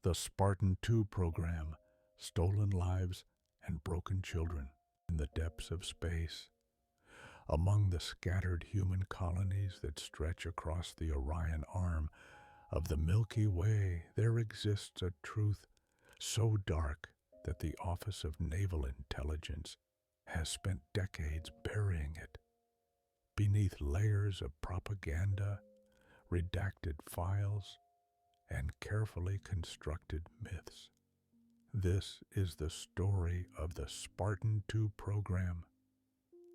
The Spartan-II Program, stolen lives and broken children in the depths of space. Among the scattered human colonies that stretch across the Orion arm of the Milky Way, there exists a truth so dark that the Office of Naval Intelligence has spent decades burying it beneath layers of propaganda, redacted files, and carefully constructed myths. This is the story of the Spartan-II Program,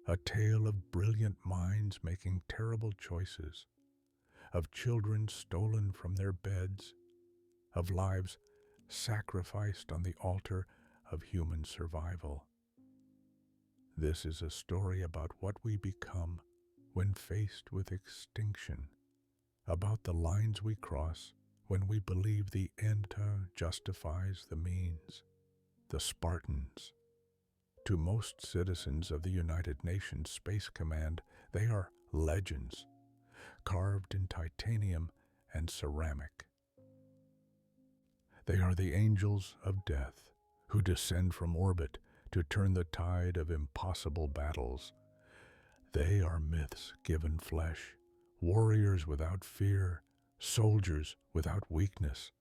a tale of brilliant minds making terrible choices, of children stolen from their beds, of lives sacrificed on the altar of human survival. This is a story about what we become when faced with extinction, about the lines we cross when we believe the end justifies the means. The Spartans. To most citizens of the United Nations Space Command, they are legends, carved in titanium and ceramic. They are the angels of death who descend from orbit to turn the tide of impossible battles. They are myths given flesh, warriors without fear, soldiers without weakness.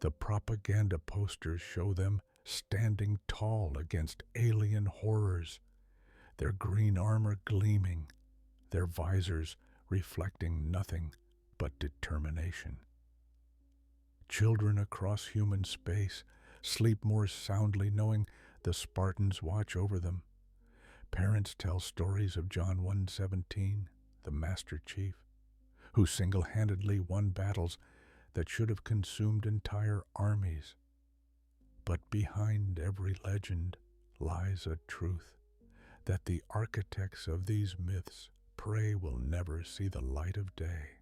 The propaganda posters show them standing tall against alien horrors, their green armor gleaming, their visors reflecting nothing but determination. Children across human space sleep more soundly knowing the Spartans watch over them. Parents tell stories of John 1:17, the Master Chief, who single-handedly won battles that should have consumed entire armies. But behind every legend lies a truth that the architects of these myths pray will never see the light of day.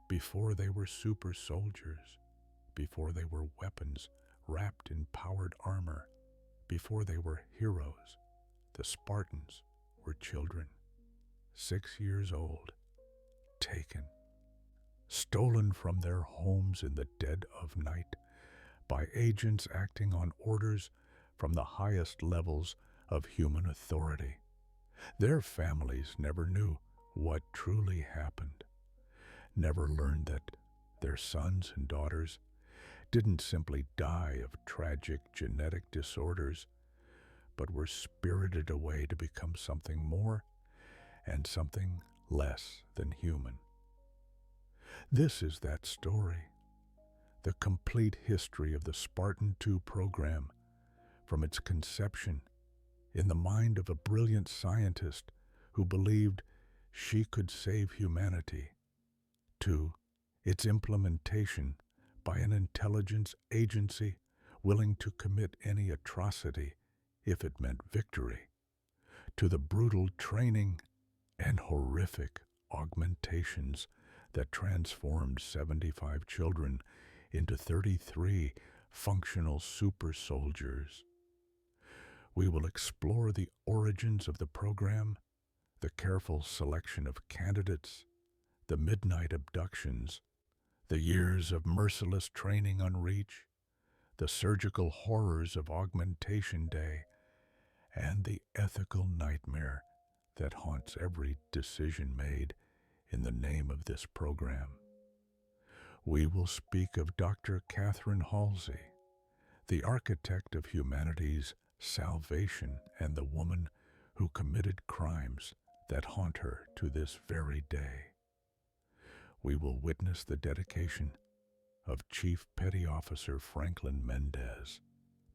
Before they were super soldiers, before they were weapons wrapped in powered armor, before they were heroes, the Spartans were children, 6 years old, taken, stolen from their homes in the dead of night by agents acting on orders from the highest levels of human authority. Their families never knew what truly happened, never learned that their sons and daughters didn't simply die of tragic genetic disorders, but were spirited away to become something more and something less than human. This is that story, the complete history of the Spartan-II Program, from its conception in the mind of a brilliant scientist who believed she could save humanity, to its implementation by an intelligence agency willing to commit any atrocity if it meant victory, to the brutal training and horrific augmentations that transformed 75 children into 33 functional super soldiers. We will explore the origins of the program, the careful selection of candidates, the midnight abductions, the years of merciless training on Reach, the surgical horrors of Augmentation Day, and the ethical nightmare that haunts every decision made in the name of this program. We will speak of Dr. Catherine Halsey, the architect of humanity's salvation and the woman who committed crimes that haunt her to this very day. We will witness the dedication of Chief Petty Officer Franklin Mendez,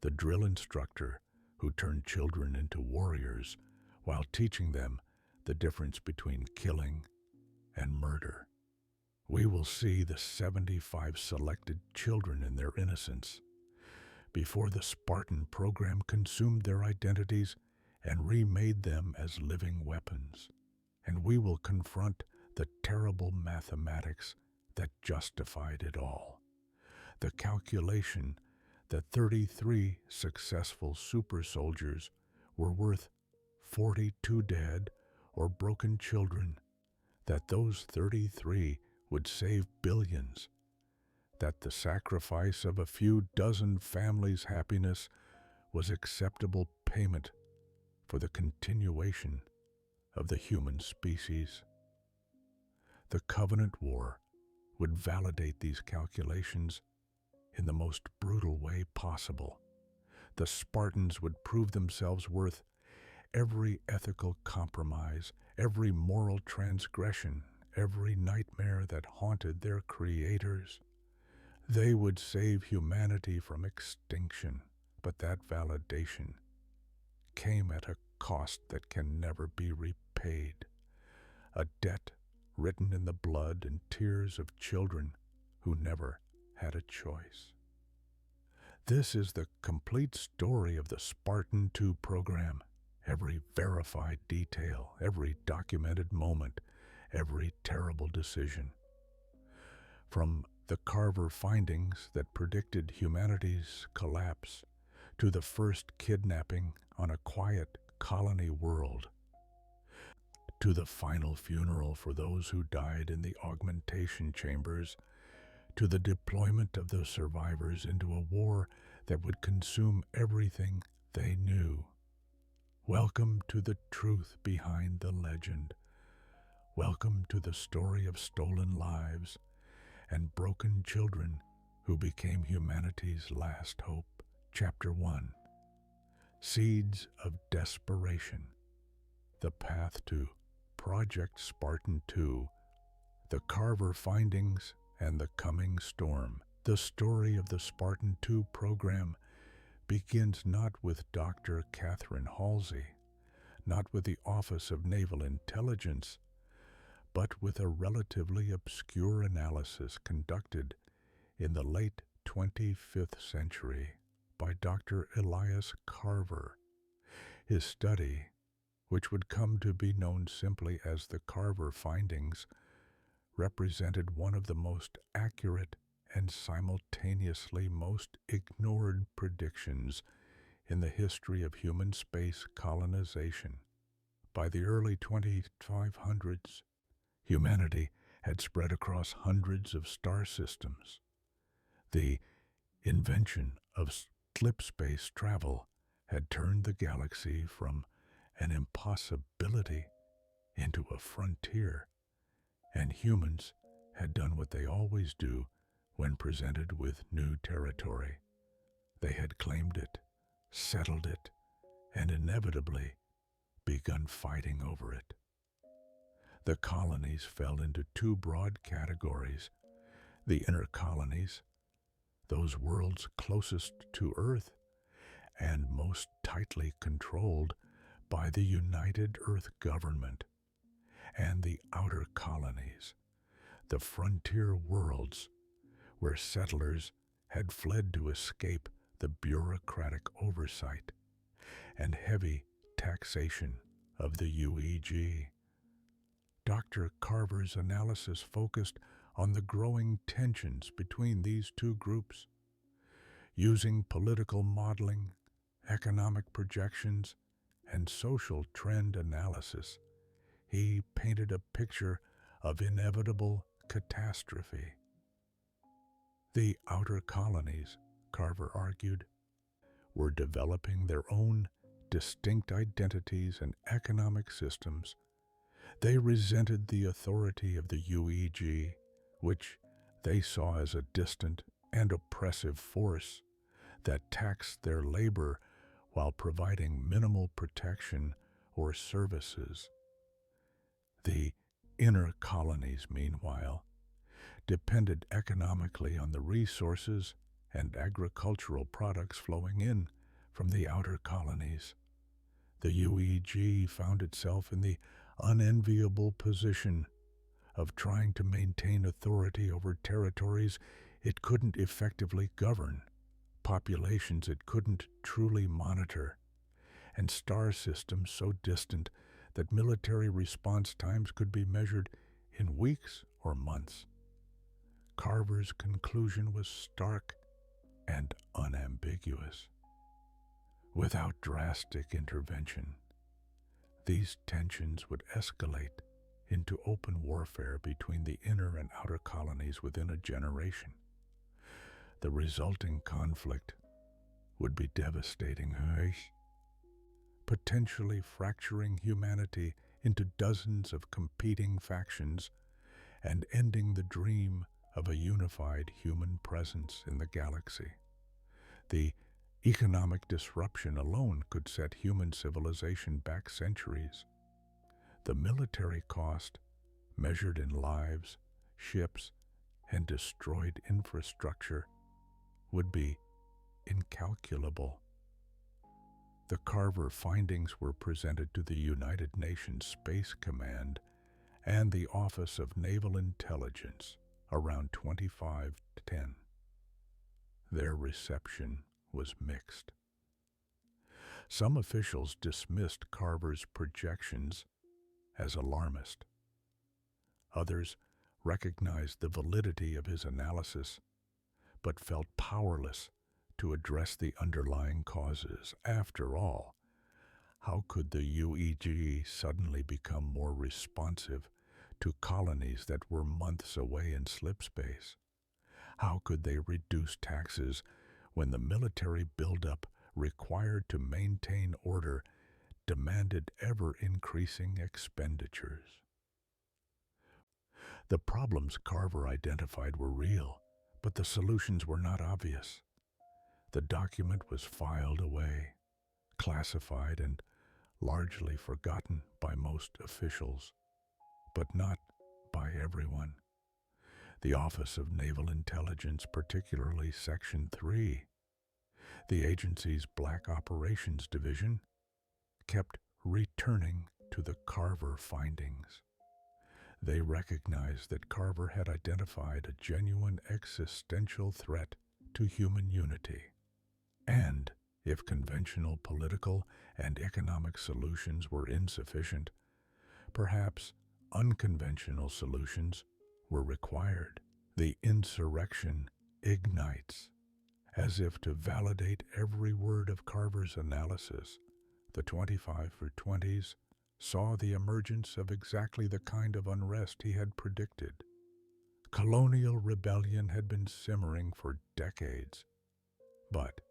the drill instructor who turned children into warriors while teaching them the difference between killing and murder. We will see the 75 selected children in their innocence before the Spartan program consumed their identities and remade them as living weapons. And we will confront the terrible mathematics that justified it all. The calculation that 33 successful super soldiers were worth 42 dead or broken children, that those 33 would save billions, that the sacrifice of a few dozen families' happiness was acceptable payment for the continuation of the human species. The Covenant War would validate these calculations in the most brutal way possible. The Spartans would prove themselves worth every ethical compromise, every moral transgression, every nightmare that haunted their creators. They would save humanity from extinction, but that validation came at a cost that can never be repaid, a debt written in the blood and tears of children who never had a choice. This is the complete story of the Spartan-II program. Every verified detail, every documented moment, every terrible decision. From the Carver findings that predicted humanity's collapse to the first kidnapping on a quiet colony world, to the final funeral for those who died in the augmentation chambers, to the deployment of the survivors into a war that would consume everything they knew. Welcome to the truth behind the legend. Welcome to the story of stolen lives and broken children who became humanity's last hope. Chapter 1. Seeds of Desperation. The Path to Project Spartan-II, the Carver findings, and the coming storm. The story of the Spartan-II program begins not with Dr. Catherine Halsey, not with the Office of Naval Intelligence, but with a relatively obscure analysis conducted in the late 25th century by Dr. Elias Carver. His study, which would come to be known simply as the Carver findings, represented one of the most accurate and simultaneously most ignored predictions in the history of human space colonization. By the early 2500s, humanity had spread across hundreds of star systems. The invention of slip space travel had turned the galaxy from an impossibility into a frontier, and humans had done what they always do when presented with new territory. They had claimed it, settled it, and inevitably begun fighting over it. The colonies fell into two broad categories: the inner colonies, those worlds closest to Earth and most tightly controlled by the United Earth Government, and the outer colonies, the frontier worlds where settlers had fled to escape the bureaucratic oversight and heavy taxation of the UEG. Dr. Carver's analysis focused on the growing tensions between these two groups. Using political modeling, economic projections, and social trend analysis, he painted a picture of inevitable catastrophe. The outer colonies, Carver argued, were developing their own distinct identities and economic systems. They resented the authority of the UEG, which they saw as a distant and oppressive force that taxed their labor while providing minimal protection or services. The inner colonies, meanwhile, depended economically on the resources and agricultural products flowing in from the outer colonies. The UEG found itself in the unenviable position of trying to maintain authority over territories it couldn't effectively govern, populations it couldn't truly monitor, and star systems so distant that military response times could be measured in weeks or months. Carver's conclusion was stark and unambiguous. Without drastic intervention, these tensions would escalate into open warfare between the inner and outer colonies within a generation. The resulting conflict would be devastating, potentially fracturing humanity into dozens of competing factions and ending the dream of a unified human presence in the galaxy. The economic disruption alone could set human civilization back centuries. The military cost, measured in lives, ships, and destroyed infrastructure, would be incalculable. The Carver findings were presented to the United Nations Space Command and the Office of Naval Intelligence around 2510. Their reception was mixed. Some officials dismissed Carver's projections as alarmist. Others recognized the validity of his analysis, but felt powerless to address the underlying causes. After all, how could the UEG suddenly become more responsive to colonies that were months away in slipspace? How could they reduce taxes when the military buildup required to maintain order demanded ever-increasing expenditures? The problems Carver identified were real, but the solutions were not obvious. The document was filed away, classified and largely forgotten by most officials, but not by everyone. The Office of Naval Intelligence, particularly Section 3, the agency's Black Operations Division, kept returning to the Carver findings. They recognized that Carver had identified a genuine existential threat to human unity. And if conventional political and economic solutions were insufficient, perhaps unconventional solutions were required. The insurrection ignites. As if to validate every word of Carver's analysis, the 25 for 20s saw the emergence of exactly the kind of unrest he had predicted. Colonial rebellion had been simmering for decades, but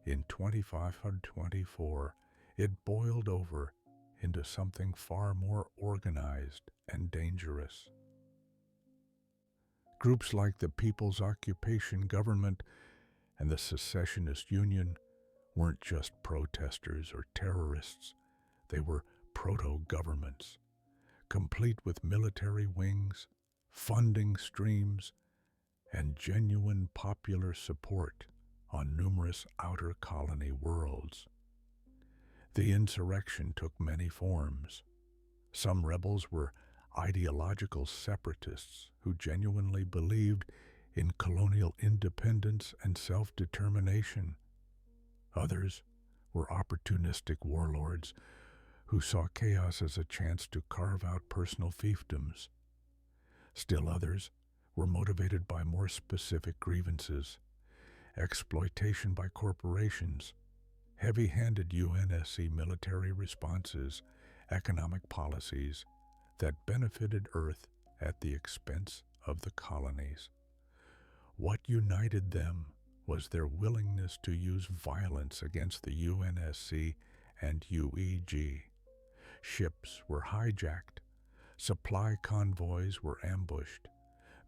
in 2524, it boiled over into something far more organized and dangerous. Groups like the People's Occupation Government and the Secessionist Union weren't just protesters or terrorists. They were proto-governments, complete with military wings, funding streams, and genuine popular support on numerous outer colony worlds. The insurrection took many forms. Some rebels were ideological separatists who genuinely believed in colonial independence and self-determination. Others were opportunistic warlords who saw chaos as a chance to carve out personal fiefdoms. Still others were motivated by more specific grievances: exploitation by corporations, heavy-handed UNSC military responses, economic policies that benefited Earth at the expense of the colonies. What united them was their willingness to use violence against the UNSC and UEG. Ships were hijacked, supply convoys were ambushed,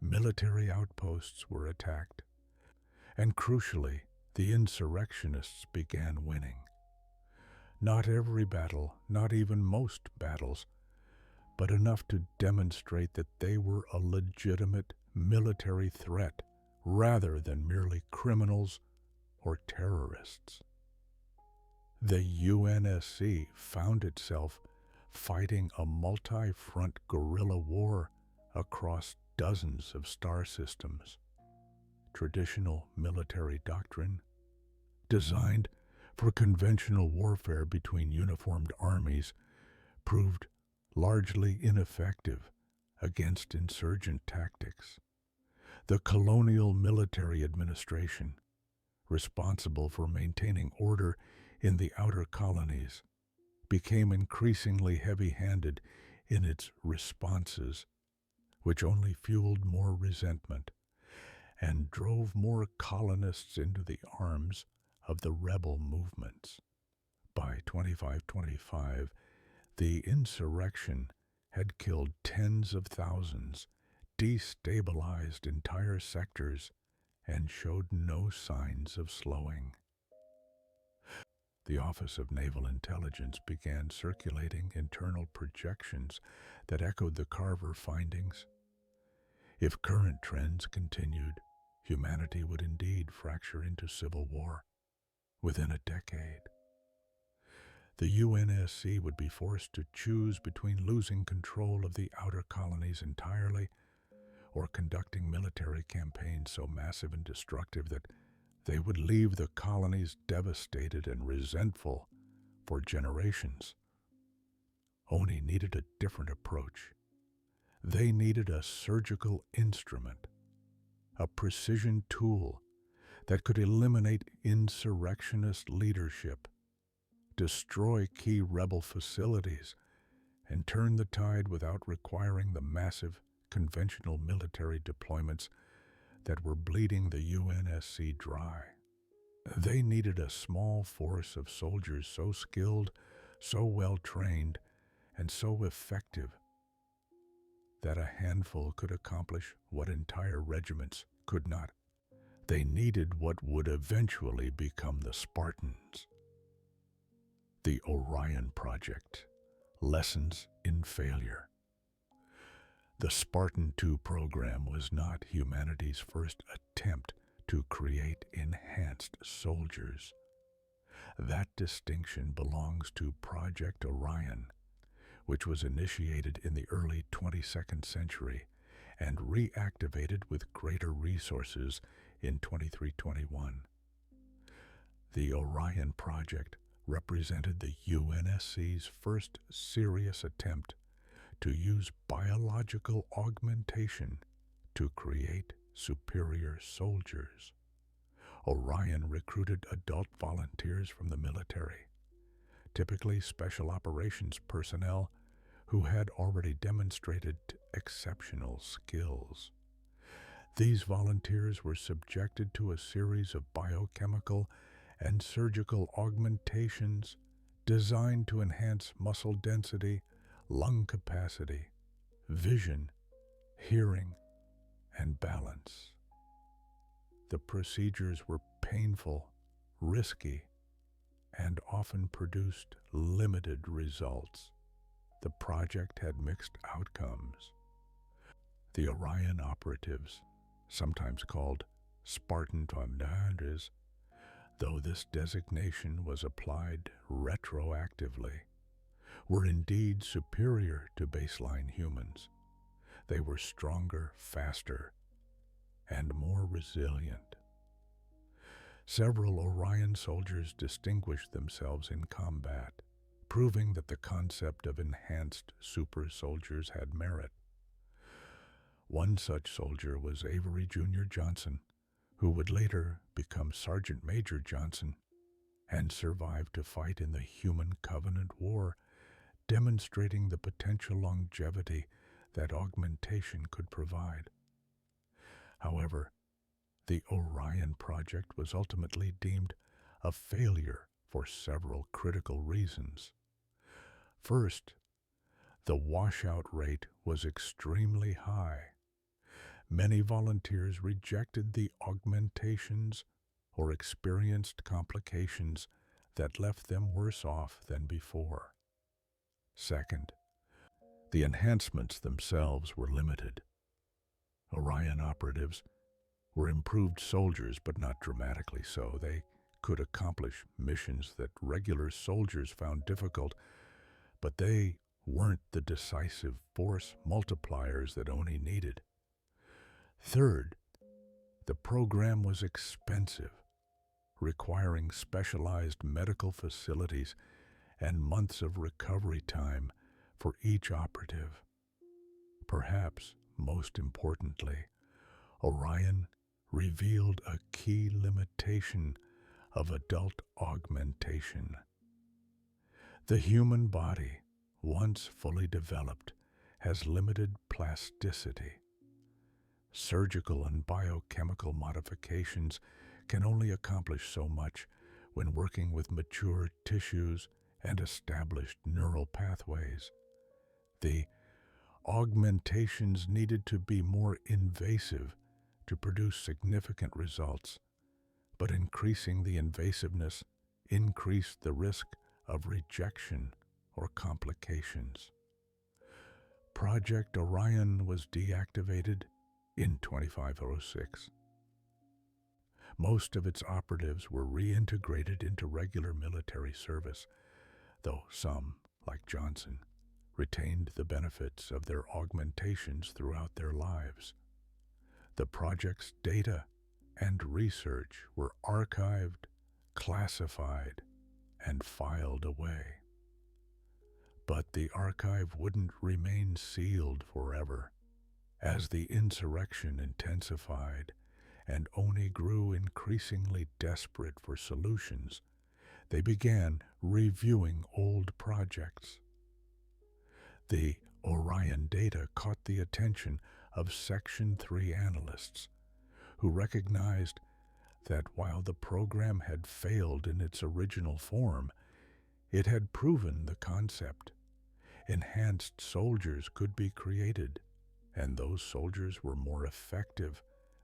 military outposts were attacked, and crucially, the insurrectionists began winning. Not every battle, not even most battles, but enough to demonstrate that they were a legitimate military threat rather than merely criminals or terrorists. The UNSC found itself fighting a multi-front guerrilla war across dozens of star systems. Traditional military doctrine, designed for conventional warfare between uniformed armies, proved largely ineffective against insurgent tactics. The colonial military administration, responsible for maintaining order in the outer colonies, became increasingly heavy-handed in its responses, which only fueled more resentment. and drove more colonists into the arms of the rebel movements. By 2525, the insurrection had killed tens of thousands, destabilized entire sectors, and showed no signs of slowing. The Office of Naval Intelligence began circulating internal projections that echoed the Carver findings. If current trends continued, humanity would indeed fracture into civil war within a decade. The UNSC would be forced to choose between losing control of the outer colonies entirely or conducting military campaigns so massive and destructive that they would leave the colonies devastated and resentful for generations. ONI needed a different approach. They needed a surgical instrument, a precision tool that could eliminate insurrectionist leadership, destroy key rebel facilities, and turn the tide without requiring the massive conventional military deployments that were bleeding the UNSC dry. They needed a small force of soldiers so skilled, so well trained, and so effective that a handful could accomplish what entire regiments could not. They needed what would eventually become the Spartans. The Orion Project. Lessons in Failure. The Spartan-II Program was not humanity's first attempt to create enhanced soldiers. That distinction belongs to Project Orion, which was initiated in the early 22nd century and reactivated with greater resources in 2321. The Orion Project represented the UNSC's first serious attempt to use biological augmentation to create superior soldiers. Orion recruited adult volunteers from the military, typically special operations personnel who had already demonstrated exceptional skills. These volunteers were subjected to a series of biochemical and surgical augmentations designed to enhance muscle density, lung capacity, vision, hearing, and balance. The procedures were painful, risky, and often produced limited results. The project had mixed outcomes. The Orion operatives, sometimes called Spartan-II, though this designation was applied retroactively, were indeed superior to baseline humans. They were stronger, faster, and more resilient. Several Orion soldiers distinguished themselves in combat, proving that the concept of enhanced super soldiers had merit. One such soldier was Avery Jr. Johnson, who would later become Sergeant Major Johnson and survive to fight in the Human Covenant War, demonstrating the potential longevity that augmentation could provide. However, the Orion Project was ultimately deemed a failure for several critical reasons. First, the washout rate was extremely high. Many volunteers rejected the augmentations or experienced complications that left them worse off than before. Second, the enhancements themselves were limited. Orion operatives were improved soldiers, but not dramatically so. They could accomplish missions that regular soldiers found difficult, but they weren't the decisive force multipliers that ONI needed. Third, the program was expensive, requiring specialized medical facilities and months of recovery time for each operative. Perhaps most importantly, Orion revealed a key limitation of adult augmentation. The human body, once fully developed, has limited plasticity. Surgical and biochemical modifications can only accomplish so much when working with mature tissues and established neural pathways. The augmentations needed to be more invasive to produce significant results, but increasing the invasiveness increased the risk of rejection or complications. Project Orion was deactivated in 2506. Most of its operatives were reintegrated into regular military service, though some, like Johnson, retained the benefits of their augmentations throughout their lives. The project's data and research were archived, classified, and filed away. But the archive wouldn't remain sealed forever. As the insurrection intensified and ONI grew increasingly desperate for solutions, they began reviewing old projects. The Orion data caught the attention of Section 3 analysts, who recognized that while the program had failed in its original form, it had proven the concept. Enhanced soldiers could be created, and those soldiers were more effective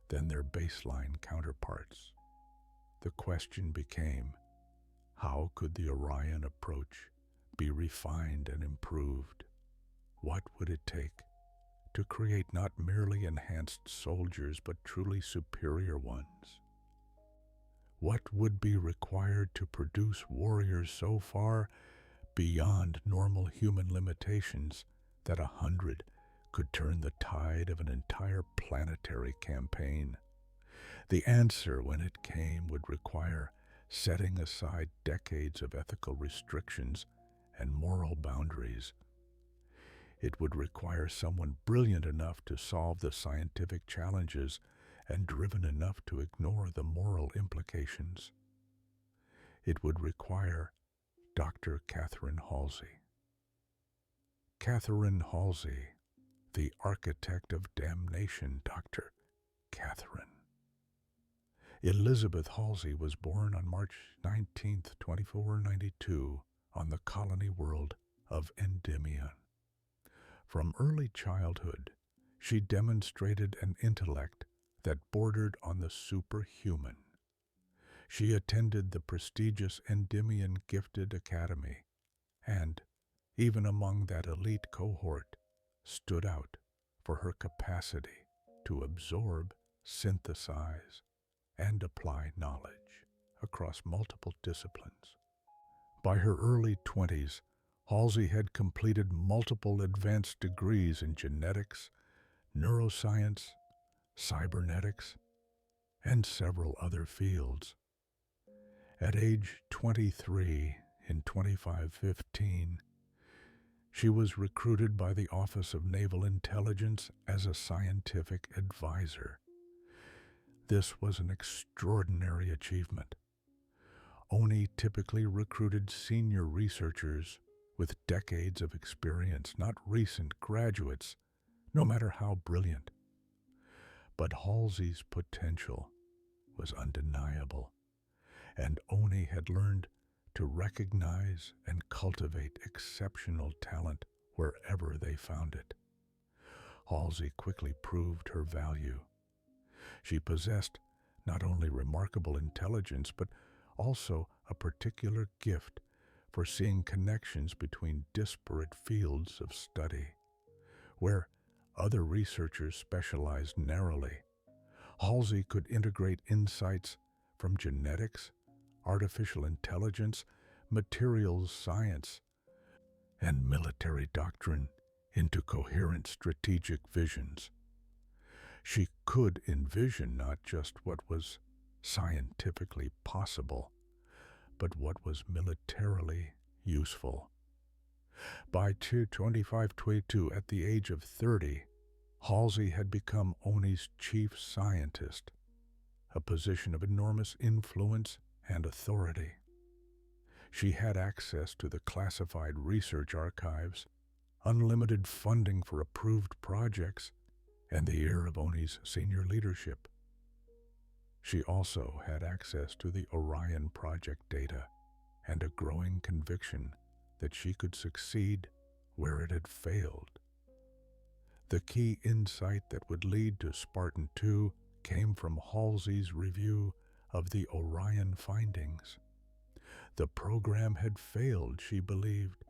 than their baseline counterparts. The question became, how could the Orion approach be refined and improved? What would it take to create not merely enhanced soldiers but truly superior ones? What would be required to produce warriors so far beyond normal human limitations that 100 could turn the tide of an entire planetary campaign? The answer, when it came, would require setting aside decades of ethical restrictions and moral boundaries. It would require someone brilliant enough to solve the scientific challenges and driven enough to ignore the moral implications. It would require Dr. Catherine Halsey. Catherine Halsey, the architect of damnation, Dr. Catherine. Elizabeth Halsey was born on March 19, 2492, on the colony world of Endymion. From early childhood, she demonstrated an intellect that bordered on the superhuman. She attended the prestigious Endymion Gifted Academy and, even among that elite cohort, stood out for her capacity to absorb, synthesize, and apply knowledge across multiple disciplines. By her early 20s, Halsey had completed multiple advanced degrees in genetics, neuroscience, cybernetics, and several other fields. At age 23, in 2515, she was recruited by the Office of Naval Intelligence as a scientific advisor. This was an extraordinary achievement. ONI typically recruited senior researchers with decades of experience, not recent graduates, no matter how brilliant. But Halsey's potential was undeniable, and ONI had learned to recognize and cultivate exceptional talent wherever they found it. Halsey quickly proved her value. She possessed not only remarkable intelligence, but also a particular gift for seeing connections between disparate fields of study. Where other researchers specialized narrowly, Halsey could integrate insights from genetics, artificial intelligence, materials science, and military doctrine into coherent strategic visions. She could envision not just what was scientifically possible, but what was militarily useful. By 2522, at the age of 30, Halsey had become ONI's chief scientist, a position of enormous influence and authority. She had access to the classified research archives, unlimited funding for approved projects, and the ear of ONI's senior leadership. She also had access to the Orion project data and a growing conviction that she could succeed where it had failed. The key insight that would lead to Spartan-II came from Halsey's review of the Orion findings. The program had failed, she believed,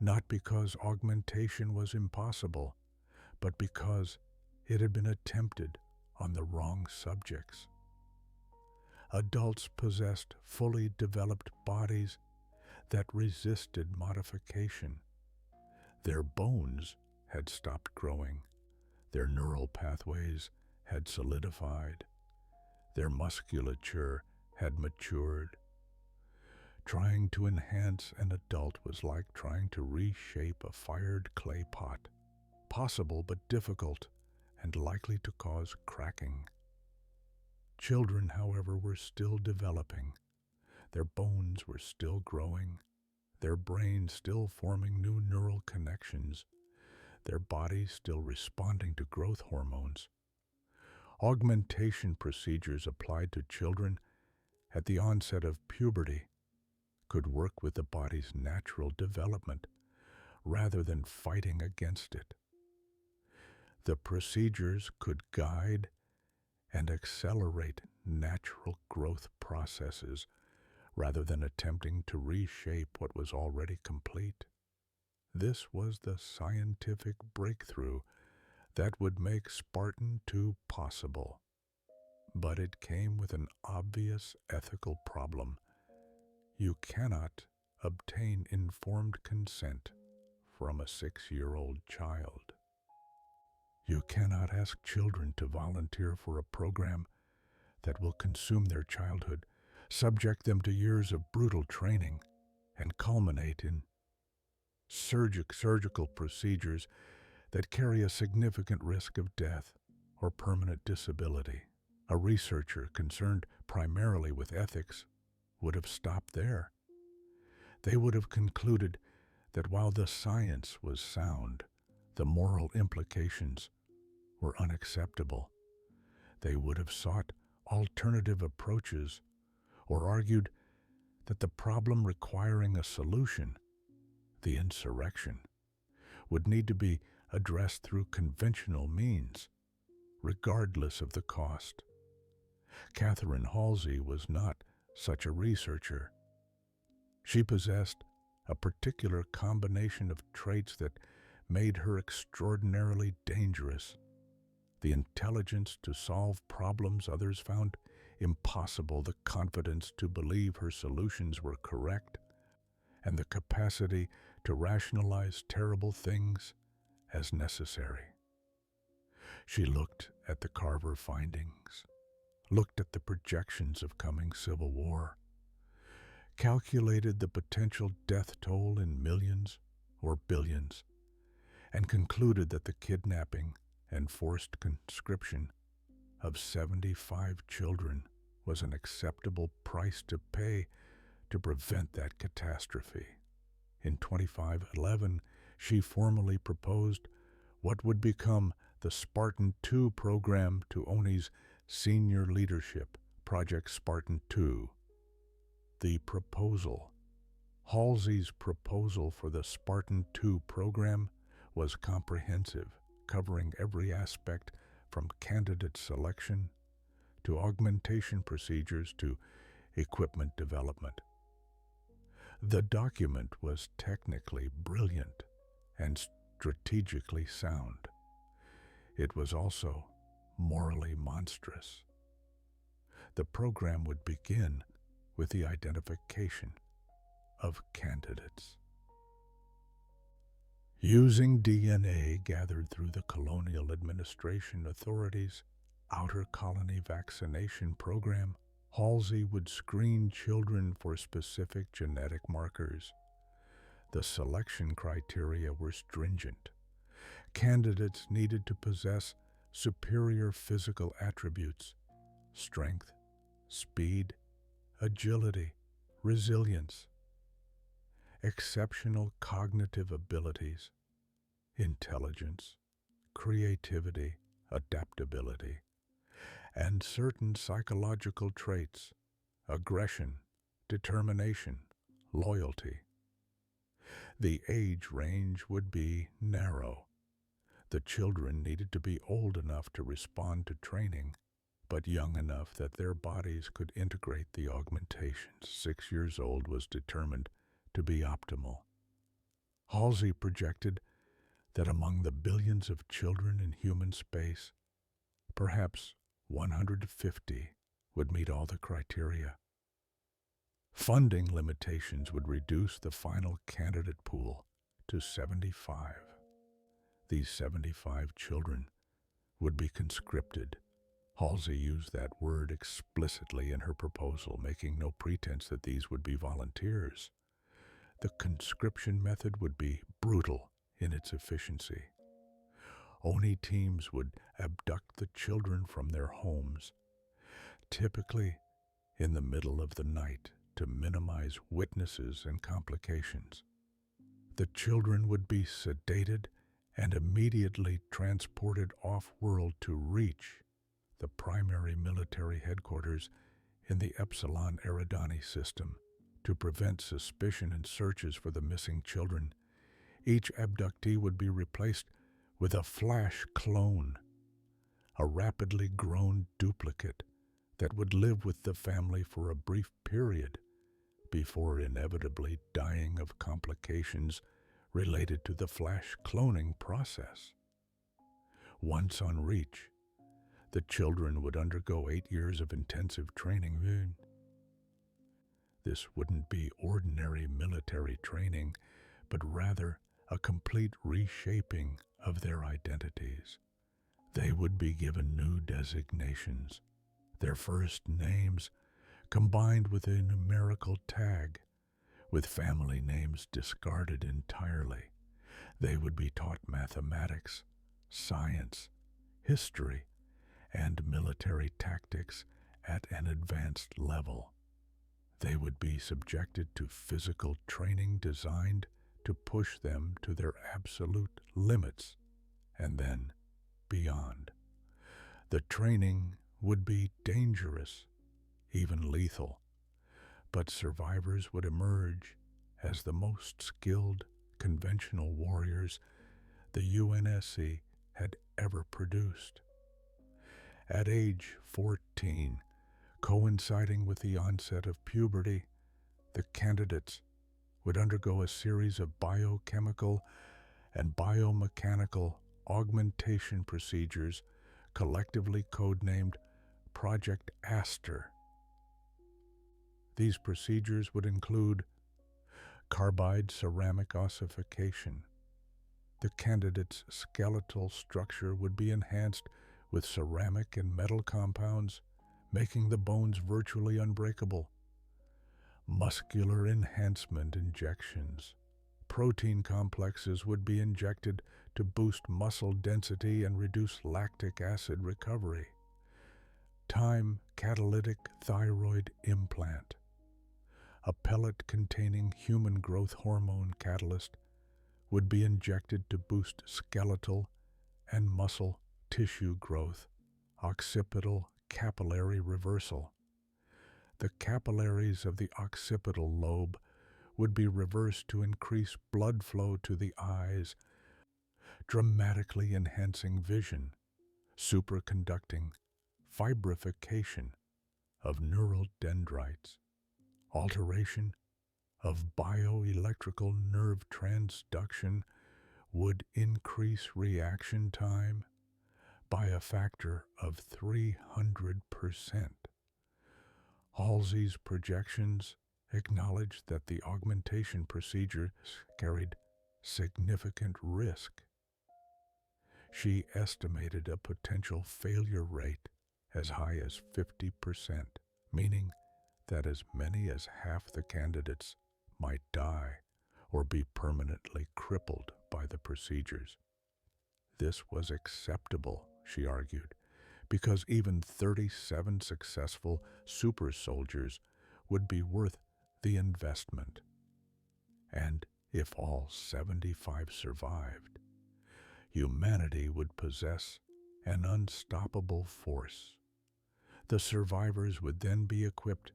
not because augmentation was impossible, but because it had been attempted on the wrong subjects. Adults possessed fully developed bodies that resisted modification. Their bones had stopped growing, their neural pathways had solidified, their musculature had matured. Trying to enhance an adult was like trying to reshape a fired clay pot, possible but difficult and likely to cause cracking. Children, however, were still developing. Their bones were still growing, their brains still forming new neural connections, their bodies still responding to growth hormones. Augmentation procedures applied to children at the onset of puberty could work with the body's natural development rather than fighting against it. The procedures could guide and accelerate natural growth processes rather than attempting to reshape what was already complete. This was the scientific breakthrough that would make Spartan-II possible. But it came with an obvious ethical problem. You cannot obtain informed consent from a 6-year-old child. You cannot ask children to volunteer for a program that will consume their childhood, subject them to years of brutal training, and culminate in surgical procedures that carry a significant risk of death or permanent disability. A researcher concerned primarily with ethics would have stopped there. They would have concluded that while the science was sound, the moral implications were unacceptable. They would have sought alternative approaches or argued that the problem requiring a solution, the insurrection, would need to be addressed through conventional means, regardless of the cost. Catherine Halsey was not such a researcher. She possessed a particular combination of traits that made her extraordinarily dangerous: the intelligence to solve problems others found impossible, the confidence to believe her solutions were correct, and the capacity to rationalize terrible things as necessary. She looked at the Carver findings, looked at the projections of coming civil war, calculated the potential death toll in millions or billions, and concluded that the kidnapping and forced conscription of 75 children was an acceptable price to pay to prevent that catastrophe. In 2511, she formally proposed what would become the Spartan-II Program to ONI's senior leadership, Project Spartan-II. The proposal. Halsey's proposal for the Spartan-II program was comprehensive, covering every aspect from candidate selection to augmentation procedures to equipment development. The document was technically brilliant and strategically sound. It was also morally monstrous. The program would begin with the identification of candidates. Using DNA gathered through the colonial administration authorities' outer colony vaccination program, Halsey would screen children for specific genetic markers. The selection criteria were stringent. Candidates needed to possess superior physical attributes: strength, speed, agility, resilience, exceptional cognitive abilities, intelligence, creativity, adaptability, and certain psychological traits, aggression, determination, loyalty. The age range would be narrow. The children needed to be old enough to respond to training, but young enough that their bodies could integrate the augmentations. 6 years old was determined to be optimal. Halsey projected that among the billions of children in human space, perhaps 150 would meet all the criteria. Funding limitations would reduce the final candidate pool to 75. These 75 children would be conscripted. Halsey used that word explicitly in her proposal, making no pretense that these would be volunteers. The conscription method would be brutal in its efficiency. Oni teams would abduct the children from their homes, typically in the middle of the night, to minimize witnesses and complications. The children would be sedated and immediately transported off-world to reach the primary military headquarters in the Epsilon Eridani system to prevent suspicion and searches for the missing children. Each abductee would be replaced with a flash clone, a rapidly grown duplicate that would live with the family for a brief period before inevitably dying of complications related to the flash cloning process. Once on reach, the children would undergo 8 years of intensive training. This wouldn't be ordinary military training, but rather a complete reshaping of their identities. They would be given new designations, their first names combined with a numerical tag, with family names discarded entirely. They would be taught mathematics, science, history, and military tactics at an advanced level. They would be subjected to physical training designed to push them to their absolute limits and then beyond. The training would be dangerous, even lethal, but survivors would emerge as the most skilled conventional warriors the UNSC had ever produced. At age 14, coinciding with the onset of puberty, the candidates would undergo a series of biochemical and biomechanical augmentation procedures, collectively codenamed Project Aster. These procedures would include carbide ceramic ossification. The candidate's skeletal structure would be enhanced with ceramic and metal compounds, making the bones virtually unbreakable. Muscular enhancement injections. Protein complexes would be injected to boost muscle density and reduce lactic acid recovery. Time catalytic thyroid implant. A pellet containing human growth hormone catalyst would be injected to boost skeletal and muscle tissue growth. Occipital capillary reversal. The capillaries of the occipital lobe would be reversed to increase blood flow to the eyes, dramatically enhancing vision. Superconducting fibrification of neural dendrites. Alteration of bioelectrical nerve transduction would increase reaction time by a factor of 300%. Halsey's projections acknowledged that the augmentation procedure carried significant risk. She estimated a potential failure rate as high as 50%, meaning that as many as half the candidates might die or be permanently crippled by the procedures. This was acceptable, she argued, because even 37 successful super soldiers would be worth the investment. And if all 75 survived, humanity would possess an unstoppable force. The survivors would then be equipped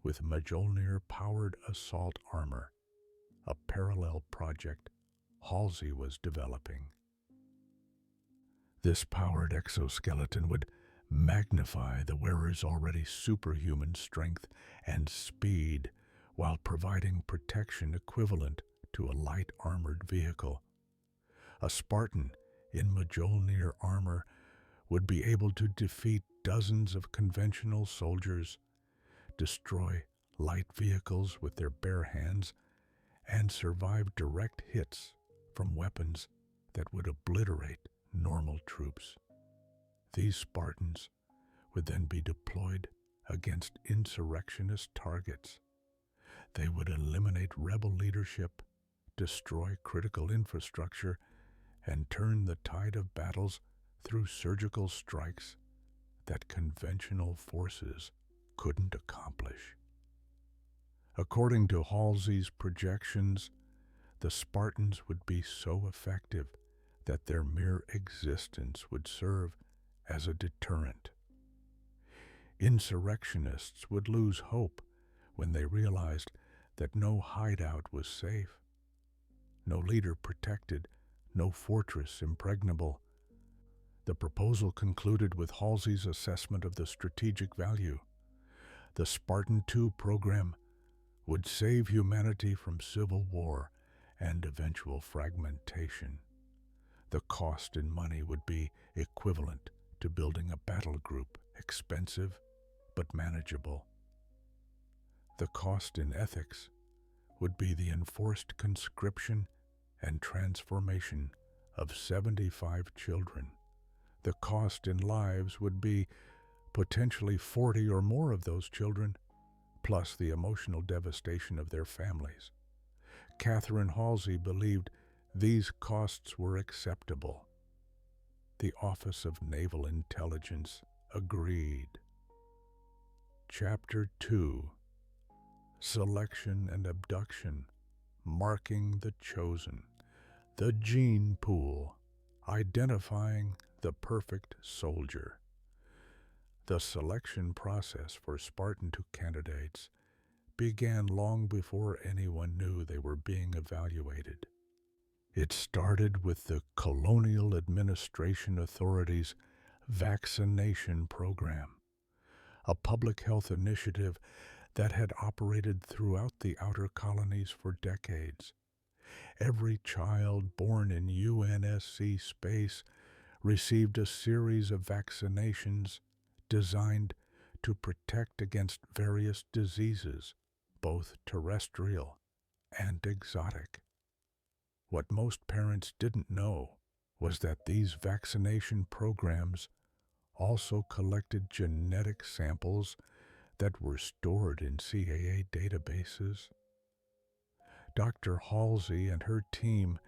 with Mjolnir-powered assault armor, a parallel project Halsey was developing. This powered exoskeleton would magnify the wearer's already superhuman strength and speed while providing protection equivalent to a light armored vehicle. A Spartan in Mjolnir armor would be able to defeat dozens of conventional soldiers, destroy light vehicles with their bare hands, and survive direct hits from weapons that would obliterate normal troops. These Spartans would then be deployed against insurrectionist targets. They would eliminate rebel leadership, destroy critical infrastructure, and turn the tide of battles through surgical strikes that conventional forces couldn't accomplish. According to Halsey's projections, the Spartans would be so effective that their mere existence would serve as a deterrent. Insurrectionists would lose hope when they realized that no hideout was safe, no leader protected, no fortress impregnable. The proposal concluded with Halsey's assessment of the strategic value. The SPARTAN-II Program would save humanity from civil war and eventual fragmentation. The cost in money would be equivalent to building a battle group, expensive but manageable. The cost in ethics would be the enforced conscription and transformation of 75 children. The cost in lives would be potentially 40 or more of those children, plus the emotional devastation of their families. Catherine Halsey believed these costs were acceptable. The Office of Naval Intelligence agreed. Chapter 2: Selection and Abduction, Marking the Chosen. The Gene Pool, Identifying the Perfect Soldier. The selection process for Spartan-II candidates began long before anyone knew they were being evaluated. It started with the Colonial Administration Authority's vaccination program, a public health initiative that had operated throughout the outer colonies for decades. Every child born in UNSC space received a series of vaccinations designed to protect against various diseases, both terrestrial and exotic. What most parents didn't know was that these vaccination programs also collected genetic samples that were stored in CAA databases. Dr. Halsey and her team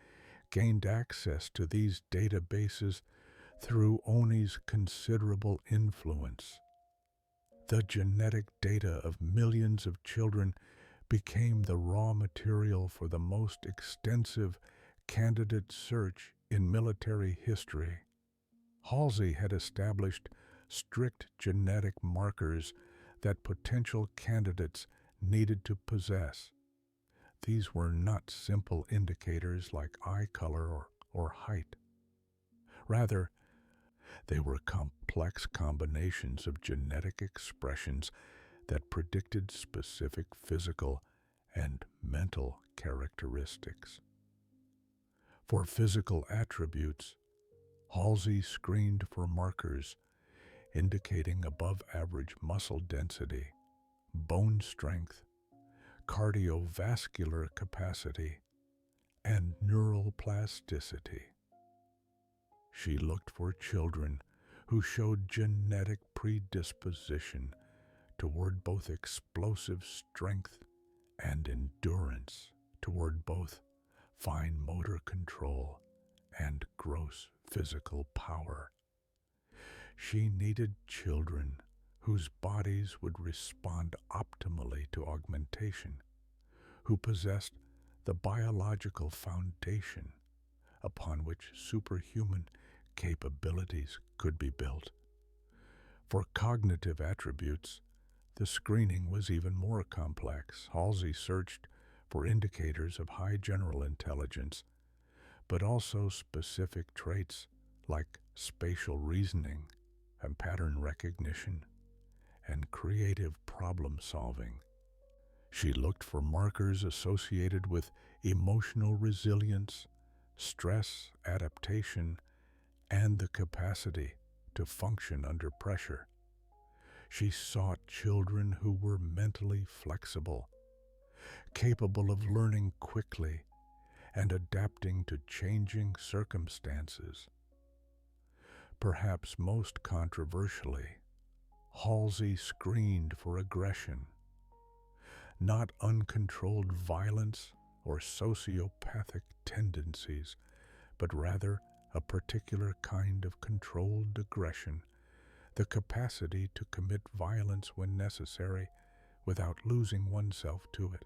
gained access to these databases through ONI's considerable influence. The genetic data of millions of children became the raw material for the most extensive candidate search in military history. Halsey had established strict genetic markers that potential candidates needed to possess. These were not simple indicators like eye color or height. Rather, they were complex combinations of genetic expressions that predicted specific physical and mental characteristics. For physical attributes, Halsey screened for markers indicating above-average muscle density, bone strength, cardiovascular capacity, and neural plasticity. She looked for children who showed genetic predisposition toward both explosive strength and endurance, toward both fine motor control and gross physical power. She needed children whose bodies would respond optimally to augmentation, who possessed the biological foundation upon which superhuman capabilities could be built. For cognitive attributes, the screening was even more complex. Halsey searched for indicators of high general intelligence, but also specific traits like spatial reasoning and pattern recognition and creative problem solving. She looked for markers associated with emotional resilience, stress adaptation, and the capacity to function under pressure. She sought children who were mentally flexible, capable of learning quickly and adapting to changing circumstances. Perhaps most controversially, Halsey screened for aggression, not uncontrolled violence or sociopathic tendencies, but rather a particular kind of controlled aggression, the capacity to commit violence when necessary without losing oneself to it.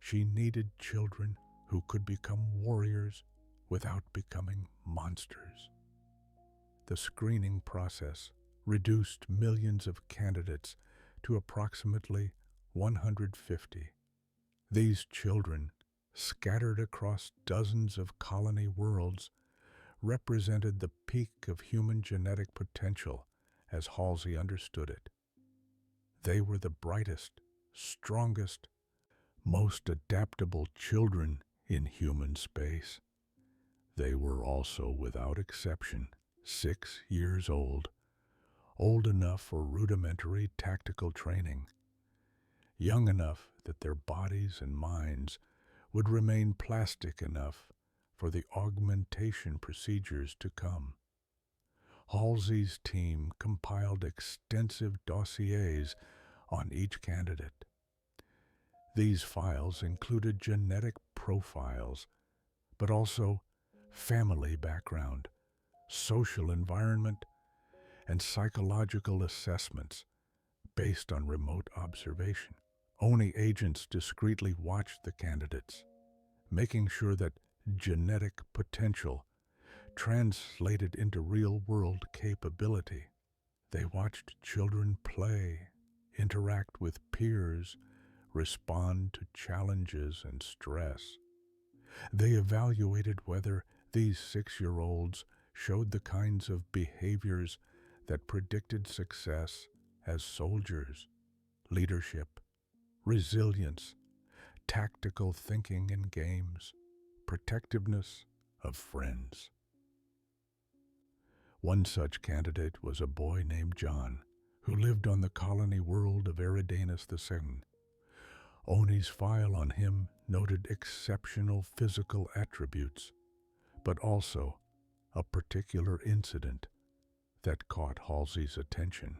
She needed children who could become warriors without becoming monsters. The screening process reduced millions of candidates to approximately 150. These children, scattered across dozens of colony worlds, represented the peak of human genetic potential as Halsey understood it. They were the brightest, strongest, most adaptable children in human space. They were also, without exception, 6 years old enough for rudimentary tactical training, young enough that their bodies and minds would remain plastic enough for the augmentation procedures to come. Halsey's team compiled extensive dossiers on each candidate. These files included genetic profiles, but also family background, social environment, and psychological assessments based on remote observation. ONI agents discreetly watched the candidates, making sure that genetic potential translated into real-world capability. They watched children play, interact with peers, respond to challenges and stress. They evaluated whether these 6-year-olds showed the kinds of behaviors that predicted success as soldiers, leadership, resilience, tactical thinking in games, protectiveness of friends. One such candidate was a boy named John, who lived on the colony world of Eridanus II. ONI's file on him noted exceptional physical attributes, but also a particular incident that caught Halsey's attention.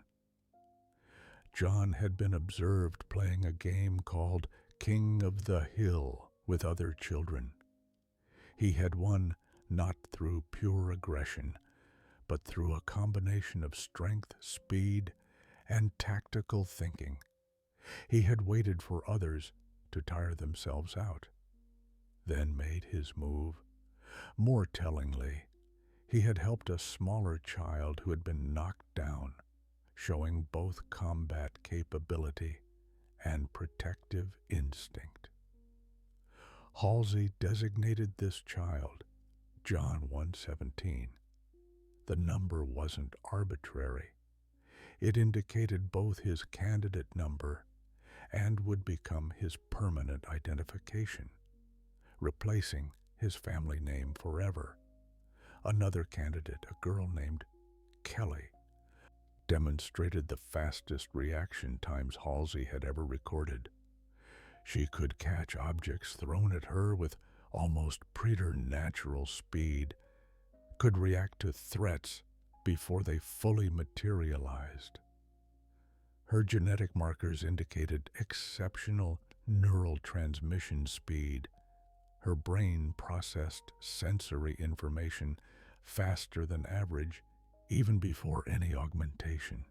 John had been observed playing a game called King of the Hill with other children. He had won not through pure aggression, but through a combination of strength, speed, and tactical thinking. He had waited for others to tire themselves out, then made his move. More tellingly, he had helped a smaller child who had been knocked down, showing both combat capability and protective instinct. Halsey designated this child John 117. The number wasn't arbitrary. It indicated both his candidate number and would become his permanent identification, replacing his family name forever. Another candidate, a girl named Kelly, demonstrated the fastest reaction times Halsey had ever recorded. She could catch objects thrown at her with almost preternatural speed, could react to threats before they fully materialized. Her genetic markers indicated exceptional neural transmission speed. Her brain processed sensory information faster than average, even before any augmentation.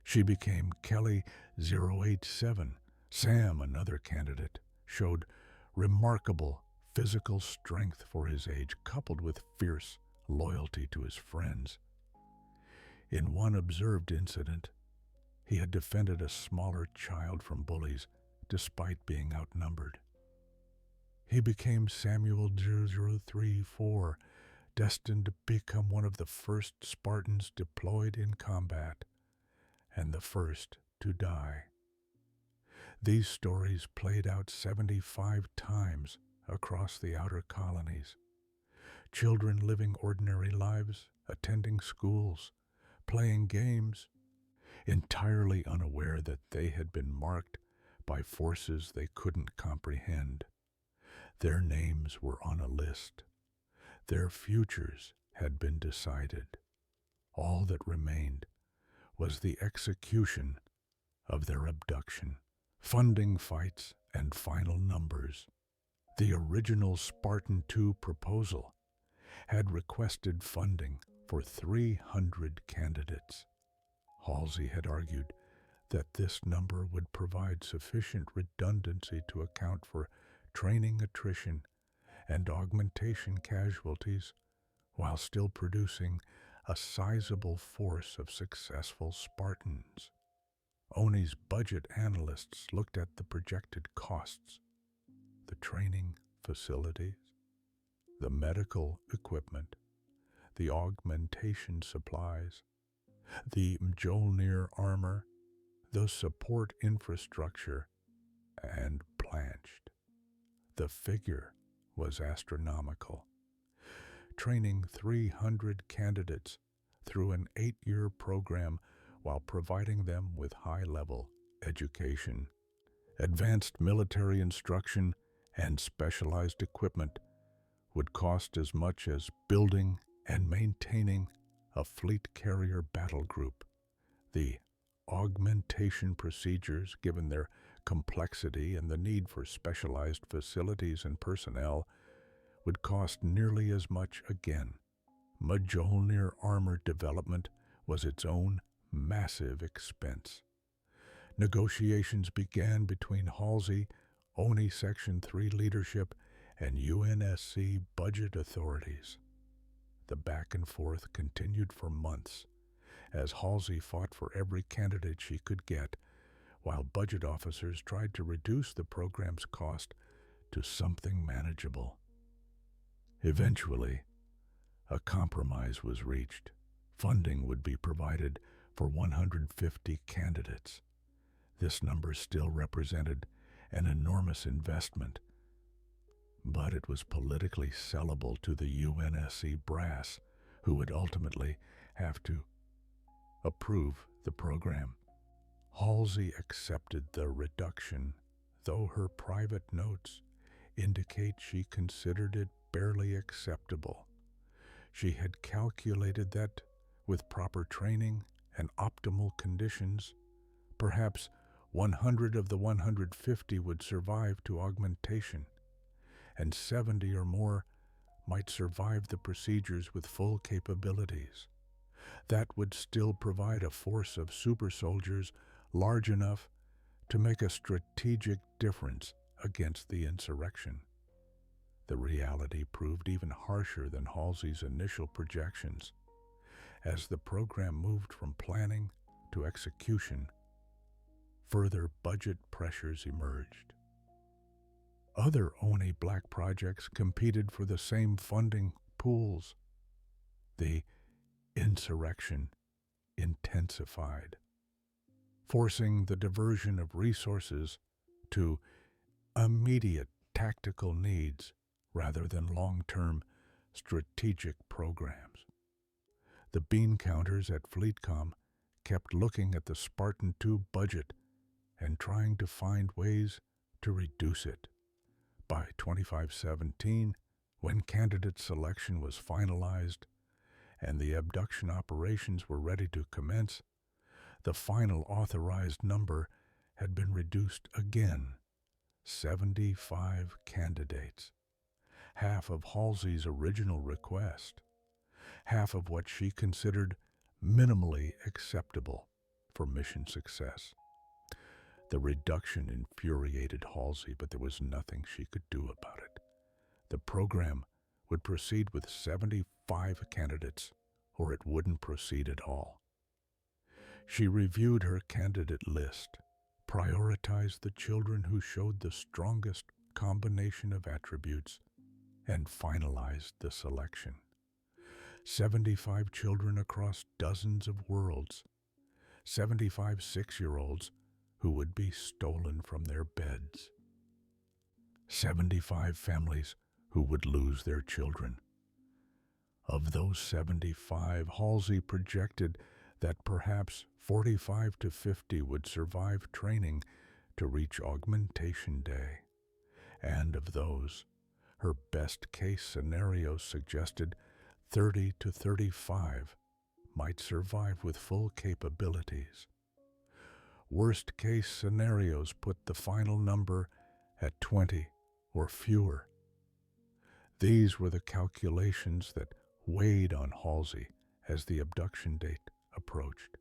She became Kelly 087. Sam, another candidate, showed remarkable physical strength for his age, coupled with fierce loyalty to his friends. In one observed incident, he had defended a smaller child from bullies despite being outnumbered. He became Samuel 0034, destined to become one of the first Spartans deployed in combat and the first to die. These stories played out 75 times across the outer colonies. Children living ordinary lives, attending schools, playing games, entirely unaware that they had been marked by forces they couldn't comprehend. Their names were on a list. Their futures had been decided. All that remained was the execution of their abduction, funding fights, and final numbers. The original Spartan-II proposal had requested funding for 300 candidates. Halsey had argued that this number would provide sufficient redundancy to account for training attrition and augmentation casualties while still producing a sizable force of successful Spartans. ONI's budget analysts looked at the projected costs, the training facilities, the medical equipment, the augmentation supplies, the Mjolnir armor, the support infrastructure, and blanched. The figure was astronomical. Training 300 candidates through an 8-year program while providing them with high-level education, advanced military instruction, and specialized equipment would cost as much as building and maintaining a fleet carrier battle group. The augmentation procedures, given their complexity and the need for specialized facilities and personnel, would cost nearly as much again. Mjolnir armor development was its own massive expense. Negotiations began between Halsey, ONI Section 3 leadership, and UNSC budget authorities. The back and forth continued for months as Halsey fought for every candidate she could get, while budget officers tried to reduce the program's cost to something manageable. Eventually, a compromise was reached. Funding would be provided for 150 candidates. This number still represented an enormous investment, but it was politically sellable to the UNSC brass, who would ultimately have to approve the program. Halsey accepted the reduction, though her private notes indicate she considered it barely acceptable. She had calculated that, with proper training and optimal conditions, perhaps 100 of the 150 would survive to augmentation, and 70 or more might survive the procedures with full capabilities. That would still provide a force of super soldiers large enough to make a strategic difference against the insurrection. The reality proved even harsher than Halsey's initial projections. As the program moved from planning to execution, further budget pressures emerged. Other ONI Black projects competed for the same funding pools. The insurrection intensified, forcing the diversion of resources to immediate tactical needs rather than long-term strategic programs. The bean counters at FleetCom kept looking at the Spartan-II budget and trying to find ways to reduce it. By 2517, when candidate selection was finalized and the abduction operations were ready to commence, the final authorized number had been reduced again, 75 candidates, half of Halsey's original request, half of what she considered minimally acceptable for mission success. The reduction infuriated Halsey, but there was nothing she could do about it. The program would proceed with 75 candidates, or it wouldn't proceed at all. She reviewed her candidate list, prioritized the children who showed the strongest combination of attributes, and finalized the selection. 75 children across dozens of worlds, 75 6-year-olds who would be stolen from their beds, 75 families who would lose their children. Of those 75, Halsey projected that perhaps 45 to 50 would survive training to reach augmentation day. And of those, her best-case scenario suggested 30 to 35 might survive with full capabilities. Worst-case scenarios put the final number at 20 or fewer. These were the calculations that weighed on Halsey as the abduction date approached.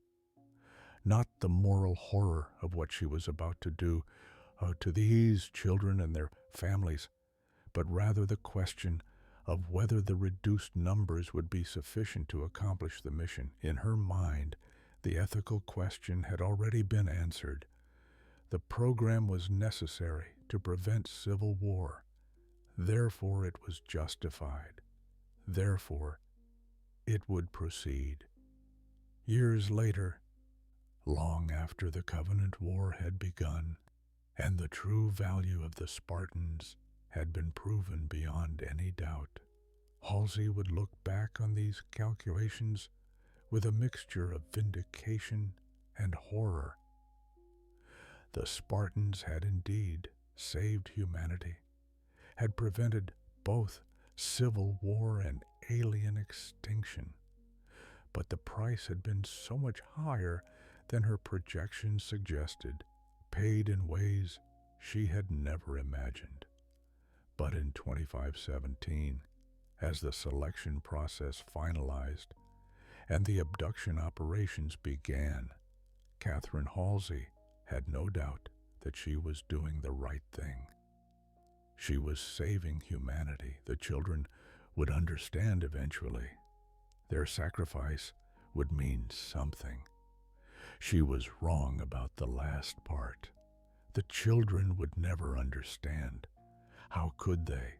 Not the moral horror of what she was about to do to these children and their families, but rather the question of whether the reduced numbers would be sufficient to accomplish the mission. In her mind, the ethical question had already been answered. The program was necessary to prevent civil war. Therefore, it was justified. Therefore, it would proceed. Years later, long after the Covenant War had begun, and the true value of the Spartans had been proven beyond any doubt, Halsey would look back on these calculations with a mixture of vindication and horror. The Spartans had indeed saved humanity, had prevented both civil war and alien extinction, but the price had been so much higher than her projections suggested, paid in ways she had never imagined. But in 2517, as the selection process finalized and the abduction operations began, Catherine Halsey had no doubt that she was doing the right thing. She was saving humanity. The children would understand eventually. Their sacrifice would mean something. She was wrong about the last part. The children would never understand. How could they?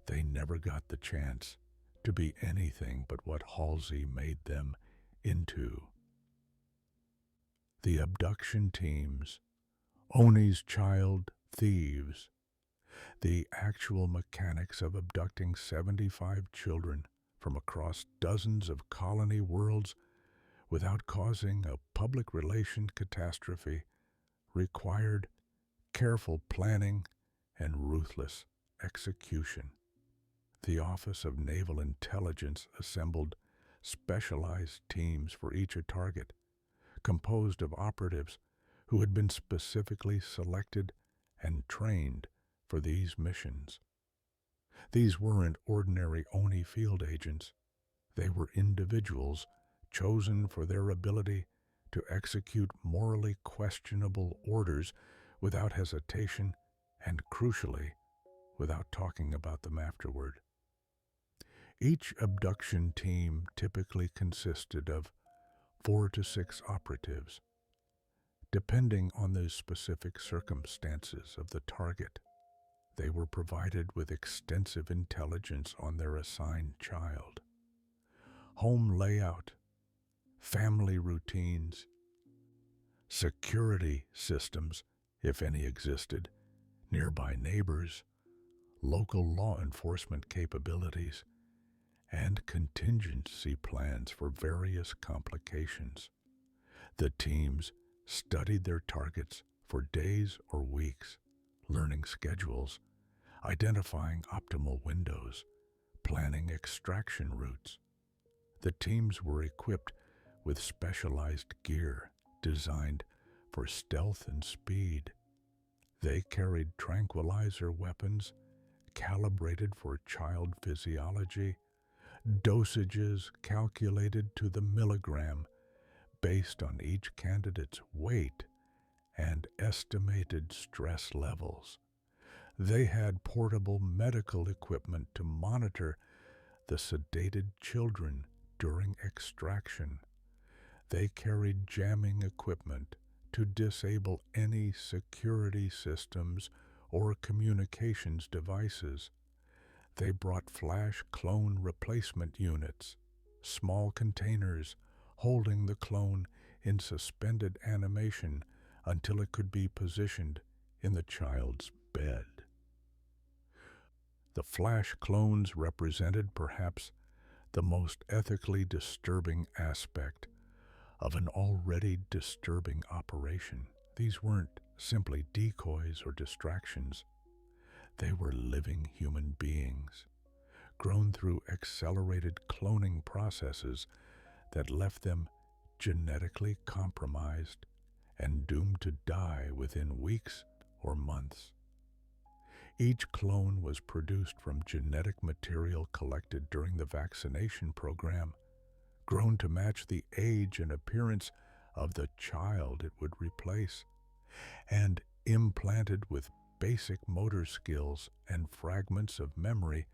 They never got the chance to be anything but what Halsey made them into. The abduction teams, Oni's child thieves, the actual mechanics of abducting 75 children from across dozens of colony worlds without causing a public relation catastrophe required careful planning and ruthless execution. The Office of Naval Intelligence assembled specialized teams for each target, composed of operatives who had been specifically selected and trained for these missions. These weren't ordinary Oni field agents. They were individuals chosen for their ability to execute morally questionable orders without hesitation and, crucially, without talking about them afterward. Each abduction team typically consisted of 4 to 6 operatives, depending on the specific circumstances of the target. They were provided with extensive intelligence on their assigned child, home layout, family routines, security systems, if any existed, nearby neighbors, local law enforcement capabilities, and contingency plans for various complications. The teams studied their targets for days or weeks, learning schedules, identifying optimal windows, planning extraction routes. The teams were equipped with specialized gear designed for stealth and speed. They carried tranquilizer weapons calibrated for child physiology, dosages calculated to the milligram based on each candidate's weight and estimated stress levels. They had portable medical equipment to monitor the sedated children during extraction. They carried jamming equipment to disable any security systems or communications devices. They brought flash clone replacement units, small containers holding the clone in suspended animation until it could be positioned in the child's bed. The flash clones represented perhaps the most ethically disturbing aspect of an already disturbing operation. These weren't simply decoys or distractions. They were living human beings, grown through accelerated cloning processes that left them genetically compromised and doomed to die within weeks or months. Each clone was produced from genetic material collected during the vaccination program, grown to match the age and appearance of the child it would replace, and implanted with basic motor skills and fragments of memory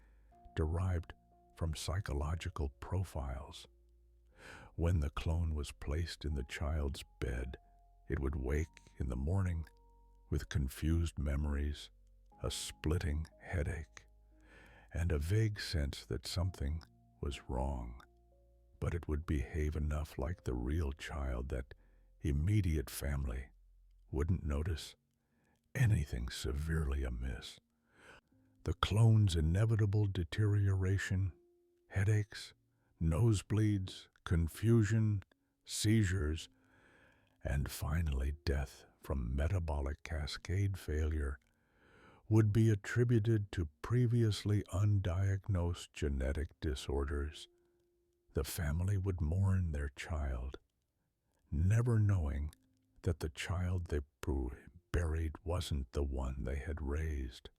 derived from psychological profiles. When the clone was placed in the child's bed, it would wake in the morning with confused memories, a splitting headache, and a vague sense that something was wrong. But it would behave enough like the real child that immediate family wouldn't notice anything severely amiss. The clone's inevitable deterioration, headaches, nosebleeds, confusion, seizures, and finally death from metabolic cascade failure would be attributed to previously undiagnosed genetic disorders. The family would mourn their child, never knowing that the child they buried wasn't the one they had raised.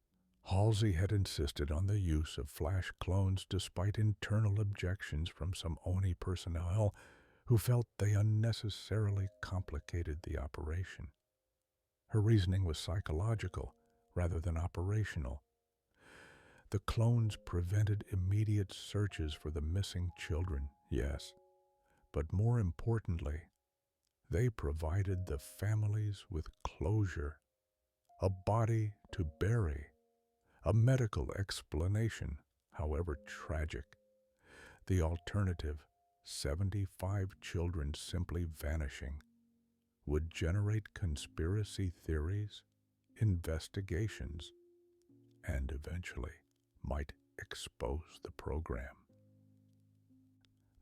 Halsey had insisted on the use of flash clones despite internal objections from some ONI personnel who felt they unnecessarily complicated the operation. Her reasoning was psychological rather than operational. The clones prevented immediate searches for the missing children, yes, but more importantly, they provided the families with closure, a body to bury, a medical explanation, however tragic. The alternative, 75 children simply vanishing, would generate conspiracy theories, investigations, and eventually might expose the program.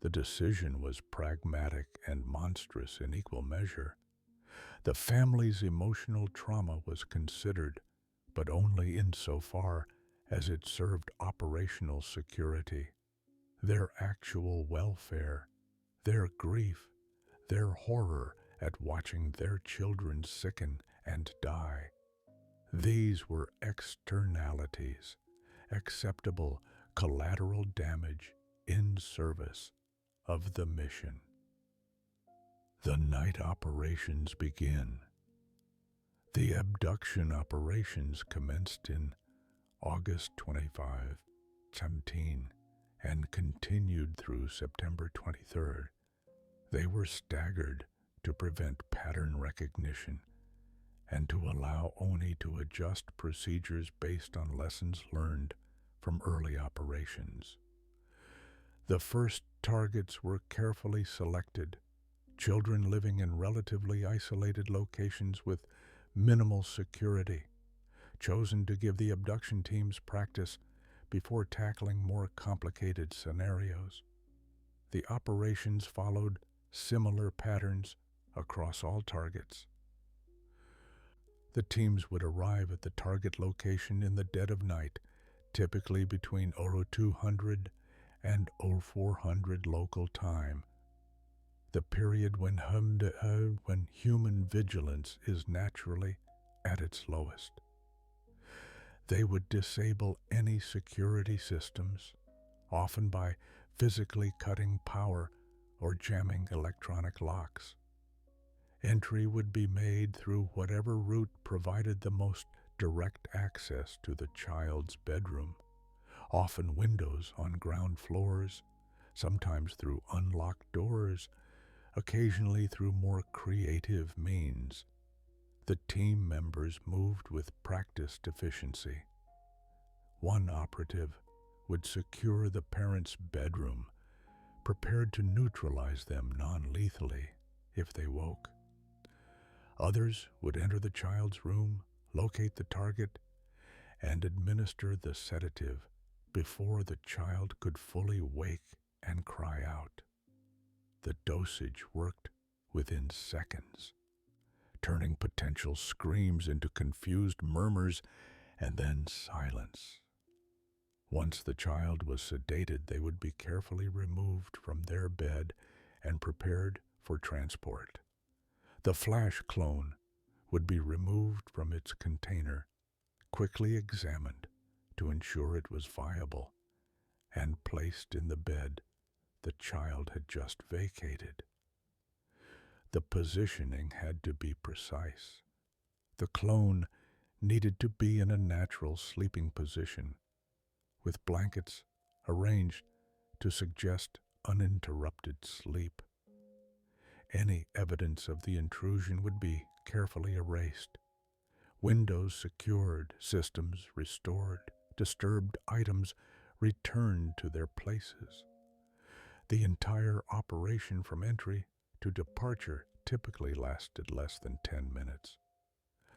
The decision was pragmatic and monstrous in equal measure. The family's emotional trauma was considered, but only insofar as it served operational security. Their actual welfare, their grief, their horror at watching their children sicken and die. These were externalities, acceptable collateral damage in service of the mission. The night operations begin. The abduction operations commenced in August 25, 17, and continued through September 23rd. They were staggered to prevent pattern recognition and to allow ONI to adjust procedures based on lessons learned from early operations. The first targets were carefully selected, children living in relatively isolated locations with minimal security, chosen to give the abduction teams practice before tackling more complicated scenarios. The operations followed similar patterns across all targets. The teams would arrive at the target location in the dead of night, typically between 0200 and 0400 local time, the period when human vigilance is naturally at its lowest. They would disable any security systems, often by physically cutting power or jamming electronic locks. Entry would be made through whatever route provided the most direct access to the child's bedroom, often windows on ground floors, sometimes through unlocked doors, occasionally through more creative means. The team members moved with practiced efficiency. One operative would secure the parents' bedroom, prepared to neutralize them non-lethally if they woke. Others would enter the child's room, locate the target, and administer the sedative before the child could fully wake and cry out. The dosage worked within seconds, turning potential screams into confused murmurs and then silence. Once the child was sedated, they would be carefully removed from their bed and prepared for transport. The flash clone would be removed from its container, quickly examined to ensure it was viable, and placed in the bed the child had just vacated. The positioning had to be precise. The clone needed to be in a natural sleeping position, with blankets arranged to suggest uninterrupted sleep. Any evidence of the intrusion would be carefully erased. Windows secured, systems restored, disturbed items returned to their places. The entire operation from entry to departure typically lasted less than 10 minutes.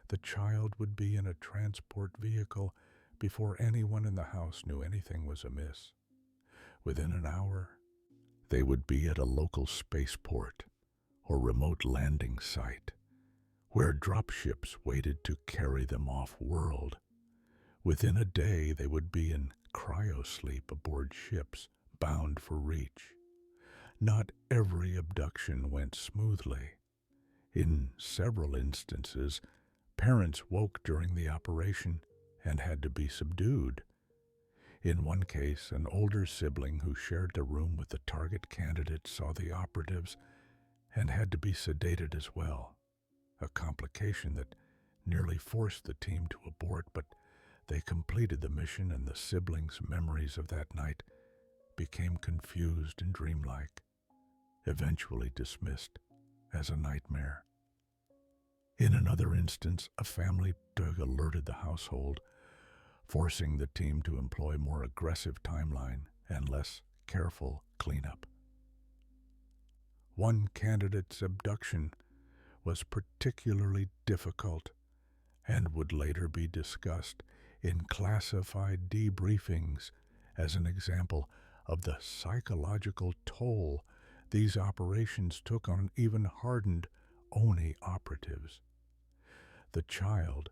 The child would be in a transport vehicle before anyone in the house knew anything was amiss. Within an hour, they would be at a local spaceport or remote landing site, where dropships waited to carry them off-world. Within a day, they would be in cryosleep aboard ships bound for reach. Not every abduction went smoothly. In several instances, parents woke during the operation and had to be subdued. In one case, an older sibling who shared a room with the target candidate saw the operatives and had to be sedated as well, a complication that nearly forced the team to abort, but they completed the mission and the siblings' memories of that night became confused and dreamlike, eventually dismissed as a nightmare. In another instance, a family dog alerted the household, forcing the team to employ more aggressive timeline and less careful cleanup. One candidate's abduction was particularly difficult and would later be discussed in classified debriefings as an example of the psychological toll these operations took on even hardened ONI operatives. The child,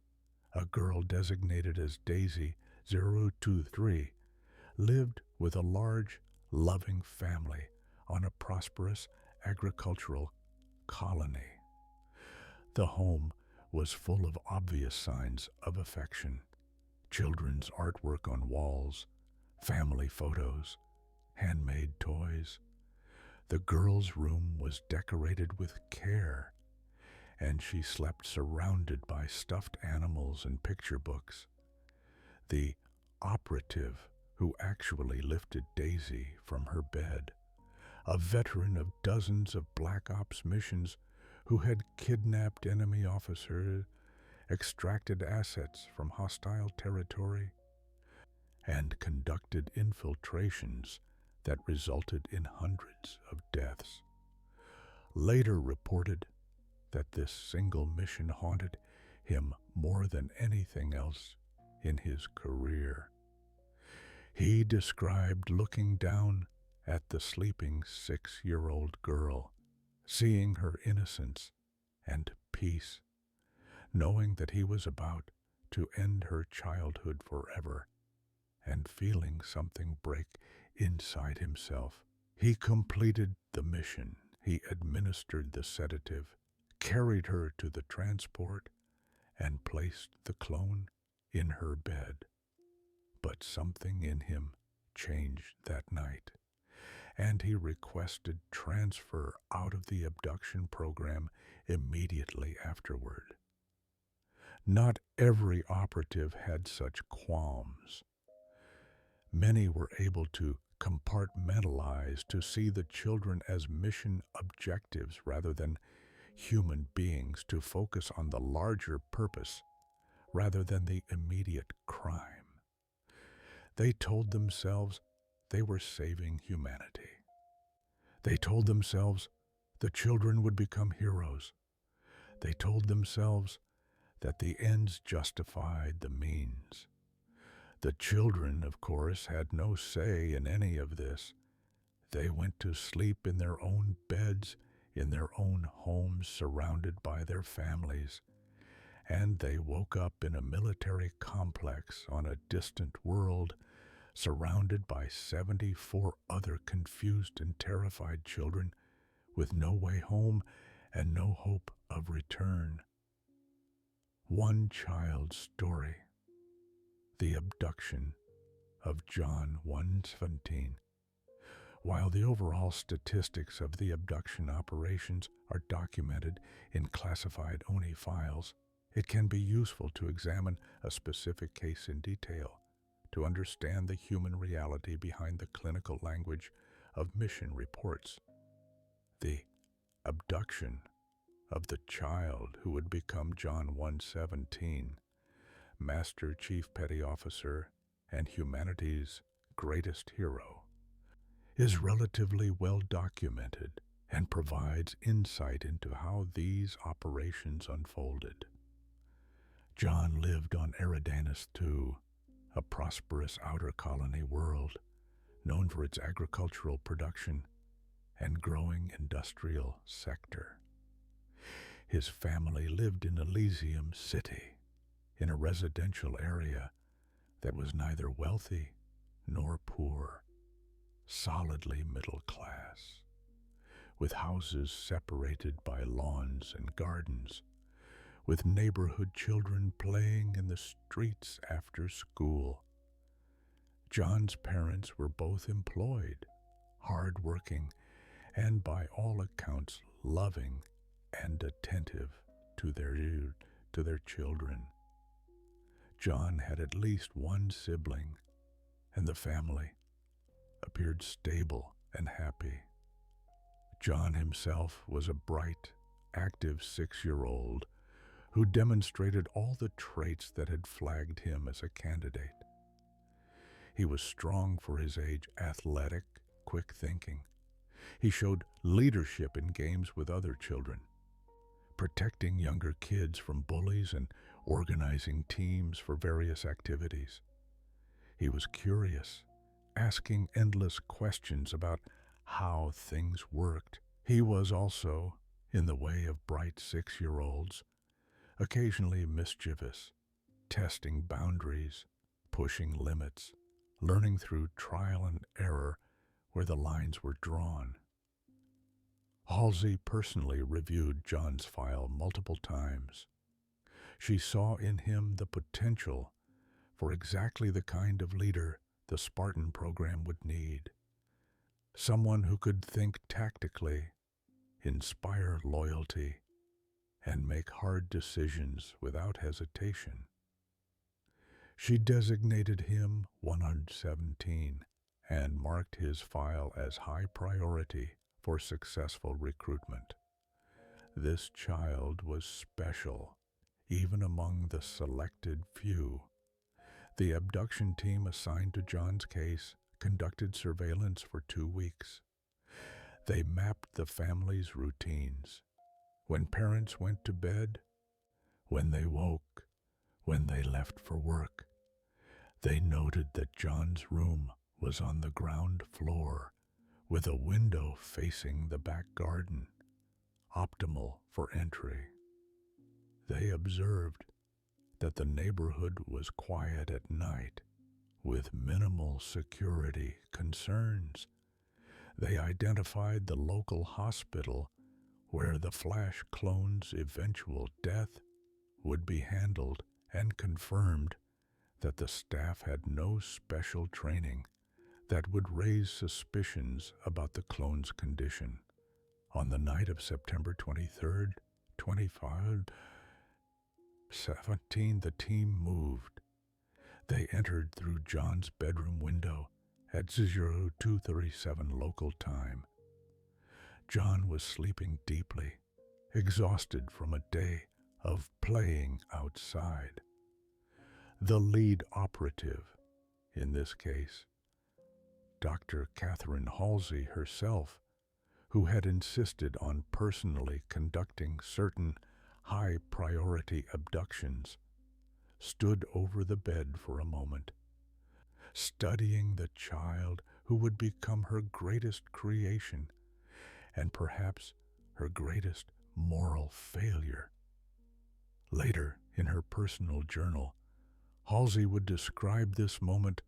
a girl designated as Daisy 023, lived with a large, loving family on a prosperous agricultural colony. The home was full of obvious signs of affection: children's artwork on walls, family photos, handmade toys. The girl's room was decorated with care, and she slept surrounded by stuffed animals and picture books. The operative who actually lifted Daisy from her bed, a veteran of dozens of Black Ops missions who had kidnapped enemy officers, extracted assets from hostile territory, and conducted infiltrations that resulted in hundreds of deaths, later reported that this single mission haunted him more than anything else in his career. He described looking down at the sleeping 6-year-old girl, seeing her innocence and peace, knowing that he was about to end her childhood forever, and feeling something break inside himself. He completed the mission. He administered the sedative, carried her to the transport, and placed the clone in her bed. But something in him changed that night, and he requested transfer out of the abduction program immediately afterward. Not every operative had such qualms. Many were able to compartmentalize, to see the children as mission objectives rather than human beings, to focus on the larger purpose rather than the immediate crime. They told themselves they were saving humanity. They told themselves the children would become heroes. They told themselves that the ends justified the means. The children, of course, had no say in any of this. They went to sleep in their own beds, in their own homes, surrounded by their families. And they woke up in a military complex on a distant world, surrounded by 74 other confused and terrified children with no way home and no hope of return. One child's story, the abduction of John 1:17. While the overall statistics of the abduction operations are documented in classified ONI files, it can be useful to examine a specific case in detail to understand the human reality behind the clinical language of mission reports. The abduction of the child who would become John 1:17, Master Chief Petty Officer and humanity's greatest hero, is relatively well documented and provides insight into how these operations unfolded. John lived on Eridanus II, a prosperous outer colony world known for its agricultural production and growing industrial sector. His family lived in Elysium City, in a residential area that was neither wealthy nor poor, solidly middle class, with houses separated by lawns and gardens, with neighborhood children playing in the streets after school. John's parents were both employed, hard-working, and by all accounts loving and attentive to their children. John had at least one sibling, and the family appeared stable and happy. John himself was a bright, active 6-year-old who demonstrated all the traits that had flagged him as a candidate. He was strong for his age, athletic, quick thinking. He showed leadership in games with other children, protecting younger kids from bullies and organizing teams for various activities. He was curious, asking endless questions about how things worked. He was also, in the way of bright 6-year-olds, occasionally mischievous, testing boundaries, pushing limits, learning through trial and error where the lines were drawn. Halsey personally reviewed John's file multiple times. She saw in him the potential for exactly the kind of leader the Spartan program would need. Someone who could think tactically, inspire loyalty, and make hard decisions without hesitation. She designated him 117 and marked his file as high priority for successful recruitment. This child was special, even among the selected few. The abduction team assigned to John's case conducted surveillance for 2 weeks. They mapped the family's routines. When parents went to bed, when they woke, when they left for work. They noted that John's room was on the ground floor, with a window facing the back garden, optimal for entry. They observed that the neighborhood was quiet at night, with minimal security concerns. They identified the local hospital where the Flash clone's eventual death would be handled and confirmed that the staff had no special training that would raise suspicions about the clone's condition. On the night of September 23rd, 2017, the team moved. They entered through John's bedroom window at 0237 local time. John was sleeping deeply, exhausted from a day of playing outside. The lead operative, in this case, Dr. Catherine Halsey herself, who had insisted on personally conducting certain high-priority abductions, stood over the bed for a moment, studying the child who would become her greatest creation and perhaps her greatest moral failure. Later, in her personal journal, Halsey would describe this moment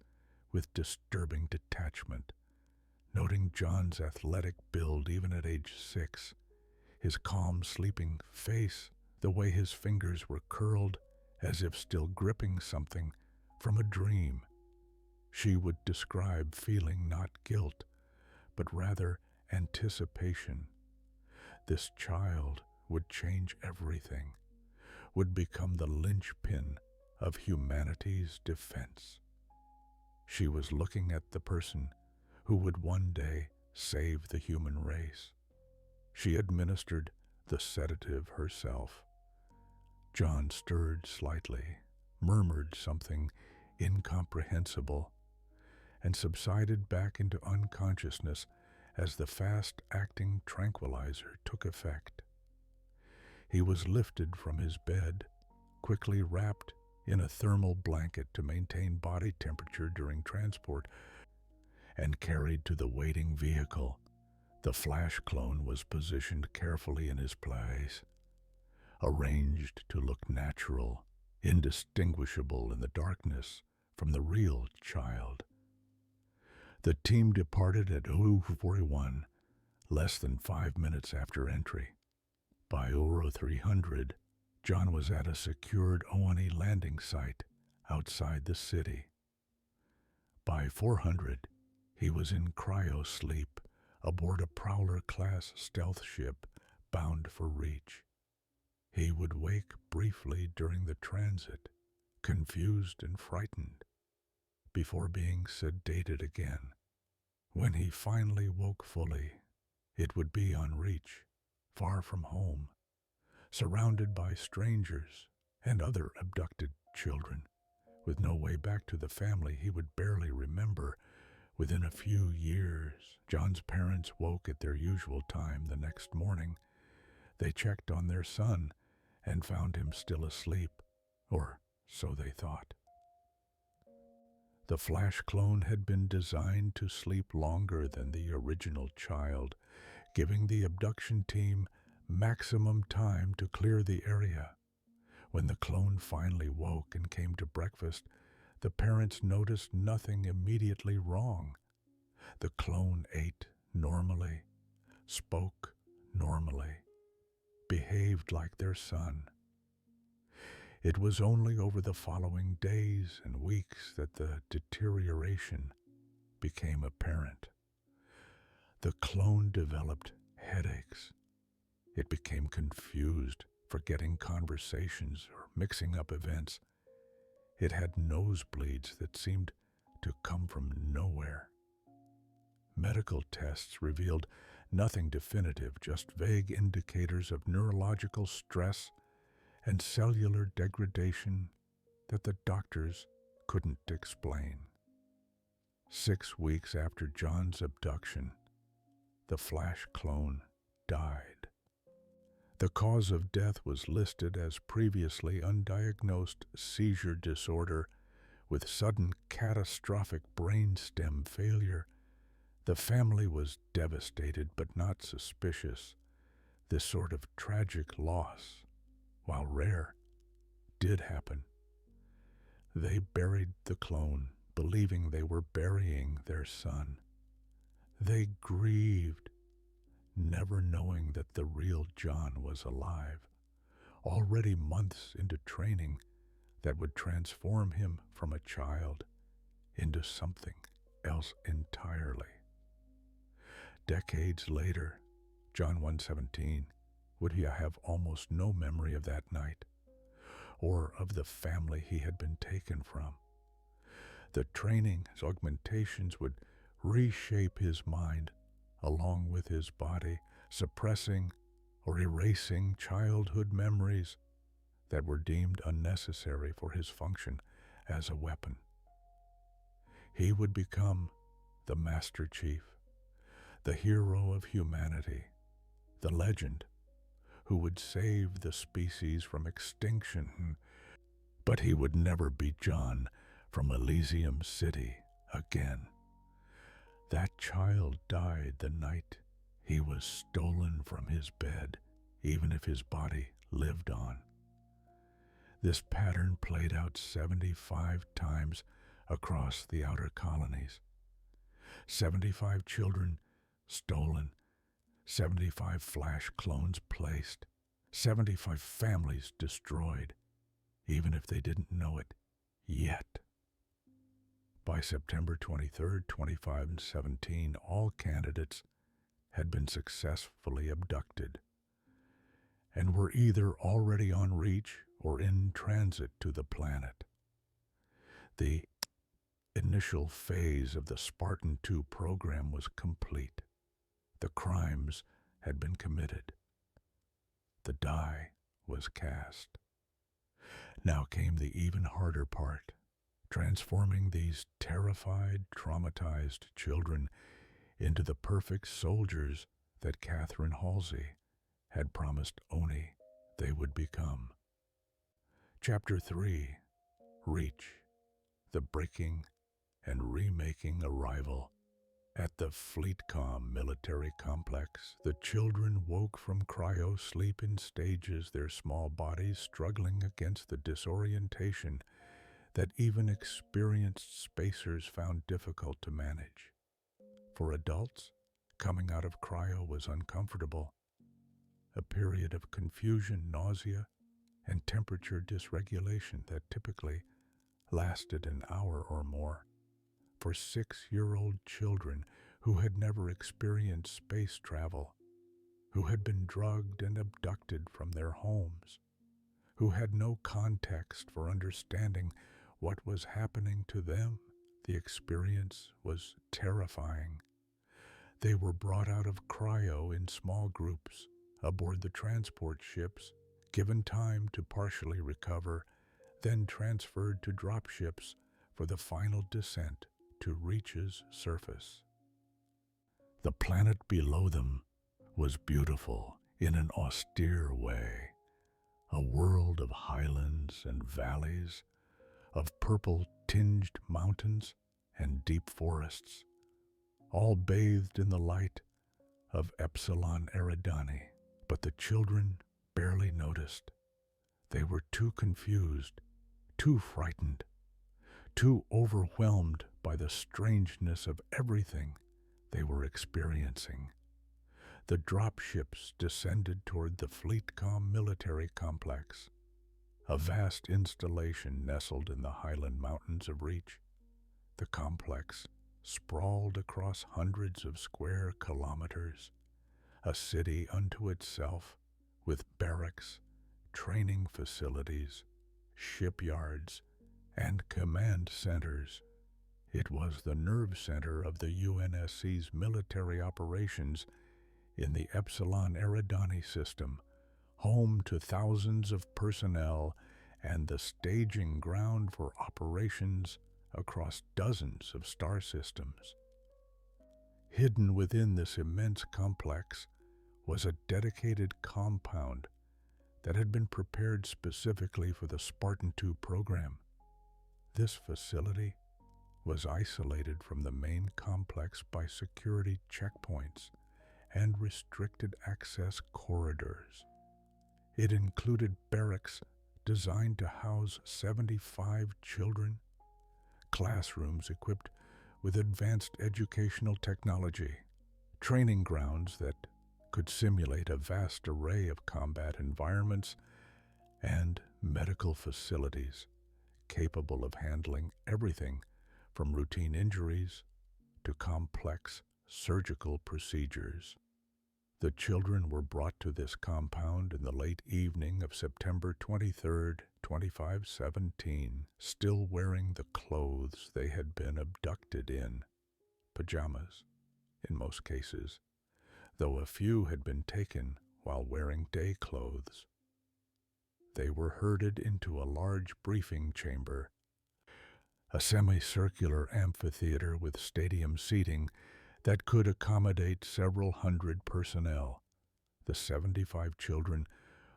with disturbing detachment, noting John's athletic build even at age 6, his calm, sleeping face, the way his fingers were curled as if still gripping something from a dream. She would describe feeling not guilt, but rather anticipation. This child would change everything, would become the linchpin of humanity's defense. She was looking at the person who would one day save the human race. She administered the sedative herself. John stirred slightly, murmured something incomprehensible, and subsided back into unconsciousness as the fast-acting tranquilizer took effect. He was lifted from his bed, quickly wrapped in a thermal blanket to maintain body temperature during transport, and carried to the waiting vehicle. The flash clone was positioned carefully in his place, arranged to look natural, indistinguishable in the darkness from the real child. The team departed at 041, less than 5 minutes after entry. By 0300, John was at a secured O&E landing site outside the city. By 400, he was in cryo-sleep aboard a Prowler-class stealth ship bound for Reach. He would wake briefly during the transit, confused and frightened, before being sedated again. When he finally woke fully, it would be on Reach, far from home, surrounded by strangers and other abducted children, with no way back to the family he would barely remember. Within a few years, John's parents woke at their usual time the next morning. They checked on their son and found him still asleep, or so they thought. The flash clone had been designed to sleep longer than the original child, giving the abduction team maximum time to clear the area. When the clone finally woke and came to breakfast, the parents noticed nothing immediately wrong. The clone ate normally, spoke normally, behaved like their son. It was only over the following days and weeks that the deterioration became apparent. The clone developed headaches. It became confused, forgetting conversations or mixing up events. It had nosebleeds that seemed to come from nowhere. Medical tests revealed nothing definitive, just vague indicators of neurological stress and cellular degradation that the doctors couldn't explain. 6 weeks after John's abduction, the flash clone died. The cause of death was listed as previously undiagnosed seizure disorder with sudden catastrophic brainstem failure. The family was devastated but not suspicious. This sort of tragic loss, while rare, did happen. They buried the clone, believing they were burying their son. They grieved, never knowing that the real John was alive, already months into training that would transform him from a child into something else entirely. Decades later, John 117 would have almost no memory of that night, or of the family he had been taken from. The training, his augmentations would reshape his mind along with his body, suppressing or erasing childhood memories that were deemed unnecessary for his function as a weapon. He would become the Master Chief, the hero of humanity, the legend who would save the species from extinction. But he would never be John from Elysium City again. That child died the night he was stolen from his bed, even if his body lived on. This pattern played out 75 times across the outer colonies. 75 children stolen, 75 flash clones placed, 75 families destroyed, even if they didn't know it yet. By September 23, 2017, all candidates had been successfully abducted and were either already en reach or in transit to the planet. The initial phase of the SPARTAN-II program was complete. The crimes had been committed. The die was cast. Now came the even harder part, transforming these terrified, traumatized children into the perfect soldiers that Catherine Halsey had promised Oni they would become. Chapter 3, Reach, the breaking and remaking arrival. At the Fleetcom military complex, the children woke from cryo-sleep in stages, their small bodies struggling against the disorientation that even experienced spacers found difficult to manage. For adults, coming out of cryo was uncomfortable. A period of confusion, nausea, and temperature dysregulation that typically lasted an hour or more. For 6-year-old children who had never experienced space travel, who had been drugged and abducted from their homes, who had no context for understanding what was happening to them, the experience was terrifying. They were brought out of cryo in small groups aboard the transport ships, given time to partially recover, then transferred to dropships for the final descent to Reach's surface. The planet below them was beautiful in an austere way, a world of highlands and valleys, of purple-tinged mountains and deep forests, all bathed in the light of Epsilon Eridani. But the children barely noticed. They were too confused, too frightened, too overwhelmed by the strangeness of everything they were experiencing. The dropships descended toward the Fleetcom military complex, a vast installation nestled in the highland mountains of Reach. The complex sprawled across hundreds of square kilometers, a city unto itself with barracks, training facilities, shipyards, and command centers. It was the nerve center of the UNSC's military operations in the Epsilon Eridani system, home to thousands of personnel and the staging ground for operations across dozens of star systems. Hidden within this immense complex was a dedicated compound that had been prepared specifically for the SPARTAN-II program. This facility was isolated from the main complex by security checkpoints and restricted access corridors. It included barracks designed to house 75 children, classrooms equipped with advanced educational technology, training grounds that could simulate a vast array of combat environments, and medical facilities capable of handling everything from routine injuries to complex surgical procedures. The children were brought to this compound in the late evening of September 23rd, 2517, still wearing the clothes they had been abducted in, pajamas, in most cases, though a few had been taken while wearing day clothes. They were herded into a large briefing chamber, a semicircular amphitheater with stadium seating that could accommodate several hundred personnel. The 75 children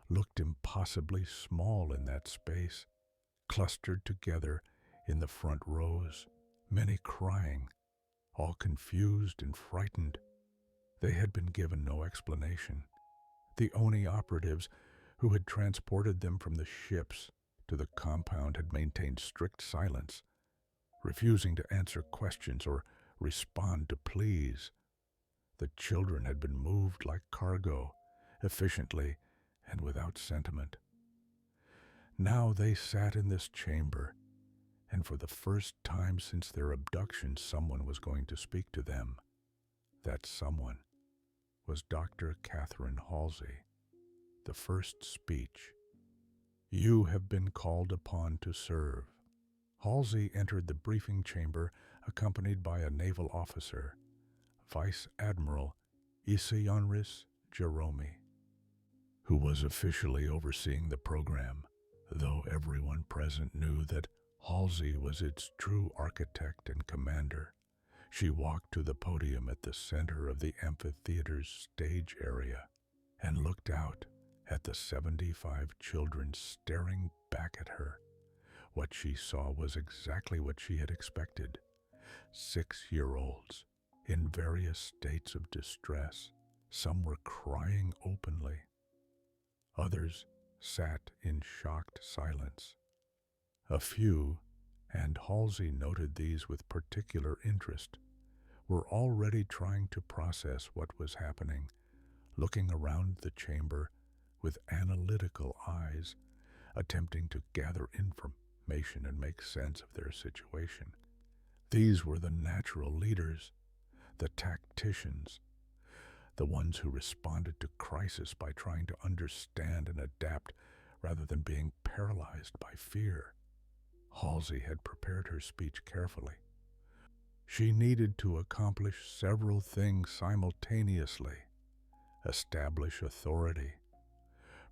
looked impossibly small in that space, clustered together in the front rows, many crying, all confused and frightened. They had been given no explanation. The ONI operatives who had transported them from the ships to the compound had maintained strict silence, refusing to answer questions or respond to pleas. The children had been moved like cargo, efficiently and without sentiment. Now they sat in this chamber, and for the first time since their abduction, someone was going to speak to them. That someone was Dr. Catherine Halsey. The first speech. "You have been called upon to serve." Halsey entered the briefing chamber accompanied by a naval officer, Vice Admiral Isionis Jerome, who was officially overseeing the program, though everyone present knew that Halsey was its true architect and commander. She walked to the podium at the center of the amphitheater's stage area and looked out at the 75 children staring back at her. What she saw was exactly what she had expected. 6-year-olds in various states of distress. Some were crying openly. Others sat in shocked silence. A few, and Halsey noted these with particular interest, were already trying to process what was happening, looking around the chamber with analytical eyes, attempting to gather information and make sense of their situation. These were the natural leaders, the tacticians, the ones who responded to crisis by trying to understand and adapt rather than being paralyzed by fear. Halsey had prepared her speech carefully. She needed to accomplish several things simultaneously: establish authority,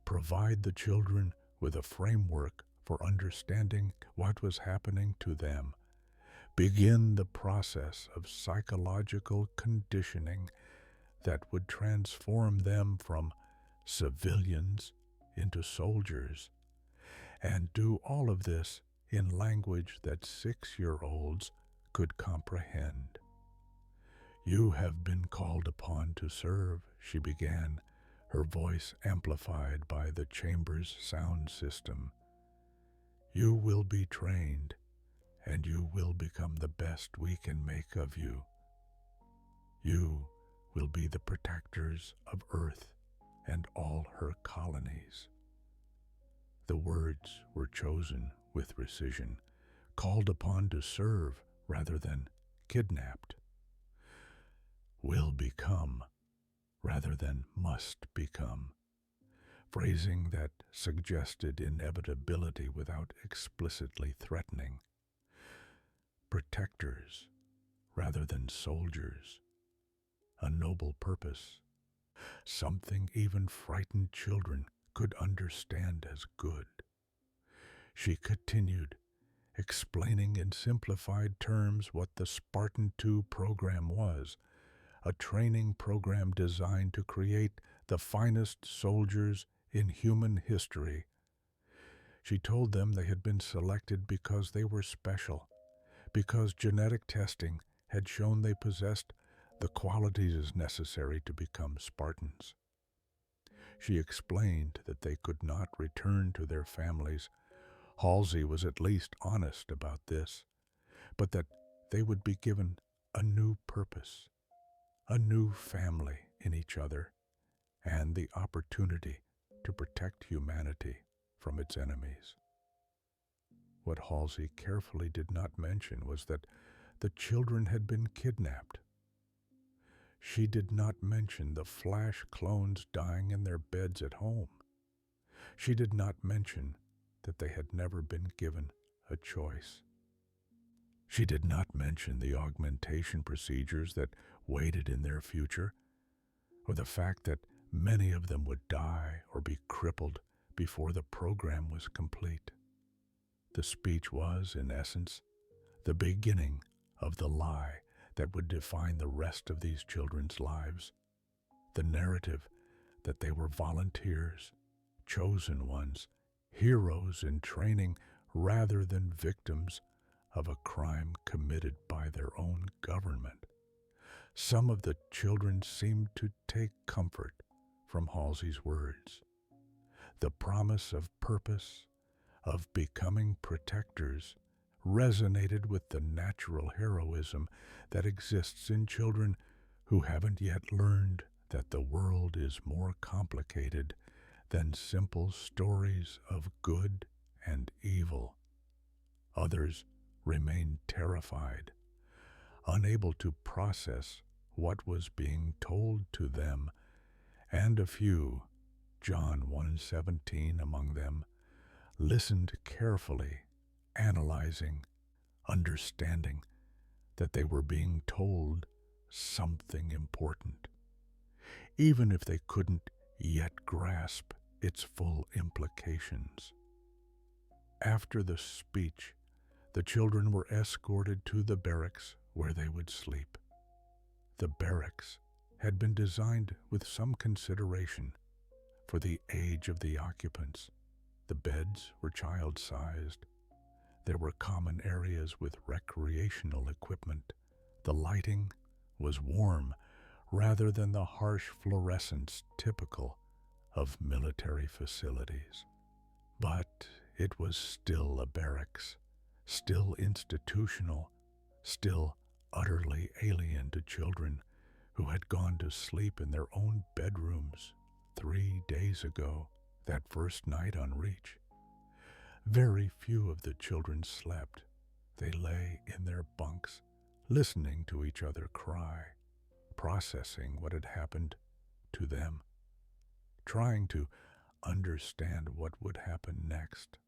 provide the children with a framework for understanding what was happening to them, begin the process of psychological conditioning that would transform them from civilians into soldiers, and do all of this in language that 6-year-olds could comprehend. "You have been called upon to serve," she began, her voice amplified by the chamber's sound system. "You will be trained, and you will become the best we can make of you. You will be the protectors of Earth and all her colonies." The words were chosen with precision, called upon to serve rather than kidnapped. "Will become rather than must become," phrasing that suggested inevitability without explicitly threatening. "Protectors rather than soldiers," a noble purpose, something even frightened children could understand as good. She continued, explaining in simplified terms what the SPARTAN-II Program was, a training program designed to create the finest soldiers in human history. She told them they had been selected because they were special, because genetic testing had shown they possessed the qualities necessary to become Spartans. She explained that they could not return to their families. Halsey was at least honest about this, but that they would be given a new purpose, a new family in each other, and the opportunity to protect humanity from its enemies. What Halsey carefully did not mention was that the children had been kidnapped. She did not mention the Flash clones dying in their beds at home. She did not mention that they had never been given a choice. She did not mention the augmentation procedures that waited in their future, or the fact that many of them would die or be crippled before the program was complete. The speech was, in essence, the beginning of the lie that would define the rest of these children's lives. The narrative that they were volunteers, chosen ones, heroes in training rather than victims of a crime committed by their own government. Some of the children seemed to take comfort from Halsey's words. The promise of purpose, of becoming protectors, resonated with the natural heroism that exists in children who haven't yet learned that the world is more complicated than simple stories of good and evil. Others remained terrified, unable to process what was being told to them, and a few, John 1:17 among them, listened carefully, analyzing, understanding that they were being told something important, even if they couldn't yet grasp its full implications. After the speech, the children were escorted to the barracks where they would sleep. The barracks had been designed with some consideration for the age of the occupants. The beds were child-sized. There were common areas with recreational equipment. The lighting was warm rather than the harsh fluorescence typical of military facilities. But it was still a barracks, still institutional, still utterly alien to children who had gone to sleep in their own bedrooms 3 days ago, that first night on Reach. Very few of the children slept. They lay in their bunks, listening to each other cry, processing what had happened to them, trying to understand what would happen next.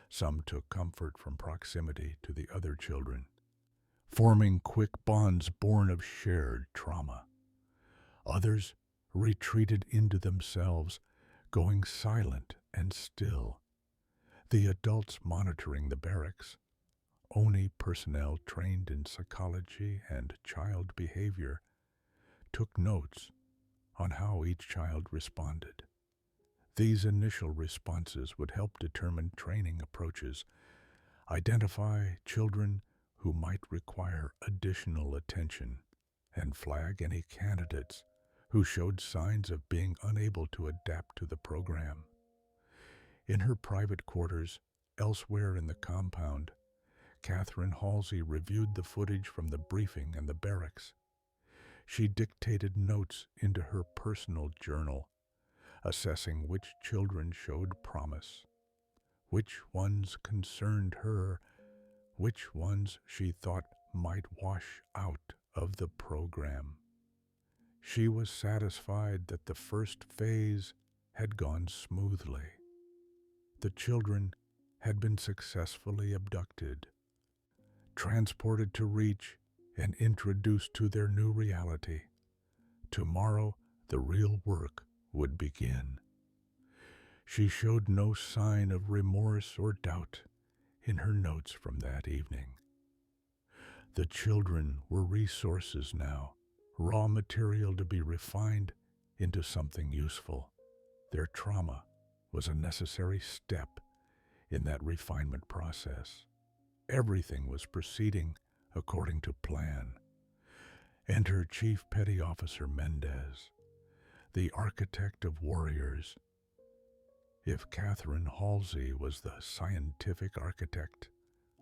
Some took comfort from proximity to the other children, forming quick bonds born of shared trauma. Others retreated into themselves, going silent and still. The adults monitoring the barracks, ONI personnel trained in psychology and child behavior, took notes on how each child responded. These initial responses would help determine training approaches, identify children who might require additional attention, and flag any candidates who showed signs of being unable to adapt to the program. In her private quarters, elsewhere in the compound, Catherine Halsey reviewed the footage from the briefing and the barracks. She dictated notes into her personal journal, assessing which children showed promise, which ones concerned her, which ones she thought might wash out of the program. She was satisfied that the first phase had gone smoothly. The children had been successfully abducted, transported to Reach, and introduced to their new reality. Tomorrow, the real work would begin. She showed no sign of remorse or doubt in her notes from that evening. The children were resources now, raw material to be refined into something useful. Their trauma was a necessary step in that refinement process. Everything was proceeding according to plan. Enter Chief Petty Officer Mendez, the architect of warriors. If Catherine Halsey was the scientific architect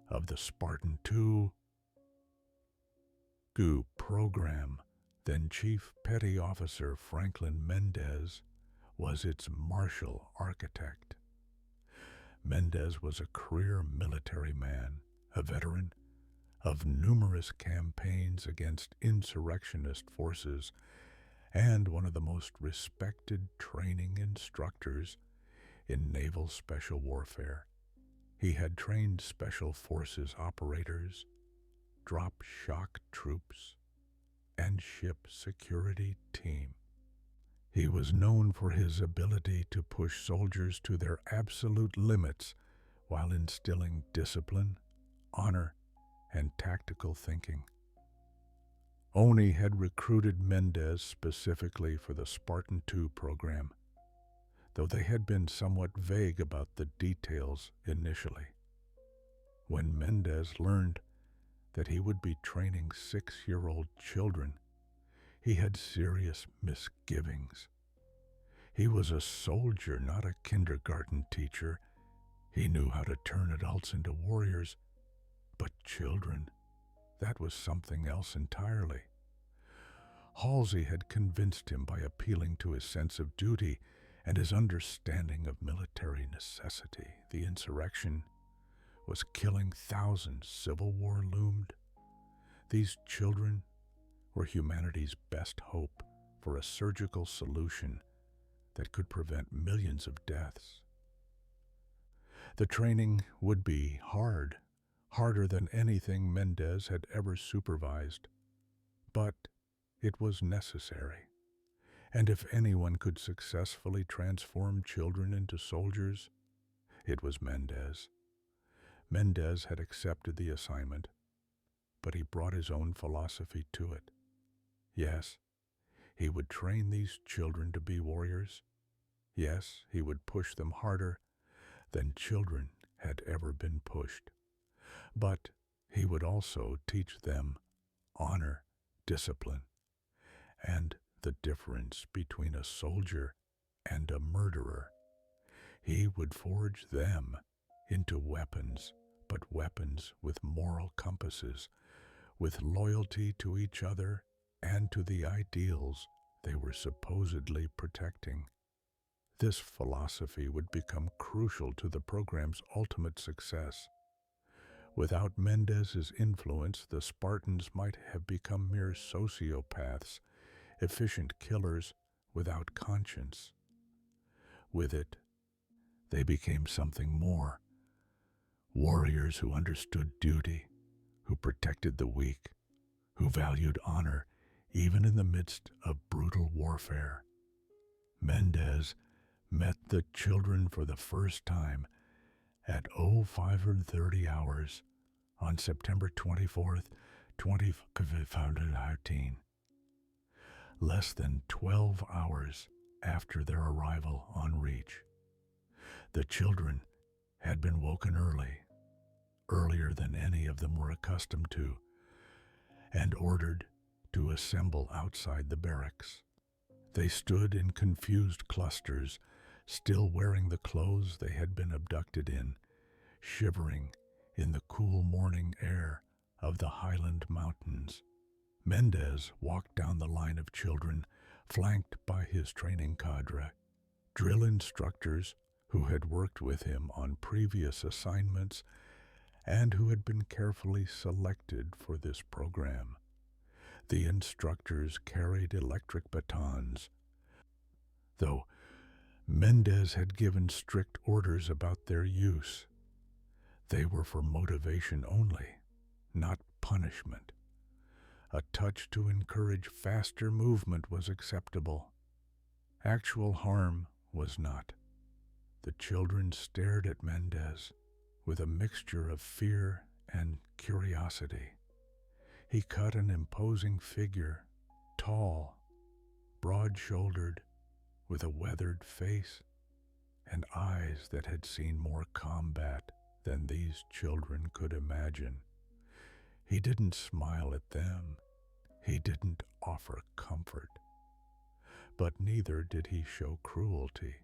of the SPARTAN-II Program, then Chief Petty Officer Franklin Mendez was its martial architect. Mendez was a career military man, a veteran, of numerous campaigns against insurrectionist forces and one of the most respected training instructors in naval special warfare. He had trained special forces operators, drop shock troops, and ship security team. He was known for his ability to push soldiers to their absolute limits while instilling discipline, honor, and tactical thinking. Oni had recruited Mendez specifically for the Spartan-II program, though they had been somewhat vague about the details initially. When Mendez learned that he would be training 6-year-old children, he had serious misgivings. He was a soldier, not a kindergarten teacher. He knew how to turn adults into warriors, but children, that was something else entirely. Halsey had convinced him by appealing to his sense of duty and his understanding of military necessity. The insurrection was killing thousands. Civil war loomed. These children were humanity's best hope for a surgical solution that could prevent millions of deaths. The training would be hard, harder than anything Mendez had ever supervised, but it was necessary. And if anyone could successfully transform children into soldiers, it was Mendez. Mendez had accepted the assignment, but he brought his own philosophy to it. Yes, he would train these children to be warriors. Yes, he would push them harder than children had ever been pushed. But he would also teach them honor, discipline, and the difference between a soldier and a murderer. He would forge them into weapons, but weapons with moral compasses, with loyalty to each other and to the ideals they were supposedly protecting. This philosophy would become crucial to the program's ultimate success. Without Mendez's influence, the Spartans might have become mere sociopaths, efficient killers without conscience. With it, they became something more. Warriors who understood duty, who protected the weak, who valued honor even in the midst of brutal warfare. Mendez met the children for the first time at 05:30 hours on September 24th, 2015, less than 12 hours after their arrival on Reach. The children had been woken early, earlier than any of them were accustomed to, and ordered to assemble outside the barracks. They stood in confused clusters, still wearing the clothes they had been abducted in, shivering in the cool morning air of the Highland Mountains. Mendez walked down the line of children, flanked by his training cadre, drill instructors who had worked with him on previous assignments and who had been carefully selected for this program. The instructors carried electric batons, though Mendez had given strict orders about their use. They were for motivation only, not punishment. A touch to encourage faster movement was acceptable. Actual harm was not. The children stared at Mendez with a mixture of fear and curiosity. He cut an imposing figure, tall, broad-shouldered, with a weathered face and eyes that had seen more combat than these children could imagine. He didn't smile at them. He didn't offer comfort. But neither did he show cruelty.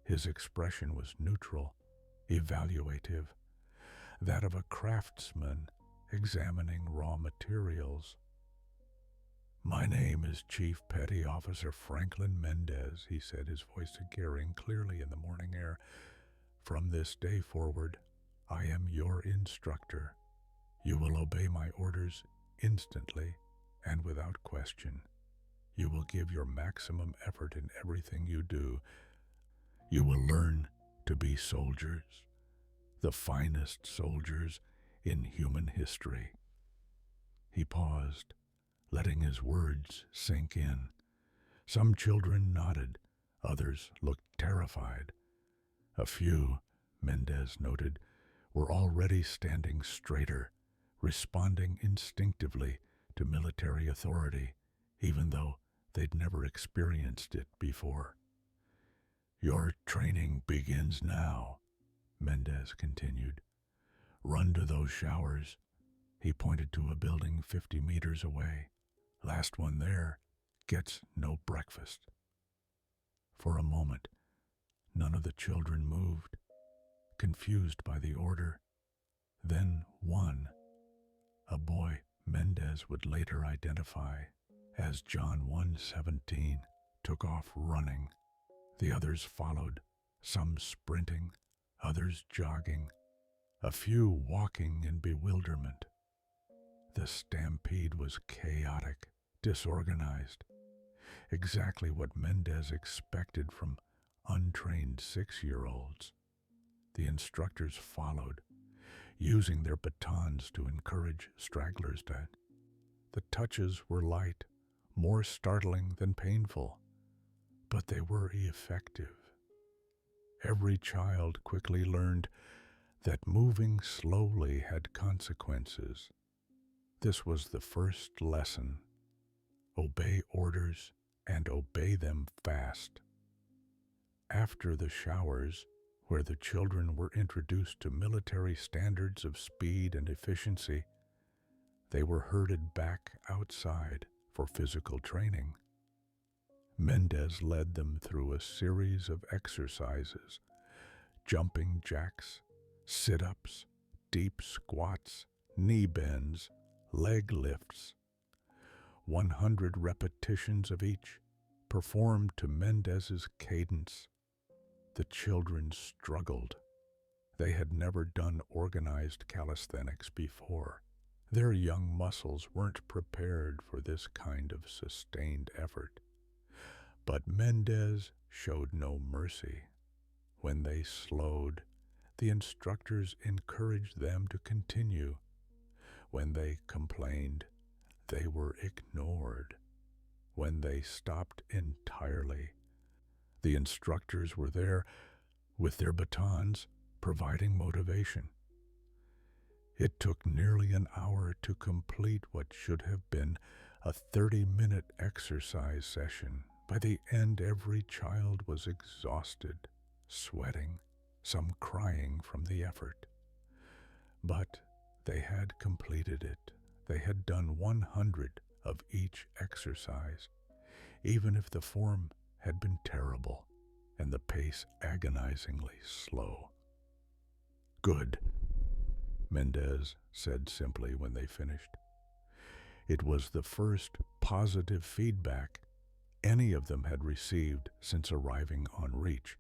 His expression was neutral, evaluative, that of a craftsman examining raw materials. "My name is Chief Petty Officer Franklin Mendez," he said, his voice carrying clearly in the morning air. "From this day forward, I am your instructor, You will obey my orders instantly and without question. You will give your maximum effort in everything you do. You will learn to be soldiers, the finest soldiers in human history." He paused, letting his words sink in. Some children nodded, others looked terrified. A few, Mendez noted, were already standing straighter, responding instinctively to military authority, even though they'd never experienced it before. "Your training begins now," Mendez continued. "Run to those showers." He pointed to a building 50 meters away. "Last one there gets no breakfast." For a moment, none of the children moved, confused by the order. Then one, a boy Mendez would later identify as John 1:17, took off running. The others followed, some sprinting, others jogging, a few walking in bewilderment. The stampede was chaotic, disorganized, exactly what Mendez expected from untrained 6-year-olds. The instructors followed, using their batons to encourage stragglers. The touches were light, more startling than painful, but they were effective. Every child quickly learned that moving slowly had consequences. This was the first lesson. Obey orders and obey them fast. After the showers, where the children were introduced to military standards of speed and efficiency, they were herded back outside for physical training. Mendez led them through a series of exercises: jumping jacks, sit-ups, deep squats, knee bends, leg lifts. 100 repetitions of each, performed to Mendez's cadence. The children struggled. They had never done organized calisthenics before. Their young muscles weren't prepared for this kind of sustained effort. But Mendez showed no mercy. When they slowed, the instructors encouraged them to continue. When they complained, they were ignored. When they stopped entirely, the instructors were there with their batons, providing motivation. It took nearly an hour to complete what should have been a 30-minute exercise session. By the end, every child was exhausted, sweating, some crying from the effort. But they had completed it. They had done 100 of each exercise, even if the form had been terrible and the pace agonizingly slow. "Good," Mendez said simply when they finished. It was the first positive feedback any of them had received since arriving on Reach,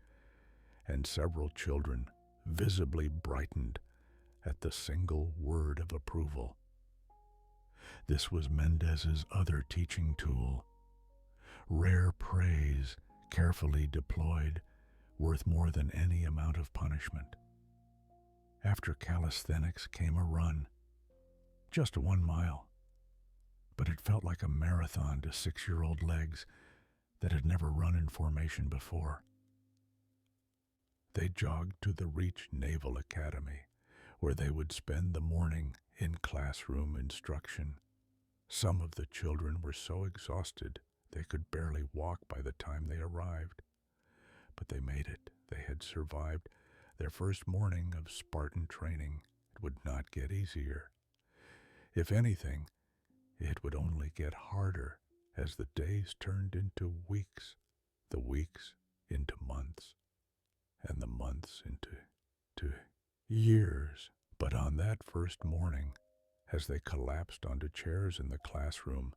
and several children visibly brightened at the single word of approval. This was Mendez's other teaching tool. Rare praise, carefully deployed, worth more than any amount of punishment. After calisthenics came a run. Just 1 mile. But it felt like a marathon to 6-year-old legs that had never run in formation before. They jogged to the Reach Naval Academy, where they would spend the morning in classroom instruction. Some of the children were so exhausted they could barely walk by the time they arrived. But they made it. They had survived their first morning of Spartan training. It would not get easier. If anything, it would only get harder as the days turned into weeks, the weeks into months, and the months into years. But on that first morning, as they collapsed onto chairs in the classroom,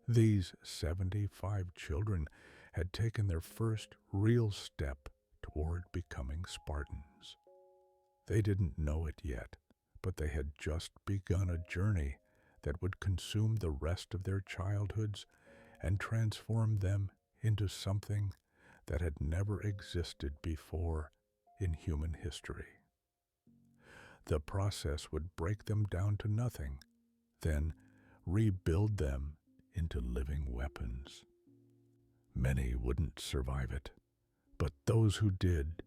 these 75 children had taken their first real step toward becoming Spartans. They didn't know it yet, but they had just begun a journey that would consume the rest of their childhoods and transform them into something that had never existed before in human history. The process would break them down to nothing, then rebuild them into living weapons. Many wouldn't survive it, but those who did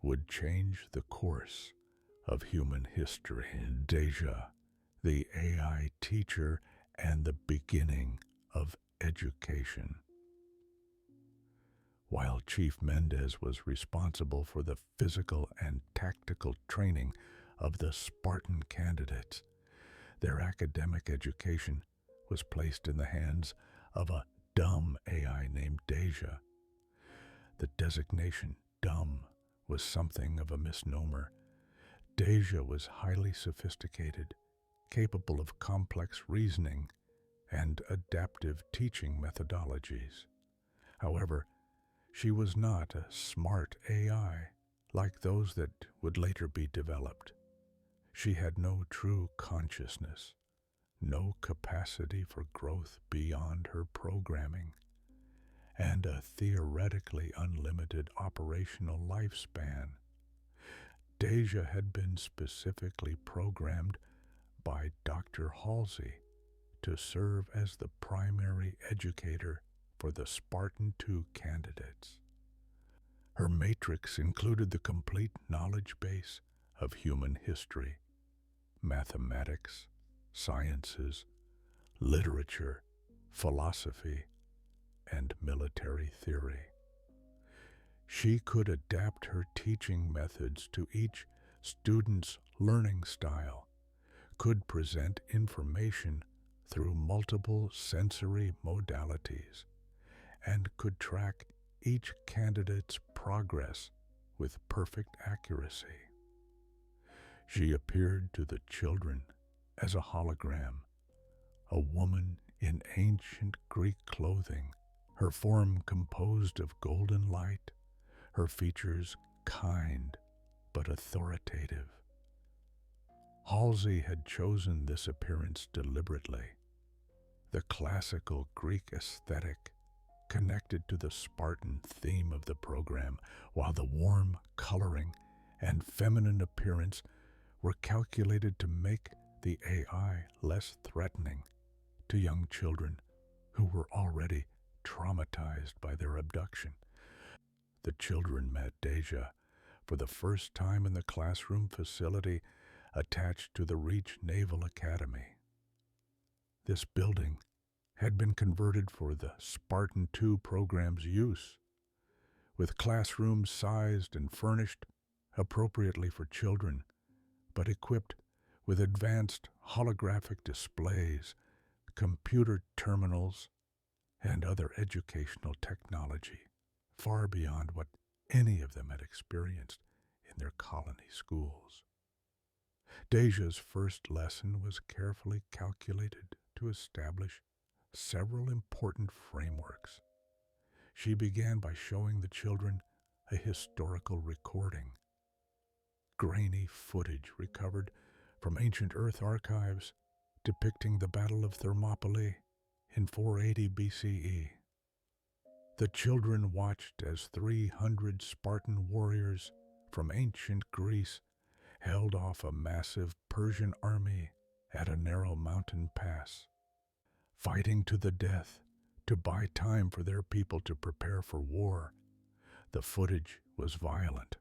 would change the course of human history. Deja, the AI teacher and the beginning of education. While Chief Mendez was responsible for the physical and tactical training of the Spartan candidates, their academic education was placed in the hands of a dumb AI named Deja. The designation dumb was something of a misnomer. Deja was highly sophisticated, capable of complex reasoning and adaptive teaching methodologies. However, she was not a smart AI like those that would later be developed. She had no true consciousness, no capacity for growth beyond her programming, and a theoretically unlimited operational lifespan. Deja had been specifically programmed by Dr. Halsey to serve as the primary educator for the Spartan-II candidates. Her matrix included the complete knowledge base of human history, mathematics, sciences, literature, philosophy, and military theory. She could adapt her teaching methods to each student's learning style, could present information through multiple sensory modalities, and could track each candidate's progress with perfect accuracy. She appeared to the children as a hologram, a woman in ancient Greek clothing, her form composed of golden light, her features kind but authoritative. Halsey had chosen this appearance deliberately. The classical Greek aesthetic connected to the Spartan theme of the program, while the warm coloring and feminine appearance were calculated to make the AI less threatening to young children who were already traumatized by their abduction. The children met Deja for the first time in the classroom facility attached to the Reach Naval Academy. This building had been converted for the Spartan-II program's use, with classrooms sized and furnished appropriately for children, but equipped with advanced holographic displays, computer terminals, and other educational technology far beyond what any of them had experienced in their colony schools. Deja's first lesson was carefully calculated to establish several important frameworks. She began by showing the children a historical recording, grainy footage recovered from ancient Earth archives depicting the Battle of Thermopylae in 480 BCE. The children watched as 300 Spartan warriors from ancient Greece held off a massive Persian army at a narrow mountain pass, fighting to the death to buy time for their people to prepare for war. The footage was violent,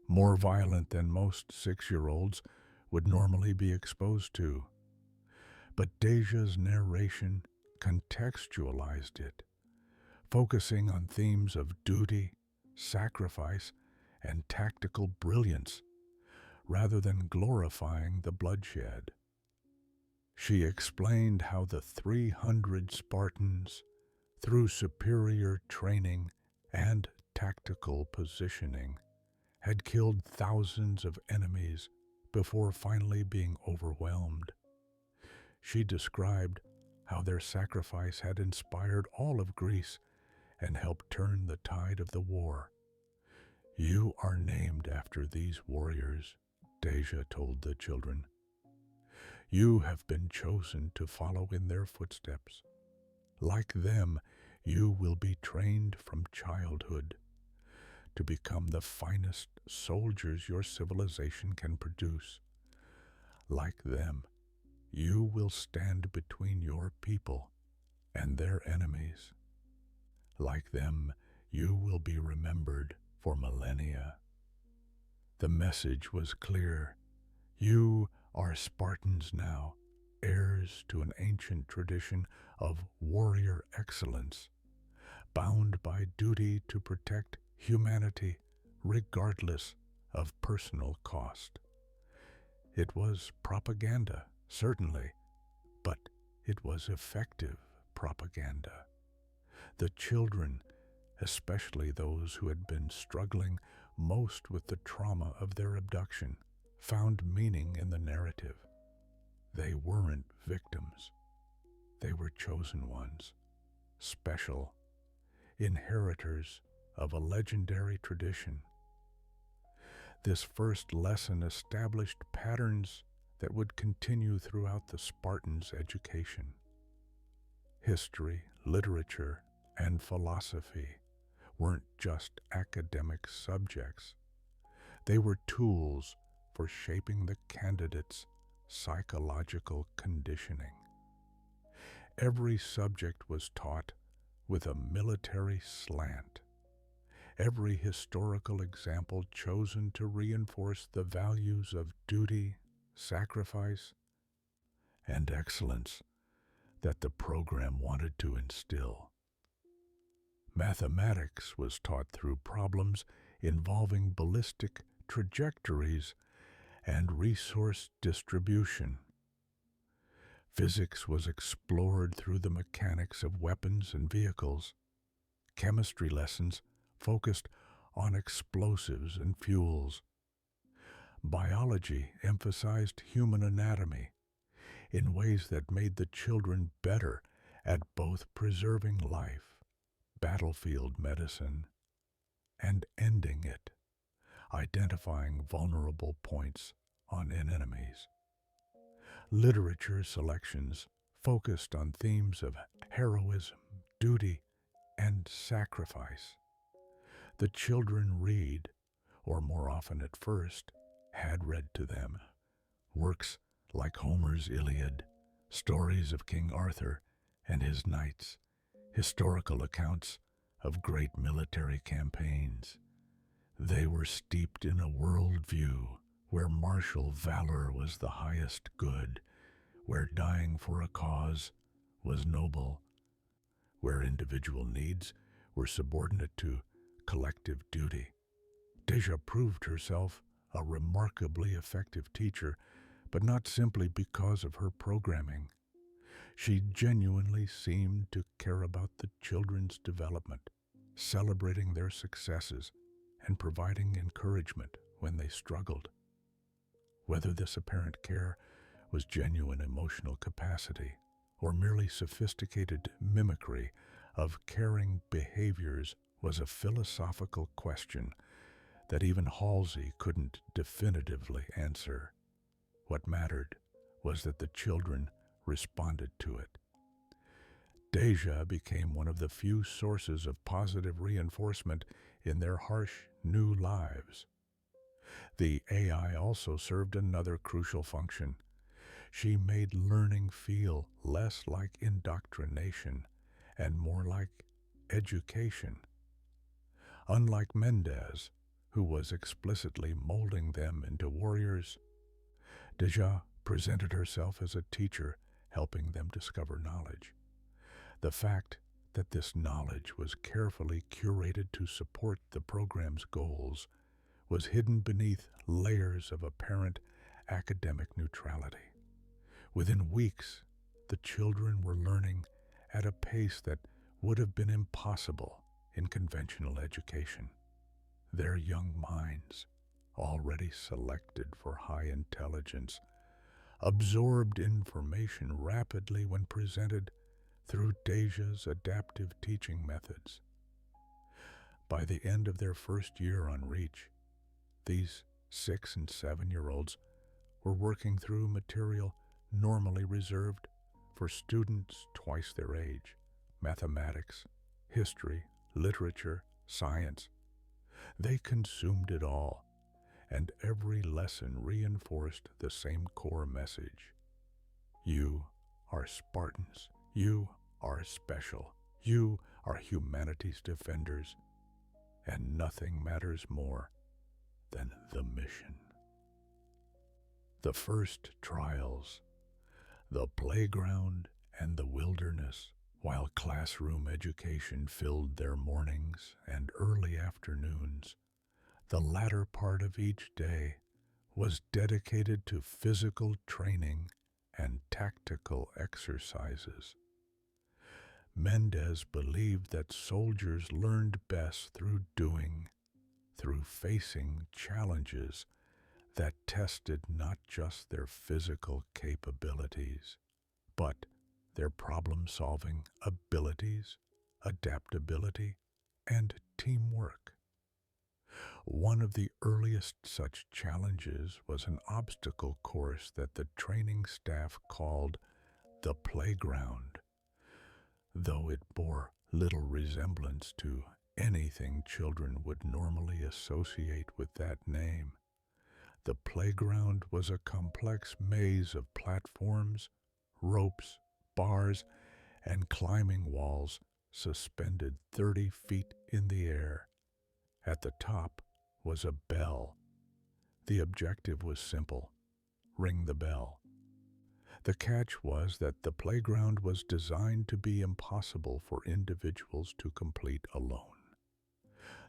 more violent than most 6-year-olds would normally be exposed to. But Deja's narration contextualized it, focusing on themes of duty, sacrifice, and tactical brilliance, rather than glorifying the bloodshed. She explained how the 300 Spartans, through superior training and tactical positioning, had killed thousands of enemies before finally being overwhelmed. She described how their sacrifice had inspired all of Greece and helped turn the tide of the war. "You are named after these warriors," Deja told the children. You have been chosen to follow in their footsteps. Like them, you will be trained from childhood to become the finest soldiers your civilization can produce. Like them, you will stand between your people and their enemies. Like them, you will be remembered for millennia. The message was clear. You are Spartans now, heirs to an ancient tradition of warrior excellence, bound by duty to protect humanity regardless of personal cost. It was propaganda, certainly, but it was effective propaganda. The children, especially those who had been struggling most with the trauma of their abduction, found meaning in the narrative. They weren't victims. They were chosen ones, special, inheritors of a legendary tradition. This first lesson established patterns that would continue throughout the Spartans' education. History, literature, and philosophy weren't just academic subjects. They were tools for shaping the candidate's psychological conditioning. Every subject was taught with a military slant. Every historical example chosen to reinforce the values of duty, sacrifice, and excellence that the program wanted to instill. Mathematics was taught through problems involving ballistic trajectories and resource distribution. Physics was explored through the mechanics of weapons and vehicles. Chemistry lessons focused on explosives and fuels. Biology emphasized human anatomy in ways that made the children better at both preserving life, battlefield medicine, and ending it, identifying vulnerable points on enemies. Literature selections focused on themes of heroism, duty, and sacrifice. The children read, or more often at first, had read to them, works like Homer's Iliad, stories of King Arthur and his knights, historical accounts of great military campaigns. They were steeped in a worldview where martial valor was the highest good, where dying for a cause was noble, where individual needs were subordinate to collective duty. Deja proved herself a remarkably effective teacher, but not simply because of her programming. She genuinely seemed to care about the children's development, celebrating their successes and providing encouragement when they struggled. Whether this apparent care was genuine emotional capacity or merely sophisticated mimicry of caring behaviors was a philosophical question that even Halsey couldn't definitively answer. What mattered was that the children responded to it. Deja became one of the few sources of positive reinforcement in their harsh new lives. The AI also served another crucial function. She made learning feel less like indoctrination and more like education. Unlike Mendez, who was explicitly molding them into warriors, Deja presented herself as a teacher, helping them discover knowledge. The fact that this knowledge was carefully curated to support the program's goals was hidden beneath layers of apparent academic neutrality. Within weeks, the children were learning at a pace that would have been impossible in conventional education. Their young minds, already selected for high intelligence, absorbed information rapidly when presented through Deja's adaptive teaching methods. By the end of their first year on Reach, these 6- and 7-year-olds were working through material normally reserved for students twice their age, mathematics, history, literature, science. They consumed it all, and every lesson reinforced the same core message. You are Spartans. You are special. You are humanity's defenders, and nothing matters more than the mission. The first trials, the playground and the wilderness, while classroom education filled their mornings and early afternoons, the latter part of each day was dedicated to physical training and tactical exercises. Mendez believed that soldiers learned best through doing, through facing challenges that tested not just their physical capabilities, but their problem-solving abilities, adaptability, and teamwork. One of the earliest such challenges was an obstacle course that the training staff called the playground. Though it bore little resemblance to anything children would normally associate with that name, the playground was a complex maze of platforms, ropes, bars, and climbing walls suspended 30 feet in the air. At the top was a bell. The objective was simple: ring the bell. The catch was that the playground was designed to be impossible for individuals to complete alone.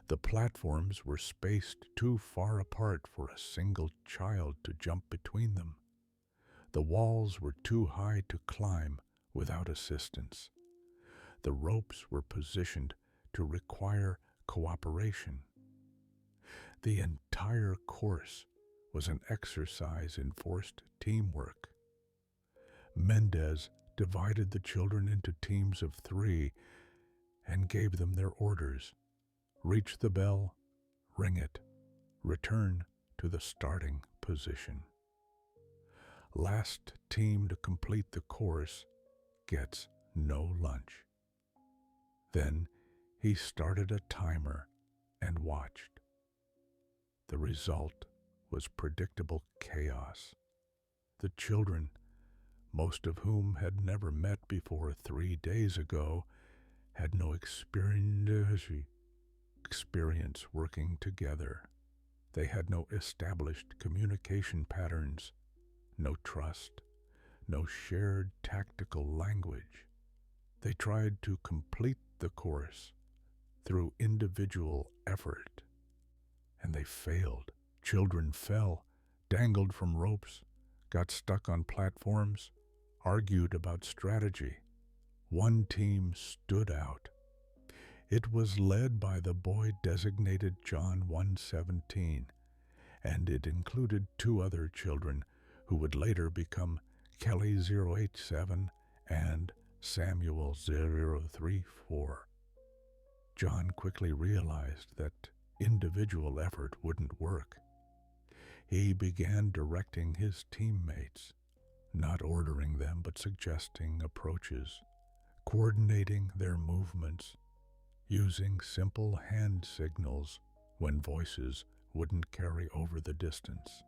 The platforms were spaced too far apart for a single child to jump between them. The walls were too high to climb without assistance. The ropes were positioned to require cooperation. The entire course was an exercise in forced teamwork. Mendez divided the children into teams of 3 and gave them their orders: reach the bell, ring it, return to the starting position. Last team to complete the course gets no lunch. Then he started a timer and watched. The result was predictable chaos. The children, most of whom had never met before 3 days ago, had no experience working together. They had no established communication patterns, no trust, no shared tactical language. They tried to complete the course through individual effort, and they failed. Children fell, dangled from ropes, got stuck on platforms, argued about strategy. One team stood out. It was led by the boy designated John 117, and it included 2 other children who would later become Kelly 087 and Samuel 034. John quickly realized that individual effort wouldn't work. He began directing his teammates, not ordering them but suggesting approaches, coordinating their movements, using simple hand signals when voices wouldn't carry over the distance.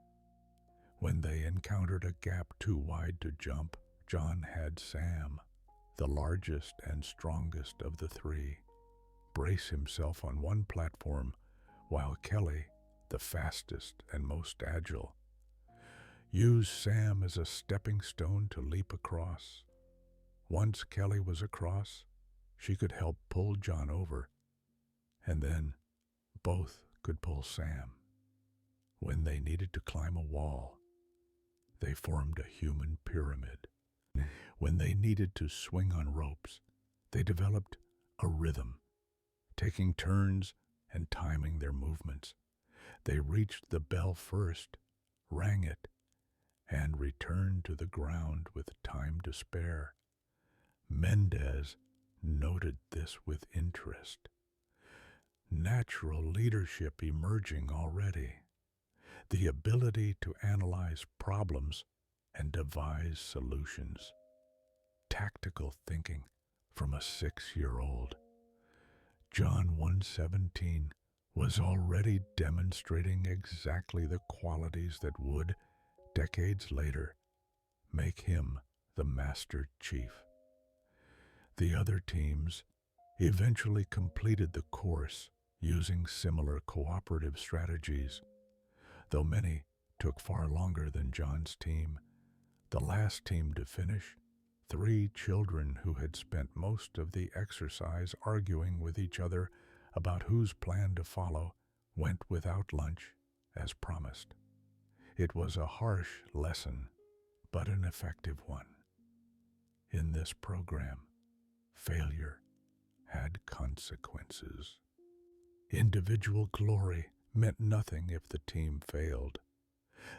When they encountered a gap too wide to jump, John had Sam, the largest and strongest of the 3, brace himself on one platform, while Kelly, the fastest and most agile, used Sam as a stepping stone to leap across. Once Kelly was across, she could help pull John over, and then both could pull Sam. When they needed to climb a wall, they formed a human pyramid. When they needed to swing on ropes, they developed a rhythm, taking turns and timing their movements. They reached the bell first, rang it, and returned to the ground with time to spare. Mendez noted this with interest. Natural leadership emerging already. The ability to analyze problems and devise solutions. Tactical thinking from a 6-year-old. John 1:17 was already demonstrating exactly the qualities that would, decades later, make him the Master Chief. The other teams eventually completed the course using similar cooperative strategies, though many took far longer than John's team. The last team to finish, 3 children who had spent most of the exercise arguing with each other about whose plan to follow, went without lunch as promised. It was a harsh lesson, but an effective one. In this program, failure had consequences. Individual glory meant nothing if the team failed.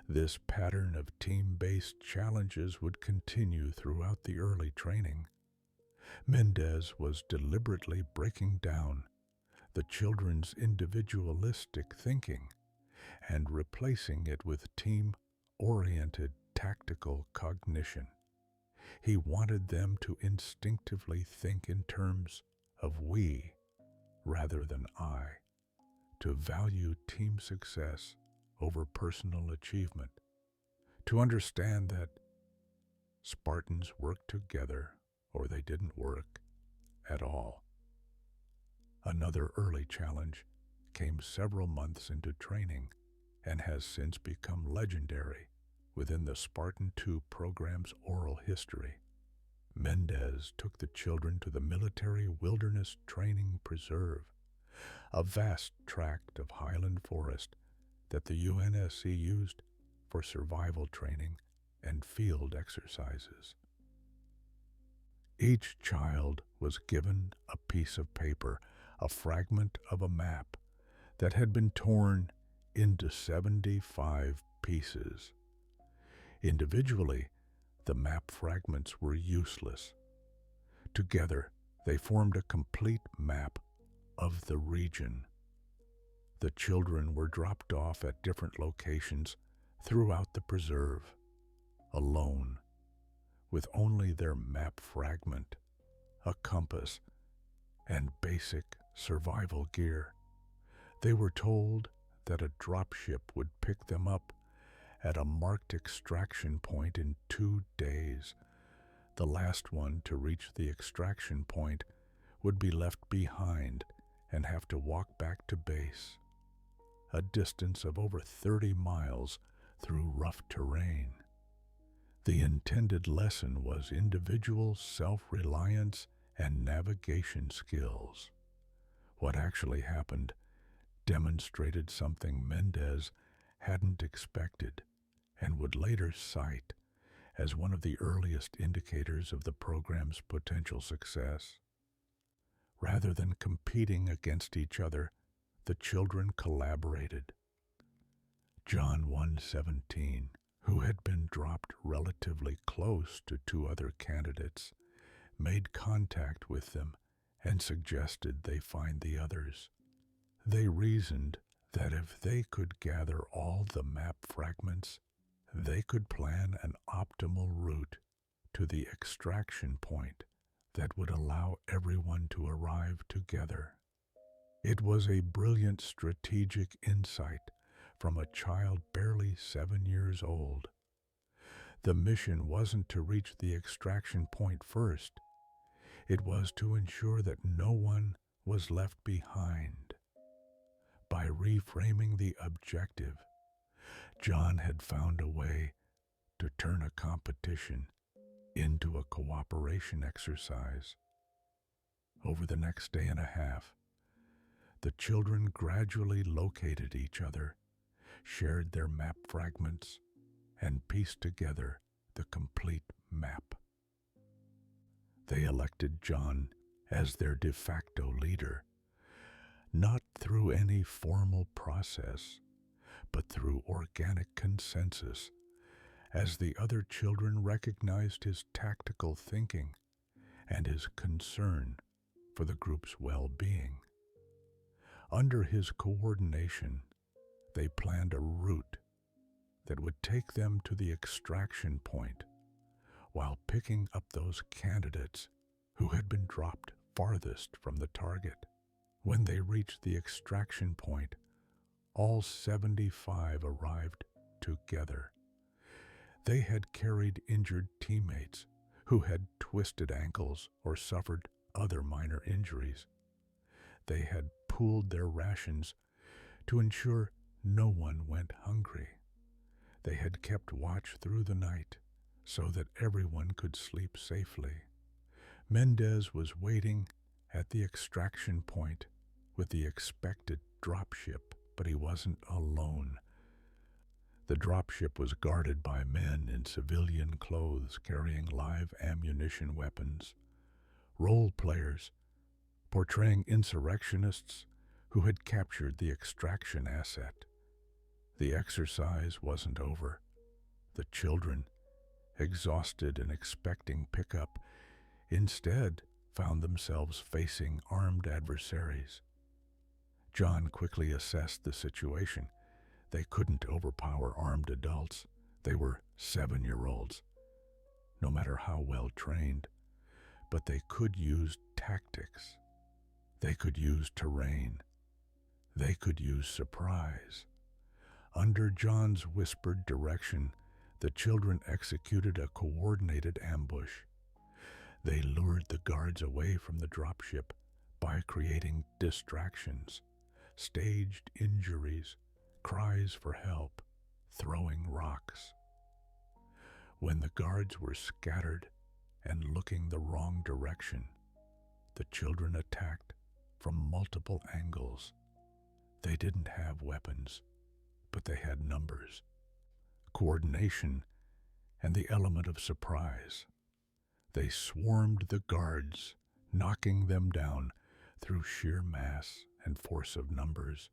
This pattern of team-based challenges would continue throughout the early training. Mendez was deliberately breaking down the children's individualistic thinking and replacing it with team-oriented tactical cognition. He wanted them to instinctively think in terms of we rather than I, to value team success over personal achievement, to understand that Spartans worked together or they didn't work at all. Another early challenge came several months into training and has since become legendary within the Spartan-II program's oral history. Mendez took the children to the Military Wilderness Training Preserve, a vast tract of highland forest that the UNSC used for survival training and field exercises. Each child was given a piece of paper, a fragment of a map that had been torn into 75 pieces. Individually, the map fragments were useless. Together, they formed a complete map of the region. The children were dropped off at different locations throughout the preserve, alone, with only their map fragment, a compass, and basic survival gear. They were told that a dropship would pick them up at a marked extraction point in 2 days. The last one to reach the extraction point would be left behind and have to walk back to base, a distance of over 30 miles through rough terrain. The intended lesson was individual self-reliance and navigation skills. What actually happened demonstrated something Mendez hadn't expected and would later cite as one of the earliest indicators of the program's potential success. Rather than competing against each other, the children collaborated. John 1:17, who had been dropped relatively close to 2 other candidates, made contact with them and suggested they find the others. They reasoned that if they could gather all the map fragments, they could plan an optimal route to the extraction point that would allow everyone to arrive together. It was a brilliant strategic insight from a child barely 7 years old. The mission wasn't to reach the extraction point first. It was to ensure that no one was left behind. By reframing the objective, John had found a way to turn a competition into a cooperation exercise. Over the next day and a half, the children gradually located each other, shared their map fragments, and pieced together the complete map. They elected John as their de facto leader, not through any formal process, but through organic consensus, as the other children recognized his tactical thinking and his concern for the group's well-being. Under his coordination, they planned a route that would take them to the extraction point, while picking up those candidates who had been dropped farthest from the target. When they reached the extraction point, all 75 arrived together. They had carried injured teammates who had twisted ankles or suffered other minor injuries. They had pooled their rations to ensure no one went hungry. They had kept watch through the night so that everyone could sleep safely. Mendez was waiting at the extraction point with the expected dropship, but he wasn't alone. The dropship was guarded by men in civilian clothes carrying live ammunition weapons, role players portraying insurrectionists who had captured the extraction asset. The exercise wasn't over. The children, exhausted and expecting pickup, instead found themselves facing armed adversaries. John quickly assessed the situation. They couldn't overpower armed adults. They were 7-year-olds, no matter how well trained. But they could use tactics. They could use terrain. They could use surprise. Under John's whispered direction, the children executed a coordinated ambush. They lured the guards away from the dropship by creating distractions, staged injuries, cries for help, throwing rocks. When the guards were scattered and looking the wrong direction, the children attacked from multiple angles. They didn't have weapons, but they had numbers, coordination, and the element of surprise. They swarmed the guards, knocking them down through sheer mass and force of numbers.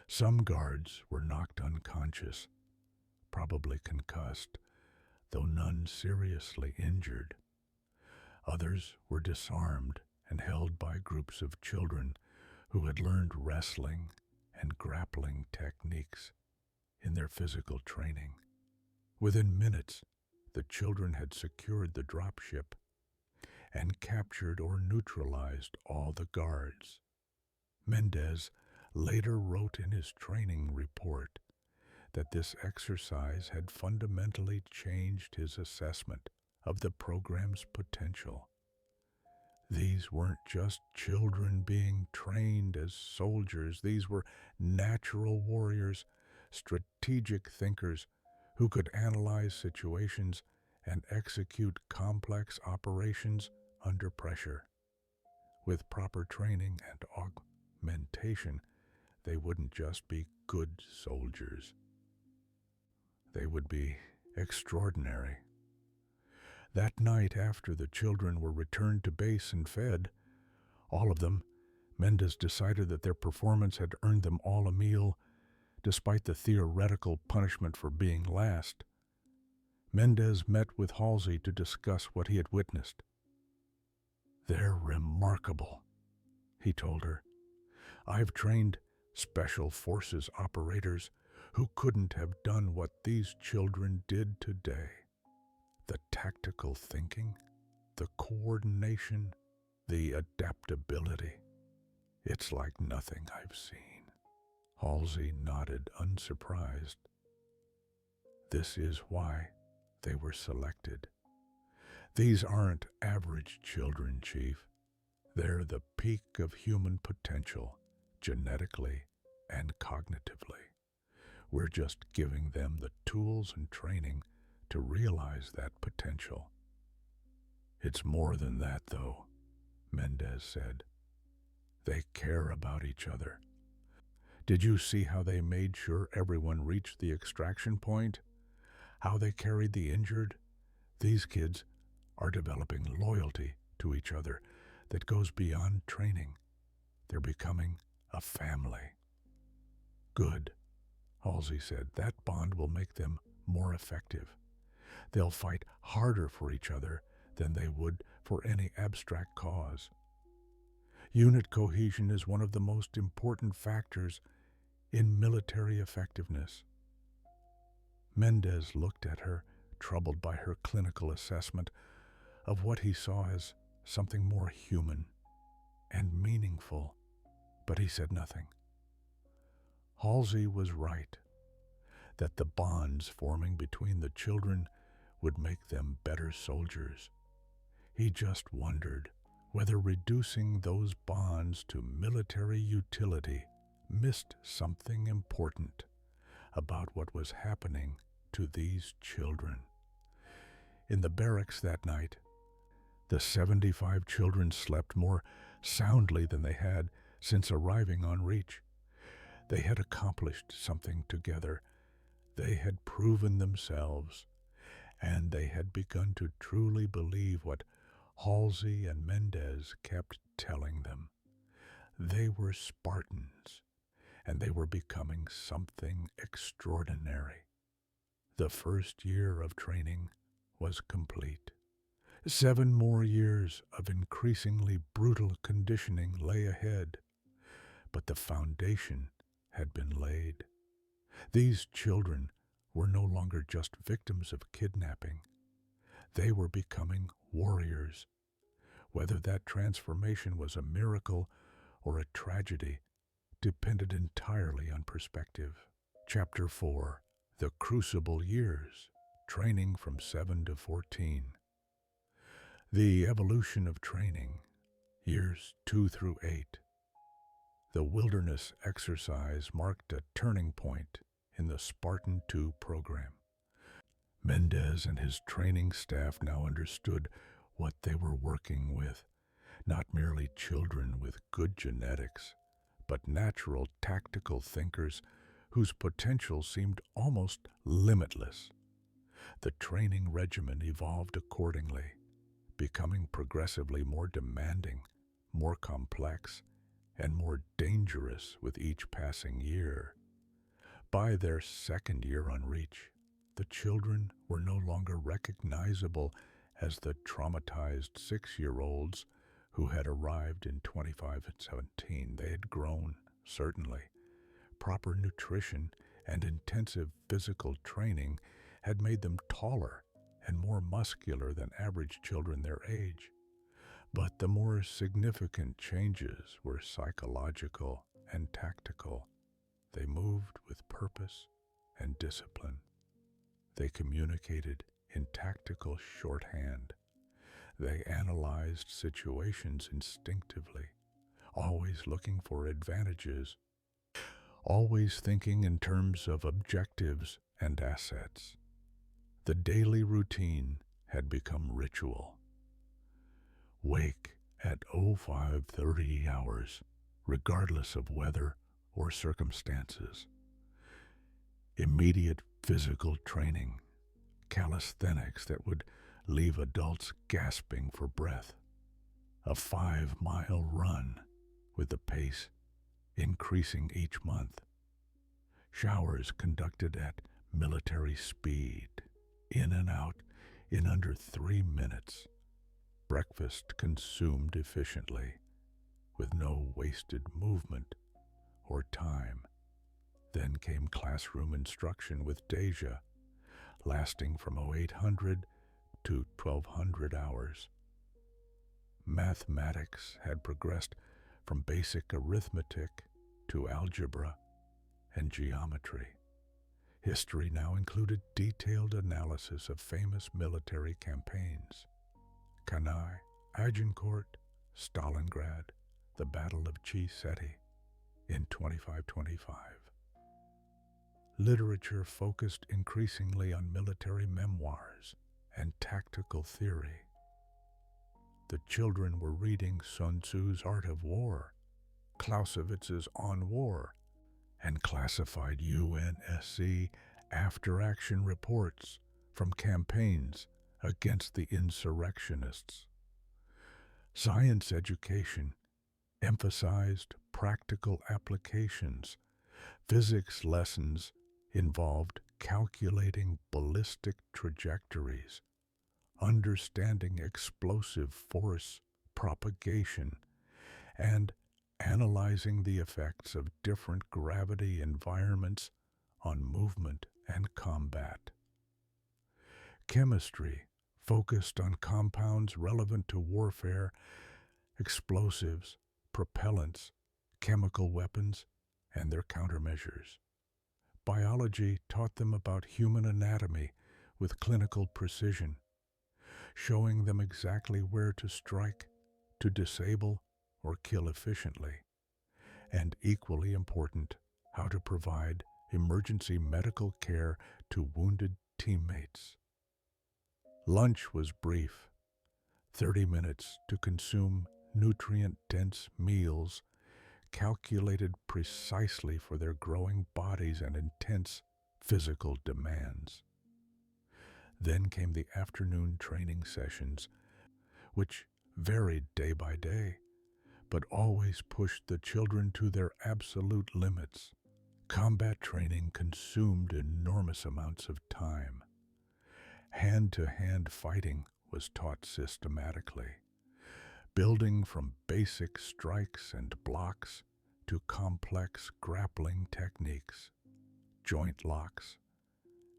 Some guards were knocked unconscious, probably concussed, though none seriously injured. Others were disarmed and held by groups of children who had learned wrestling and grappling techniques in their physical training. Within minutes, the children had secured the dropship and captured or neutralized all the guards. Mendez later wrote in his training report that this exercise had fundamentally changed his assessment of the program's potential. These weren't just children being trained as soldiers. These were natural warriors, strategic thinkers who could analyze situations and execute complex operations under pressure. With proper training and augmentation, they wouldn't just be good soldiers. They would be extraordinary. That night, after the children were returned to base and fed, all of them, Mendez decided that their performance had earned them all a meal, despite the theoretical punishment for being last. Mendez met with Halsey to discuss what he had witnessed. "They're remarkable," he told her. "I've trained special forces operators who couldn't have done what these children did today. The tactical thinking, the coordination, the adaptability. It's like nothing I've seen." Halsey nodded, unsurprised. This is why they were selected. These aren't average children, Chief. They're the peak of human potential, genetically and cognitively. We're just giving them the tools and training to realize that potential. "It's more than that, though," Mendez said. "They care about each other. Did you see how they made sure everyone reached the extraction point? How they carried the injured? These kids are developing loyalty to each other that goes beyond training. They're becoming a family." "Good," Halsey said. "That bond will make them more effective. They'll fight harder for each other than they would for any abstract cause. Unit cohesion is one of the most important factors in military effectiveness." Mendez looked at her, troubled by her clinical assessment of what he saw as something more human and meaningful, but he said nothing. Halsey was right, that the bonds forming between the children would make them better soldiers. He just wondered whether reducing those bonds to military utility missed something important about what was happening to these children. In the barracks that night, the 75 children slept more soundly than they had since arriving on Reach. They had accomplished something together. They had proven themselves, and they had begun to truly believe what Halsey and Mendez kept telling them. They were Spartans, and they were becoming something extraordinary. The first year of training was complete. 7 more years of increasingly brutal conditioning lay ahead, but the foundation had been laid. These children were no longer just victims of kidnapping. They were becoming warriors. Whether that transformation was a miracle or a tragedy depended entirely on perspective. Chapter 4: The Crucible Years, Training from 7 to 14. The evolution of training, years 2 through 8. The wilderness exercise marked a turning point in the Spartan-II program. Mendez and his training staff now understood what they were working with, not merely children with good genetics, but natural tactical thinkers whose potential seemed almost limitless. The training regimen evolved accordingly, becoming progressively more demanding, more complex, and more dangerous with each passing year. By their second year on Reach, the children were no longer recognizable as the traumatized 6-year-olds who had arrived in 25 and 17. They had grown, certainly. Proper nutrition and intensive physical training had made them taller and more muscular than average children their age. But the more significant changes were psychological and tactical. They moved with purpose and discipline. They communicated in tactical shorthand. They analyzed situations instinctively, always looking for advantages, always thinking in terms of objectives and assets. The daily routine had become ritual. Wake at 05:30 hours, regardless of weather or circumstances. Immediate physical training, calisthenics that would leave adults gasping for breath. A 5-mile run with the pace increasing each month. Showers conducted at military speed, in and out in under 3 minutes. Breakfast consumed efficiently, with no wasted movement or time. Then came classroom instruction with Deja, lasting from 0800 to 1200 hours. Mathematics had progressed from basic arithmetic to algebra and geometry. History now included detailed analysis of famous military campaigns: Cannae, Agincourt, Stalingrad, the Battle of Chieti in 2525. Literature focused increasingly on military memoirs and tactical theory. The children were reading Sun Tzu's Art of War, Clausewitz's On War, and classified UNSC after-action reports from campaigns against the insurrectionists. Science education emphasized practical applications. Physics lessons involved calculating ballistic trajectories, understanding explosive force propagation, and analyzing the effects of different gravity environments on movement and combat. Chemistry focused on compounds relevant to warfare, explosives, propellants, chemical weapons, and their countermeasures. Biology taught them about human anatomy with clinical precision, showing them exactly where to strike, to disable, or kill efficiently. And equally important, how to provide emergency medical care to wounded teammates. Lunch was brief, 30 minutes to consume nutrient-dense meals calculated precisely for their growing bodies and intense physical demands. Then came the afternoon training sessions, which varied day by day, but always pushed the children to their absolute limits. Combat training consumed enormous amounts of time. Hand-to-hand fighting was taught systematically, building from basic strikes and blocks to complex grappling techniques, joint locks,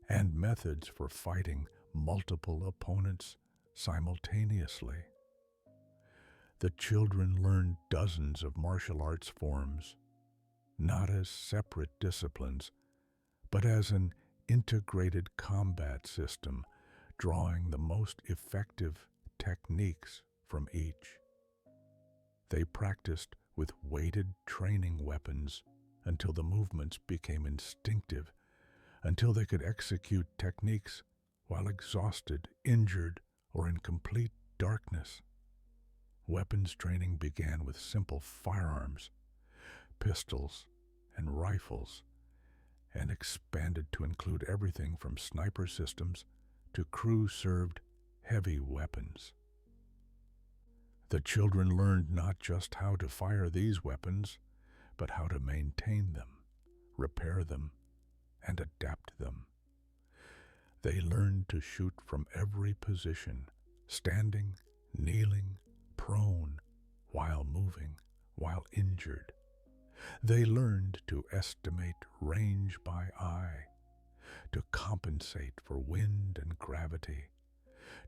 and methods for fighting multiple opponents simultaneously. The children learned dozens of martial arts forms, not as separate disciplines, but as an integrated combat system, drawing the most effective techniques from each. They practiced with weighted training weapons until the movements became instinctive, until they could execute techniques while exhausted, injured, or in complete darkness. Weapons training began with simple firearms, pistols, and rifles, and expanded to include everything from sniper systems to crew-served heavy weapons. The children learned not just how to fire these weapons, but how to maintain them, repair them, and adapt them. They learned to shoot from every position, standing, kneeling, prone, while moving, while injured. They learned to estimate range by eye, to compensate for wind and gravity,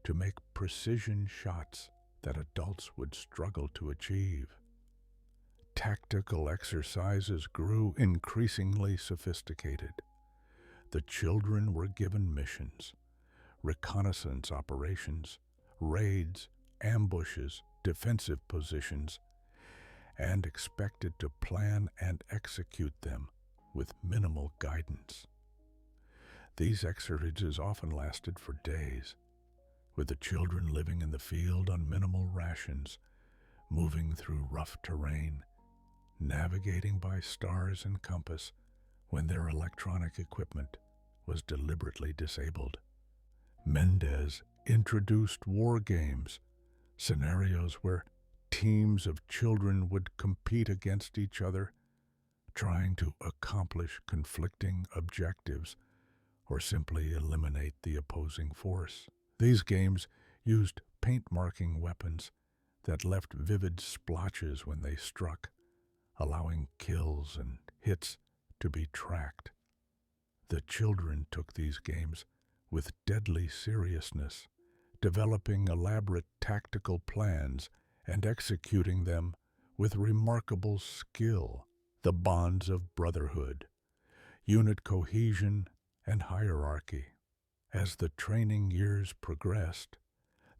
to make precision shots that adults would struggle to achieve. Tactical exercises grew increasingly sophisticated. The children were given missions, reconnaissance operations, raids, ambushes, defensive positions, and expected to plan and execute them with minimal guidance. These exercises often lasted for days, with the children living in the field on minimal rations, moving through rough terrain, navigating by stars and compass when their electronic equipment was deliberately disabled. Mendez introduced war games, scenarios where teams of children would compete against each other, trying to accomplish conflicting objectives or simply eliminate the opposing force. These games used paint-marking weapons that left vivid splotches when they struck, allowing kills and hits to be tracked. The children took these games with deadly seriousness, developing elaborate tactical plans and executing them with remarkable skill. The bonds of brotherhood, unit cohesion, and hierarchy. As the training years progressed,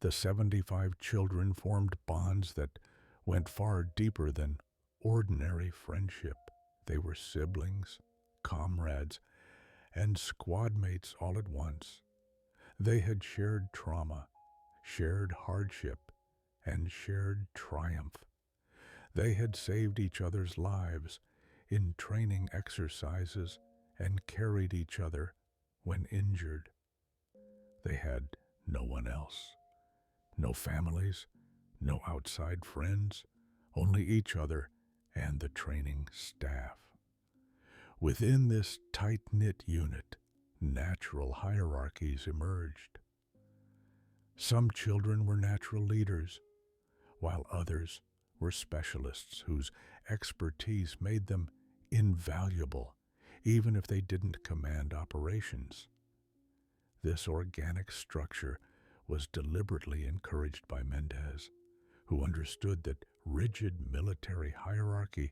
the 75 children formed bonds that went far deeper than ordinary friendship. They were siblings, comrades, and squad mates all at once. They had shared trauma, shared hardship, and shared triumph. They had saved each other's lives in training exercises and carried each other when injured. They had no one else, no families, no outside friends, only each other and the training staff. Within this tight-knit unit, natural hierarchies emerged. Some children were natural leaders, while others were specialists whose expertise made them invaluable even if they didn't command operations. This organic structure was deliberately encouraged by Mendez, who understood that rigid military hierarchy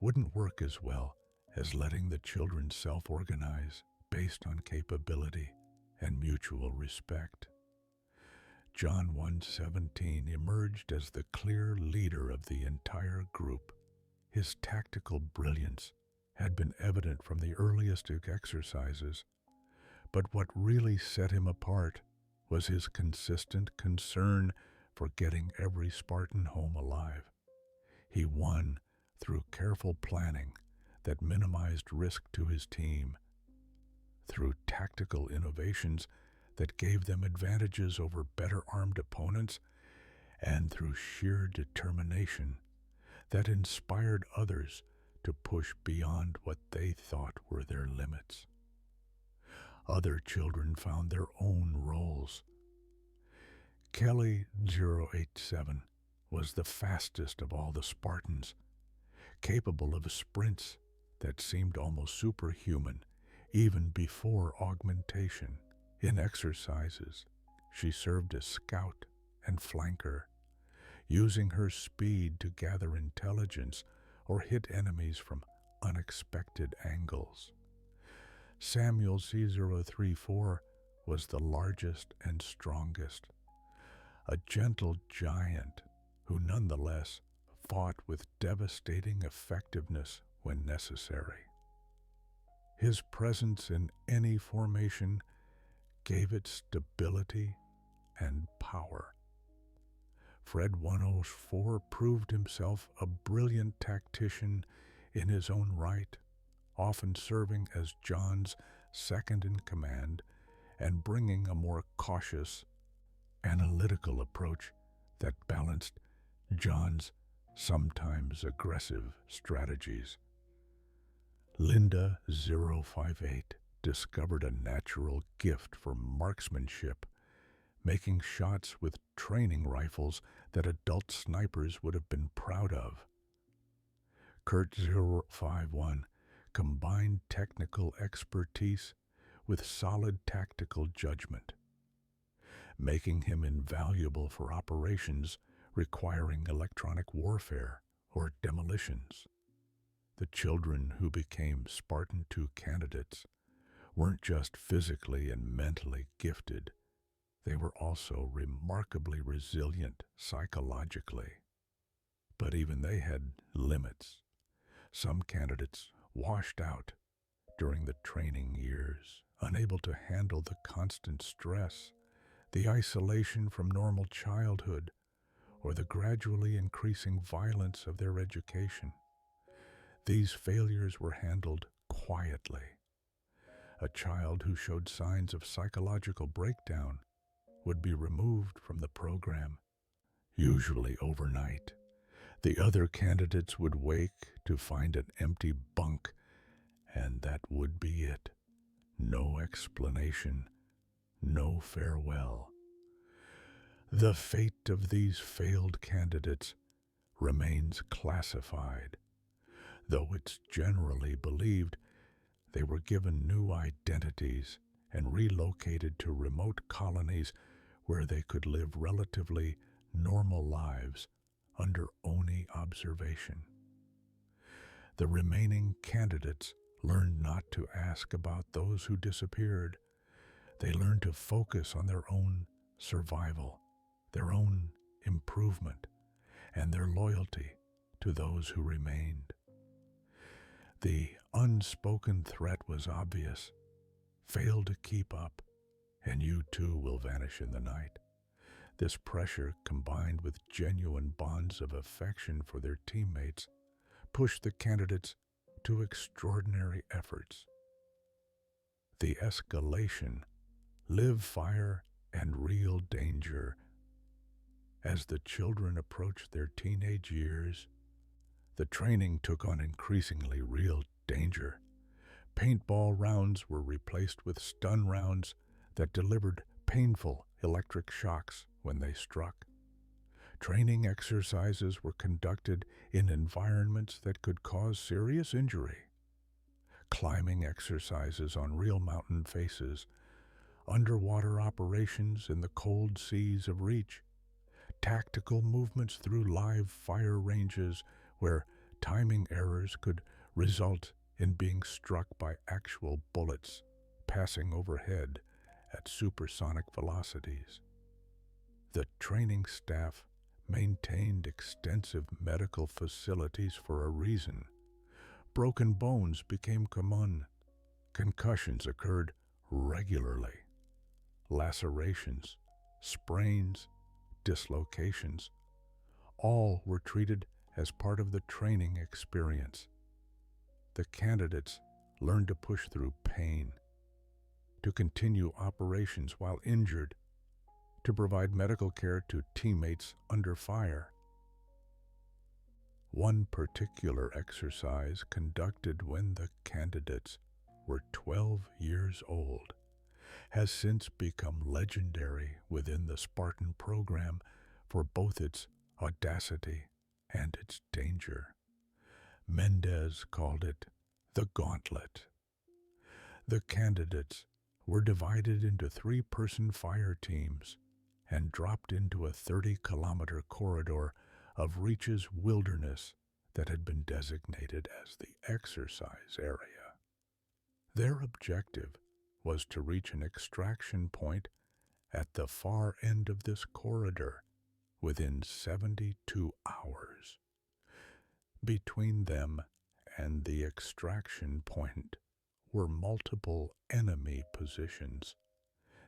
wouldn't work as well as letting the children self-organize based on capability and mutual respect. John 1:17 emerged as the clear leader of the entire group. His tactical brilliance had been evident from the earliest exercises, but what really set him apart was his consistent concern for getting every Spartan home alive. He won through careful planning that minimized risk to his team, through tactical innovations that gave them advantages over better armed opponents, and through sheer determination that inspired others to push beyond what they thought were their limits. Other children found their own roles. Kelly 087 was the fastest of all the Spartans, capable of sprints that seemed almost superhuman even before augmentation. In exercises, she served as scout and flanker, using her speed to gather intelligence or hit enemies from unexpected angles. Samuel C034 was the largest and strongest, a gentle giant who nonetheless fought with devastating effectiveness when necessary. His presence in any formation gave it stability and power. Fred 104 proved himself a brilliant tactician in his own right, often serving as John's second-in-command and bringing a more cautious, analytical approach that balanced John's sometimes aggressive strategies. Linda 058 discovered a natural gift for marksmanship, making shots with training rifles that adult snipers would have been proud of. Kurt 051 combined technical expertise with solid tactical judgment, making him invaluable for operations requiring electronic warfare or demolitions. The children who became SPARTAN-II candidates weren't just physically and mentally gifted, they were also remarkably resilient psychologically. But even they had limits. Some candidates washed out during the training years, unable to handle the constant stress, the isolation from normal childhood, or the gradually increasing violence of their education. These failures were handled quietly. A child who showed signs of psychological breakdown would be removed from the program, usually overnight. The other candidates would wake to find an empty bunk, and that would be it. No explanation, no farewell. The fate of these failed candidates remains classified, though it's generally believed they were given new identities and relocated to remote colonies where they could live relatively normal lives under ONI observation. The remaining candidates learned not to ask about those who disappeared. They learned to focus on their own survival, their own improvement, and their loyalty to those who remained. The unspoken threat was obvious. Fail to keep up, and you too will vanish in the night. This pressure, combined with genuine bonds of affection for their teammates, pushed the candidates to extraordinary efforts. The escalation, live fire, and real danger. As the children approached their teenage years, the training took on increasingly real danger. Paintball rounds were replaced with stun rounds that delivered painful electric shocks when they struck. Training exercises were conducted in environments that could cause serious injury. climbing exercises on real mountain faces, underwater operations in the cold seas of Reach, tactical movements through live fire ranges where timing errors could result in being struck by actual bullets passing overhead at supersonic velocities. The training staff maintained extensive medical facilities for a reason. Broken bones became common. Concussions occurred regularly. Lacerations, sprains, dislocations, all were treated as part of the training experience. The candidates learned to push through pain, to continue operations while injured, to provide medical care to teammates under fire. One particular exercise conducted when the candidates were 12 years old has since become legendary within the Spartan program for both its audacity and its danger. Mendez called it the Gauntlet. The candidates were divided into 3-person fire teams and dropped into a 30-kilometer corridor of Reach's wilderness that had been designated as the exercise area. Their objective was to reach an extraction point at the far end of this corridor within 72 hours. Between them and the extraction point were multiple enemy positions,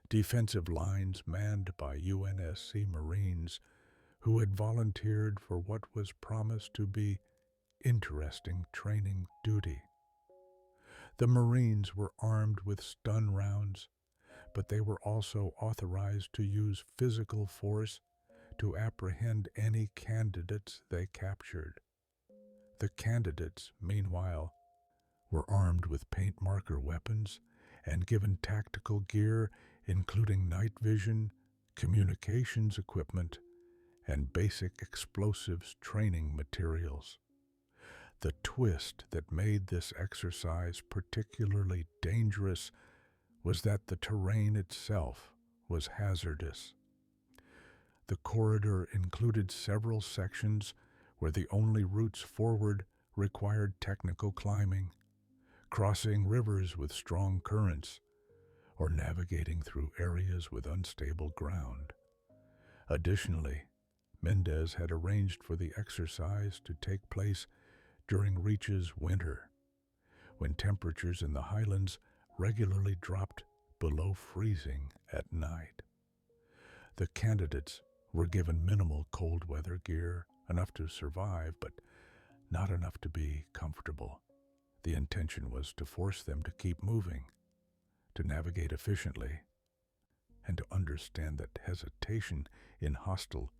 defensive lines manned by UNSC Marines who had volunteered for what was promised to be interesting training duty. The Marines were armed with stun rounds, but they were also authorized to use physical force to apprehend any candidates they captured. The candidates, meanwhile, were armed with paint marker weapons and given tactical gear including night vision, communications equipment, and basic explosives training materials. The twist that made this exercise particularly dangerous was that the terrain itself was hazardous. The corridor included several sections where the only routes forward required technical climbing, crossing rivers with strong currents, or navigating through areas with unstable ground. Additionally, Mendez had arranged for the exercise to take place during Reach's winter, when temperatures in the highlands regularly dropped below freezing at night. The candidates were given minimal cold weather gear, enough to survive, but not enough to be comfortable. The intention was to force them to keep moving, to navigate efficiently, and to understand that hesitation in hostile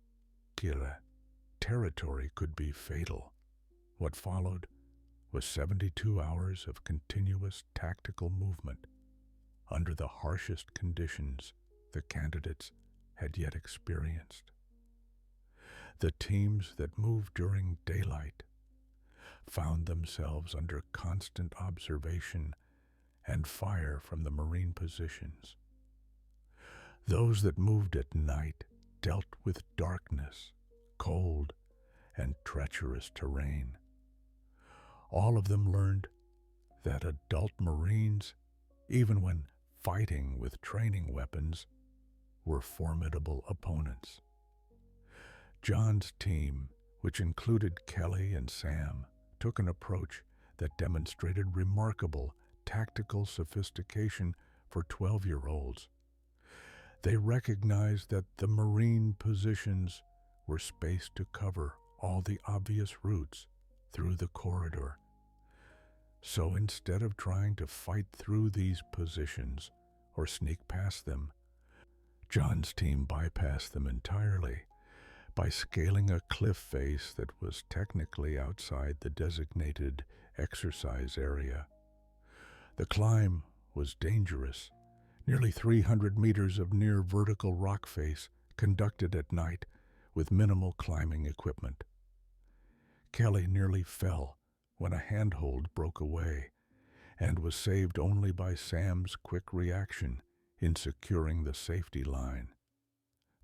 territory could be fatal. What followed was 72 hours of continuous tactical movement under the harshest conditions the candidates had yet experienced. The teams that moved during daylight found themselves under constant observation and fire from the Marine positions. Those that moved at night dealt with darkness, cold, and treacherous terrain. All of them learned that adult Marines, even when fighting with training weapons, were formidable opponents. John's team, which included Kelly and Sam, took an approach that demonstrated remarkable tactical sophistication for 12-year-olds. They recognized that the Marine positions were spaced to cover all the obvious routes through the corridor. So instead of trying to fight through these positions or sneak past them, John's team bypassed them entirely by scaling a cliff face that was technically outside the designated exercise area. The climb was dangerous, nearly 300 meters of near vertical rock face conducted at night with minimal climbing equipment. Kelly nearly fell when a handhold broke away, and was saved only by Sam's quick reaction in securing the safety line.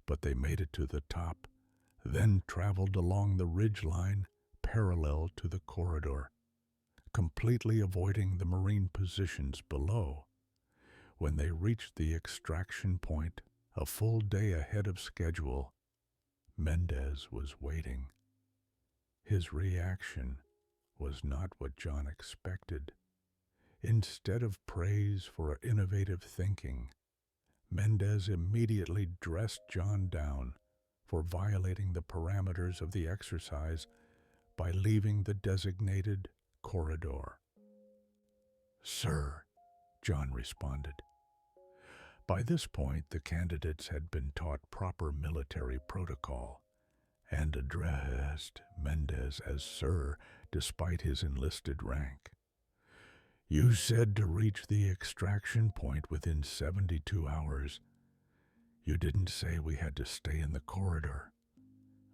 But they made it to the top, then traveled along the ridge line parallel to the corridor, completely avoiding the Marine positions below. When they reached the extraction point, a full day ahead of schedule, Mendez was waiting. His reaction was not what John expected. Instead of praise for innovative thinking, Mendez immediately dressed John down for violating the parameters of the exercise by leaving the designated corridor. "Sir," John responded. By this point, the candidates had been taught proper military protocol and addressed Mendez as Sir despite his enlisted rank. "You said to reach the extraction point within 72 hours. You didn't say we had to stay in the corridor.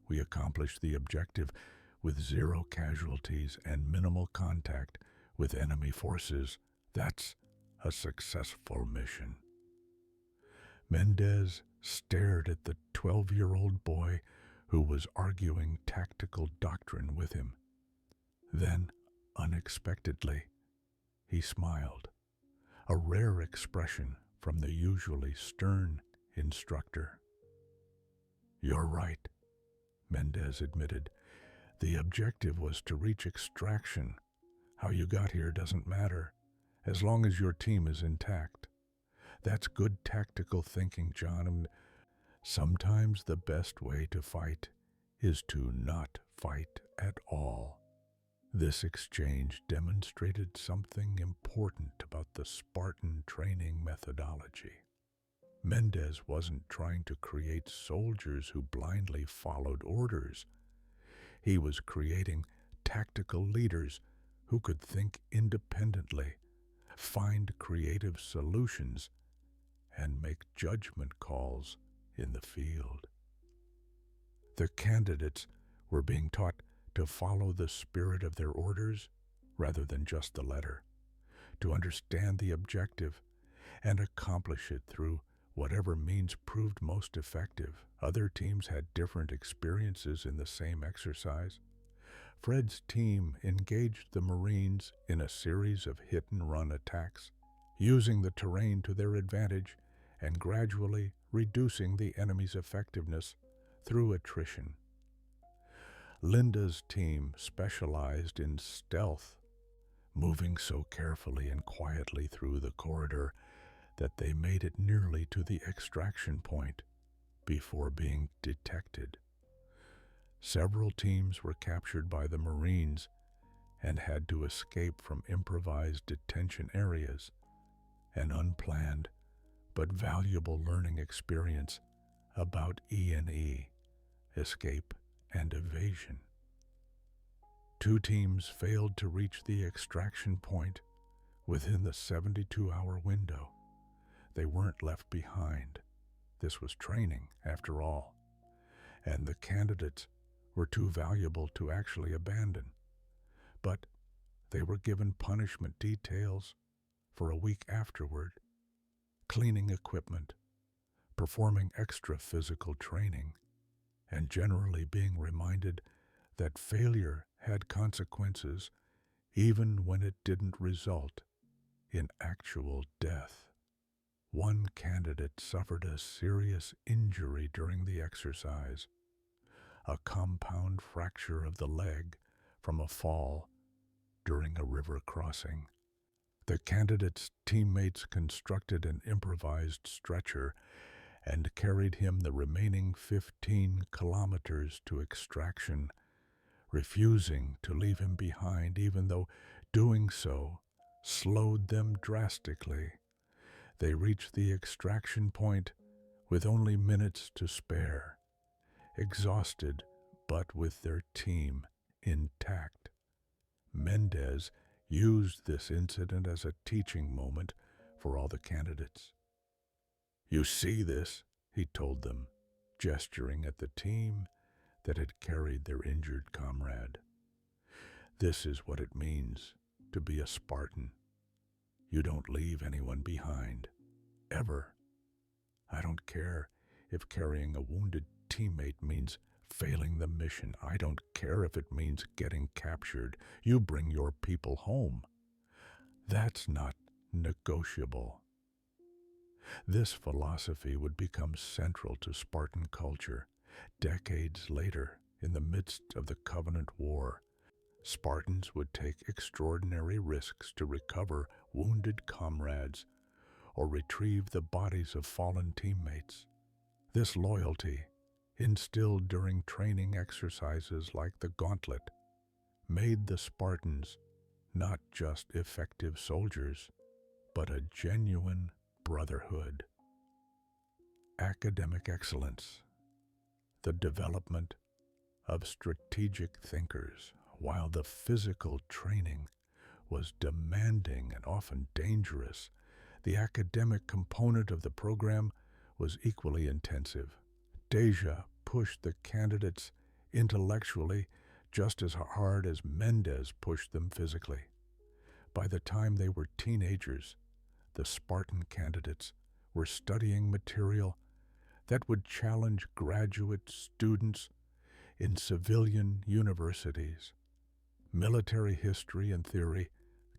We accomplished the objective with 0 casualties and minimal contact with enemy forces. That's a successful mission." Mendez stared at the 12-year-old boy who was arguing tactical doctrine with him. Then, unexpectedly, he smiled, a rare expression from the usually stern instructor. "You're right," Mendez admitted. "The objective was to reach extraction. How you got here doesn't matter, as long as your team is intact. That's good tactical thinking, John, and sometimes the best way to fight is to not fight at all." This exchange demonstrated something important about the Spartan training methodology. Mendez wasn't trying to create soldiers who blindly followed orders. He was creating tactical leaders who could think independently, find creative solutions, and make judgment calls in the field. The candidates were being taught to follow the spirit of their orders rather than just the letter, to understand the objective and accomplish it through whatever means proved most effective. Other teams had different experiences in the same exercise. Fred's team engaged the Marines in a series of hit-and-run attacks, using the terrain to their advantage and gradually reducing the enemy's effectiveness through attrition. Linda's team specialized in stealth, moving so carefully and quietly through the corridor that they made it nearly to the extraction point before being detected. Several teams were captured by the Marines and had to escape from improvised detention areas, an unplanned but valuable learning experience about E&E, escape and evasion. 2 teams failed to reach the extraction point within the 72-hour window. They weren't left behind. This was training, after all, and the candidates were too valuable to actually abandon. But they were given punishment details for a week afterward, cleaning equipment, performing extra physical training, and generally being reminded that failure had consequences even when it didn't result in actual death. One candidate suffered a serious injury during the exercise, a compound fracture of the leg from a fall during a river crossing. The candidate's teammates constructed an improvised stretcher and carried him the remaining 15 kilometers to extraction, refusing to leave him behind even though doing so slowed them drastically. They reached the extraction point with only minutes to spare, exhausted but with their team intact. Mendez used this incident as a teaching moment for all the candidates. "You see this," he told them, gesturing at the team that had carried their injured comrade. "This is what it means to be a Spartan. You don't leave anyone behind. Ever. I don't care if carrying a wounded teammate means failing the mission. I don't care if it means getting captured. You bring your people home. That's not negotiable. This philosophy would become central to Spartan culture. Decades later, in the midst of the Covenant War, Spartans would take extraordinary risks to recover wounded comrades or retrieve the bodies of fallen teammates. This loyalty, instilled during training exercises like the Gauntlet, made the Spartans not just effective soldiers, but a genuine brotherhood. Academic excellence, the development of strategic thinkers. While the physical training was demanding and often dangerous, the academic component of the program was equally intensive. Deja pushed the candidates intellectually just as hard as Mendez pushed them physically. By the time they were teenagers, the Spartan candidates were studying material that would challenge graduate students in civilian universities. Military history and theory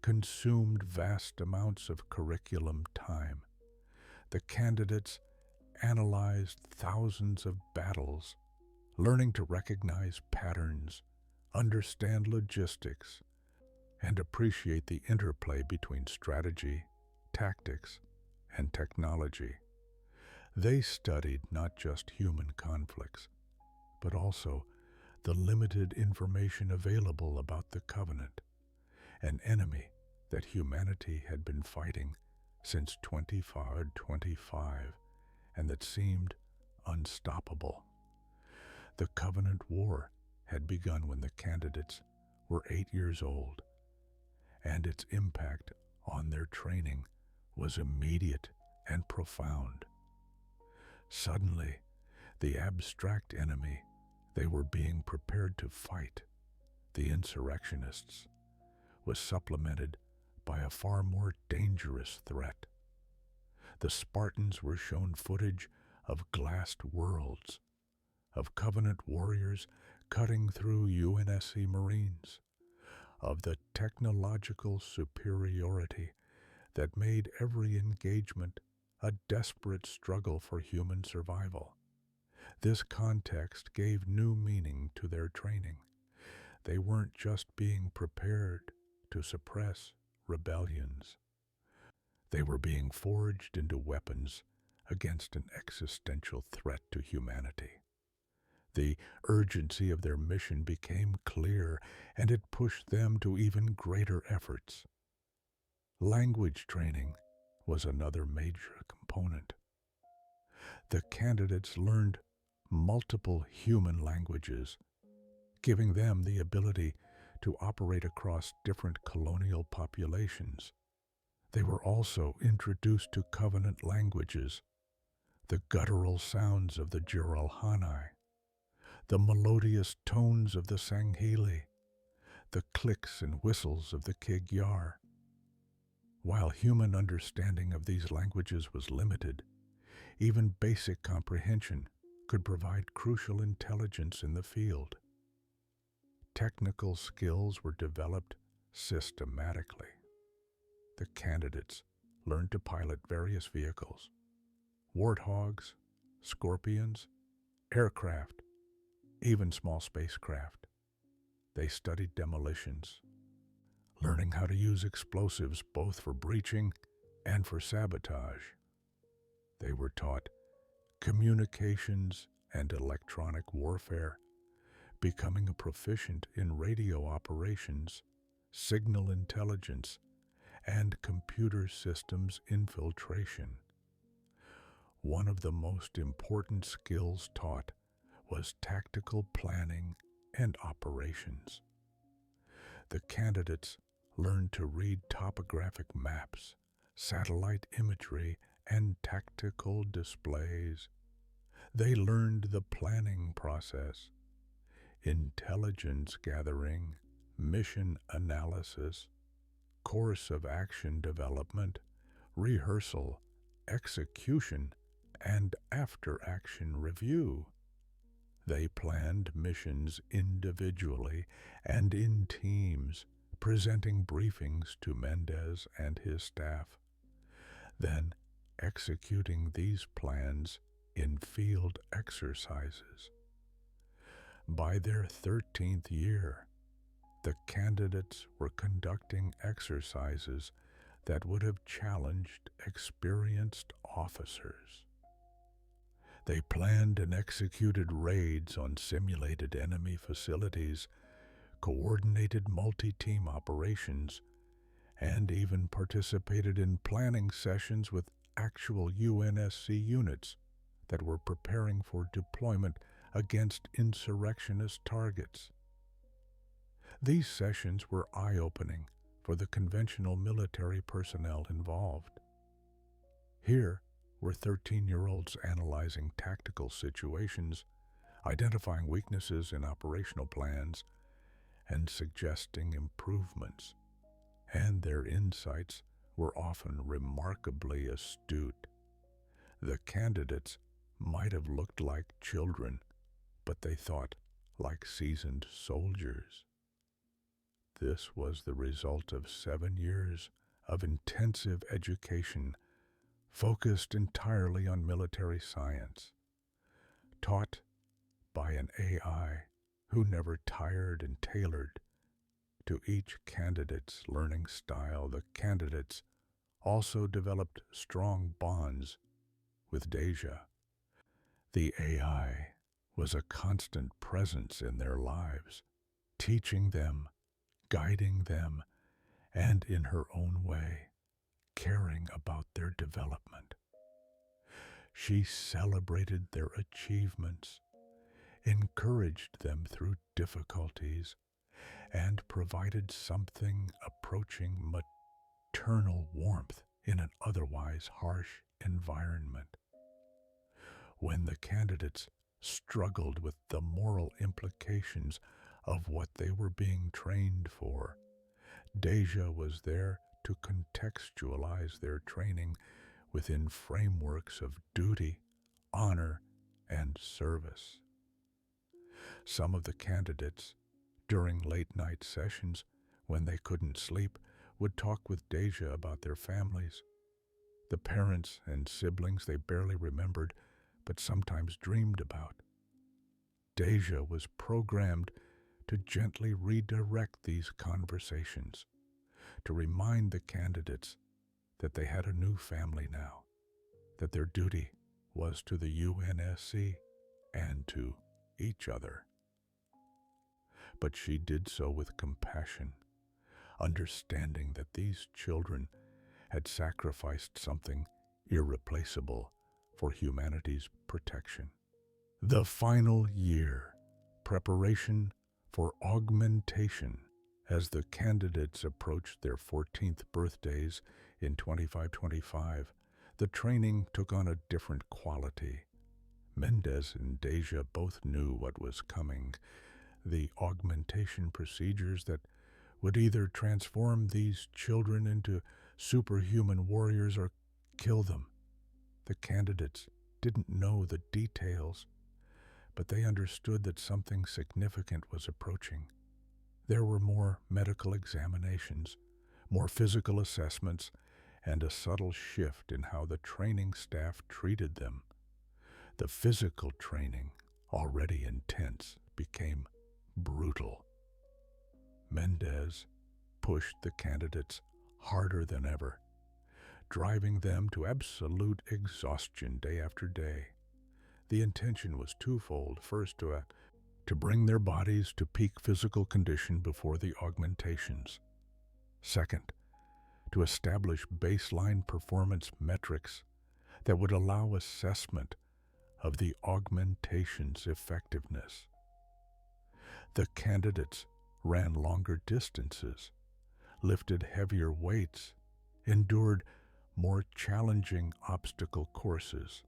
consumed vast amounts of curriculum time. The candidates analyzed thousands of battles, learning to recognize patterns, understand logistics, and appreciate the interplay between strategy, tactics, and technology. They studied not just human conflicts, but also the limited information available about the Covenant, an enemy that humanity had been fighting since 25 and that seemed unstoppable. The Covenant War had begun when the candidates were 8 years old, and its impact on their training was immediate and profound. Suddenly, the abstract enemy they were being prepared to fight, the insurrectionists, was supplemented by a far more dangerous threat. The Spartans were shown footage of glassed worlds, of Covenant warriors cutting through UNSC Marines, of the technological superiority that made every engagement a desperate struggle for human survival. This context gave new meaning to their training. They weren't just being prepared to suppress rebellions. They were being forged into weapons against an existential threat to humanity. The urgency of their mission became clear, and it pushed them to even greater efforts. Language training was another major component. The candidates learned multiple human languages, giving them the ability to operate across different colonial populations. They were also introduced to Covenant languages, the guttural sounds of the Jiralhanae, the melodious tones of the Sangheli, the clicks and whistles of the Kigyar. While human understanding of these languages was limited, even basic comprehension could provide crucial intelligence in the field. Technical skills were developed systematically. The candidates learned to pilot various vehicles: warthogs, scorpions, aircraft, even small spacecraft. They studied demolitions, learning how to use explosives both for breaching and for sabotage. They were taught communications and electronic warfare, becoming a proficient in radio operations, signal intelligence, and computer systems infiltration. One of the most important skills taught was tactical planning and operations. The candidates learned to read topographic maps, satellite imagery, and tactical displays. They learned the planning process, intelligence gathering, mission analysis, course of action development, rehearsal, execution, and after-action review. They planned missions individually and in teams, presenting briefings to Mendez and his staff, then executing these plans in field exercises. By their 13th year, the candidates were conducting exercises that would have challenged experienced officers. They planned and executed raids on simulated enemy facilities, coordinated multi-team operations, and even participated in planning sessions with actual UNSC units that were preparing for deployment against insurrectionist targets. These sessions were eye-opening for the conventional military personnel involved. Here were 13-year-olds analyzing tactical situations, identifying weaknesses in operational plans, and suggesting improvements. And their insights were often remarkably astute. The candidates might have looked like children, but they thought like seasoned soldiers. This was the result of 7 years of intensive education focused entirely on military science, taught by an AI who never tired and tailored to each candidate's learning style. The candidates also developed strong bonds with Deja. The AI was a constant presence in their lives, teaching them, guiding them, and in her own way, caring about their development. She celebrated their achievements, encouraged them through difficulties, and provided something approaching maternal warmth in an otherwise harsh environment. When the candidates struggled with the moral implications of what they were being trained for, Deja was there to contextualize their training within frameworks of duty, honor, and service. Some of the candidates, during late-night sessions, when they couldn't sleep, would talk with Deja about their families, the parents and siblings they barely remembered but sometimes dreamed about. Deja was programmed to gently redirect these conversations, to remind the candidates that they had a new family now, that their duty was to the UNSC and to each other. But she did so with compassion, understanding that these children had sacrificed something irreplaceable for humanity's protection. The final year, preparation for augmentation. As the candidates approached their 14th birthdays in 2525, the training took on a different quality. Mendez and Deja both knew what was coming, the augmentation procedures that would either transform these children into superhuman warriors or kill them. The candidates didn't know the details, but they understood that something significant was approaching. There were more medical examinations, more physical assessments, and a subtle shift in how the training staff treated them. The physical training, already intense, became brutal. Mendez pushed the candidates harder than ever, driving them to absolute exhaustion day after day. The intention was twofold. First, to bring their bodies to peak physical condition before the augmentations. Second, to establish baseline performance metrics that would allow assessment of the augmentation's effectiveness. The candidates ran longer distances, lifted heavier weights, endured more challenging obstacle courses.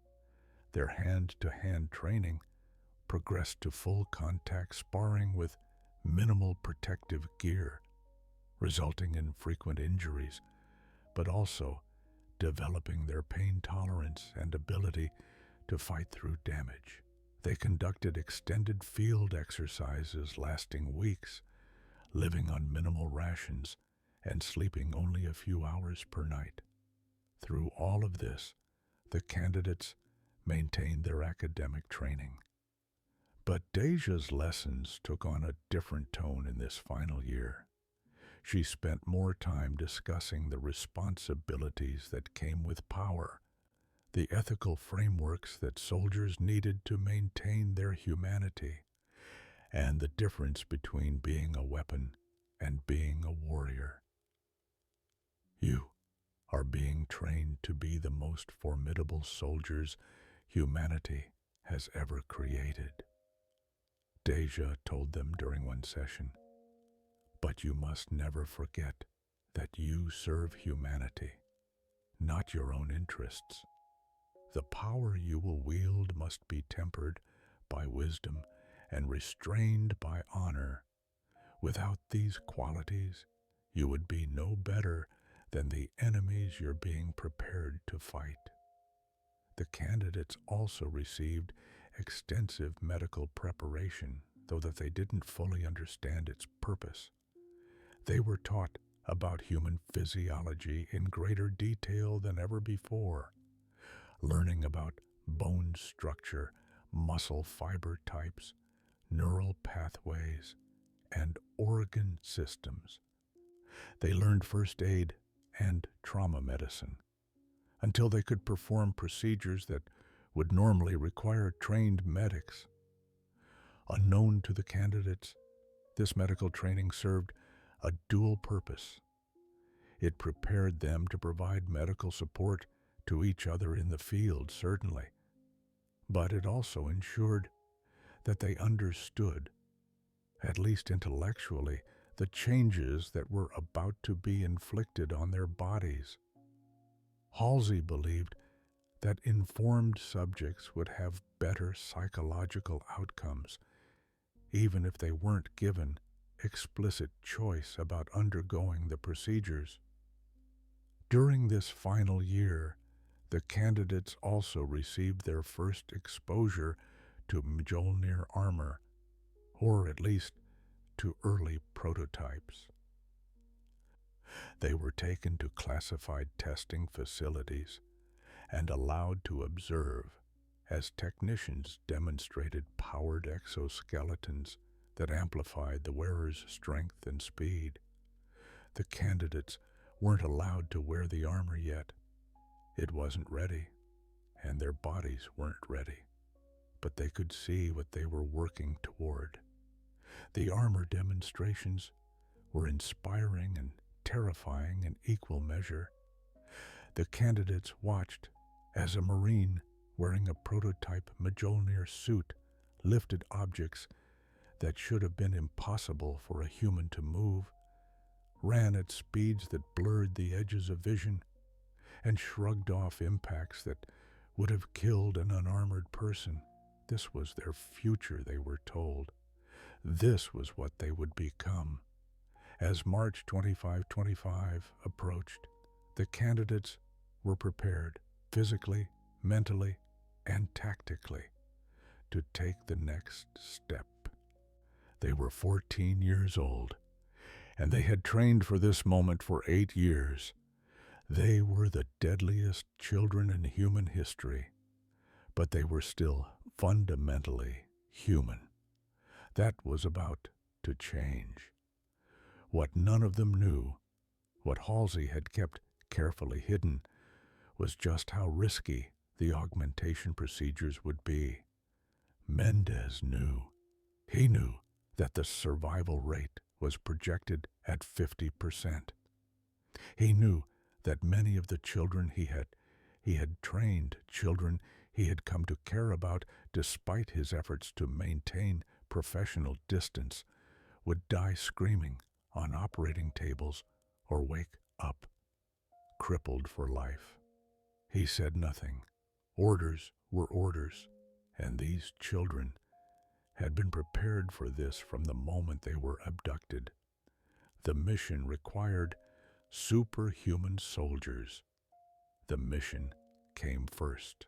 Their hand-to-hand training progressed to full contact sparring with minimal protective gear. resulting in frequent injuries, but also developing their pain tolerance and ability to fight through damage. They conducted extended field exercises lasting weeks, living on minimal rations and sleeping only a few hours per night. Through all of this, the candidates maintained their academic training. But Deja's lessons took on a different tone in this final year. She spent more time discussing the responsibilities that came with power, the ethical frameworks that soldiers needed to maintain their humanity, and the difference between being a weapon and being a warrior. You are being trained to be the most formidable soldiers humanity has ever created, Deja told them during one session. But you must never forget that you serve humanity, not your own interests. The power you will wield must be tempered by wisdom and restrained by honor. Without these qualities, you would be no better than the enemies you're being prepared to fight. The candidates also received extensive medical preparation, though that they didn't fully understand its purpose. They were taught about human physiology in greater detail than ever before, learning about bone structure, muscle fiber types, neural pathways, and organ systems. They learned first aid and trauma medicine until they could perform procedures that would normally require trained medics. Unknown to the candidates, this medical training served a dual purpose. It prepared them to provide medical support to each other in the field, certainly, but it also ensured that they understood, at least intellectually, the changes that were about to be inflicted on their bodies. Halsey believed that informed subjects would have better psychological outcomes, even if they weren't given explicit choice about undergoing the procedures. During this final year, the candidates also received their first exposure to Mjolnir armor, or at least to early prototypes. They were taken to classified testing facilities and allowed to observe as technicians demonstrated powered exoskeletons that amplified the wearer's strength and speed. The candidates weren't allowed to wear the armor yet. It wasn't ready, and their bodies weren't ready, but they could see what they were working toward. The armor demonstrations were inspiring and terrifying in equal measure. The candidates watched as a Marine wearing a prototype Mjolnir suit lifted objects that should have been impossible for a human to move, ran at speeds that blurred the edges of vision, and shrugged off impacts that would have killed an unarmored person. This was their future, they were told. This was what they would become. As March 2525 approached, the candidates were prepared physically, mentally, and tactically to take the next step. They were 14 years old, and they had trained for this moment for 8 years. They were the deadliest children in human history, but they were still fundamentally human. That was about to change. What none of them knew, what Halsey had kept carefully hidden, was just how risky the augmentation procedures would be. Mendez knew. He knew that the survival rate was projected at 50%. He knew that many of the children he had trained, children he had come to care about despite his efforts to maintain professional distance, would die screaming on operating tables or wake up crippled for life. He said nothing. Orders were orders, and these children had been prepared for this from the moment they were abducted. The mission required superhuman soldiers. The mission came first.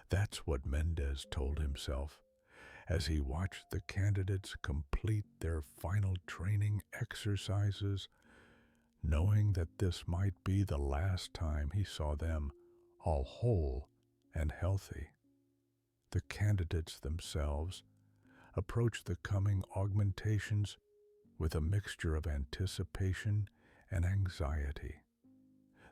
That's what Mendez told himself as he watched the candidates complete their final training exercises, knowing that this might be the last time he saw them all whole and healthy. The candidates themselves approached the coming augmentations with a mixture of anticipation and anxiety.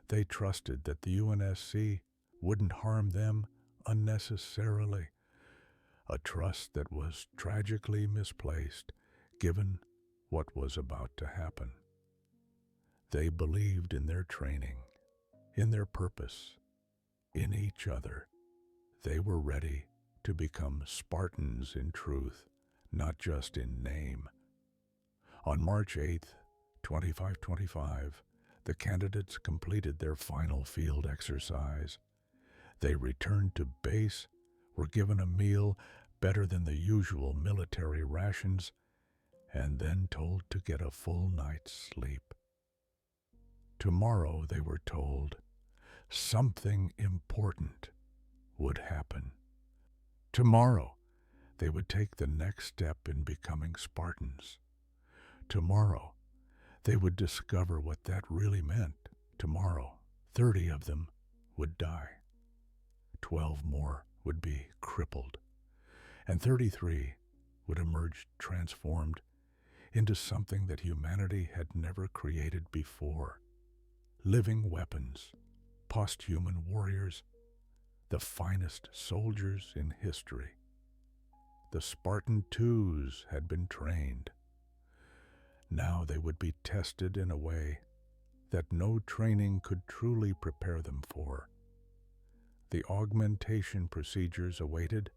They trusted that the UNSC wouldn't harm them unnecessarily, a trust that was tragically misplaced given what was about to happen. They believed in their training, in their purpose, in each other. They were ready to become Spartans in truth, not just in name. On March 8th, 2525, the candidates completed their final field exercise. They returned to base, were given a meal better than the usual military rations, and then told to get a full night's sleep. Tomorrow, they were told, something important would happen. Tomorrow, they would take the next step in becoming Spartans. Tomorrow, they would discover what that really meant. Tomorrow, 30 of them would die. 12 more would be crippled, and 33 would emerge transformed into something that humanity had never created before. Living weapons, post-human warriors, the finest soldiers in history. The Spartan-IIs had been trained. Now they would be tested in a way that no training could truly prepare them for. The augmentation procedures awaited,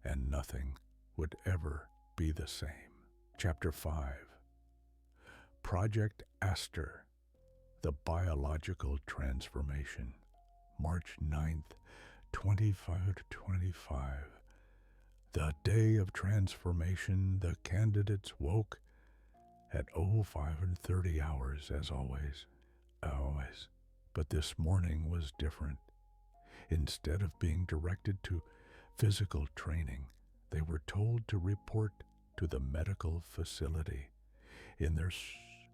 and nothing would ever be the same. Chapter 5. Project Aster, the biological transformation. March 9th, 2525. The day of transformation, the candidates woke at 05:30 hours, as always. But this morning was different. Instead of being directed to physical training, they were told to report to the medical facility in their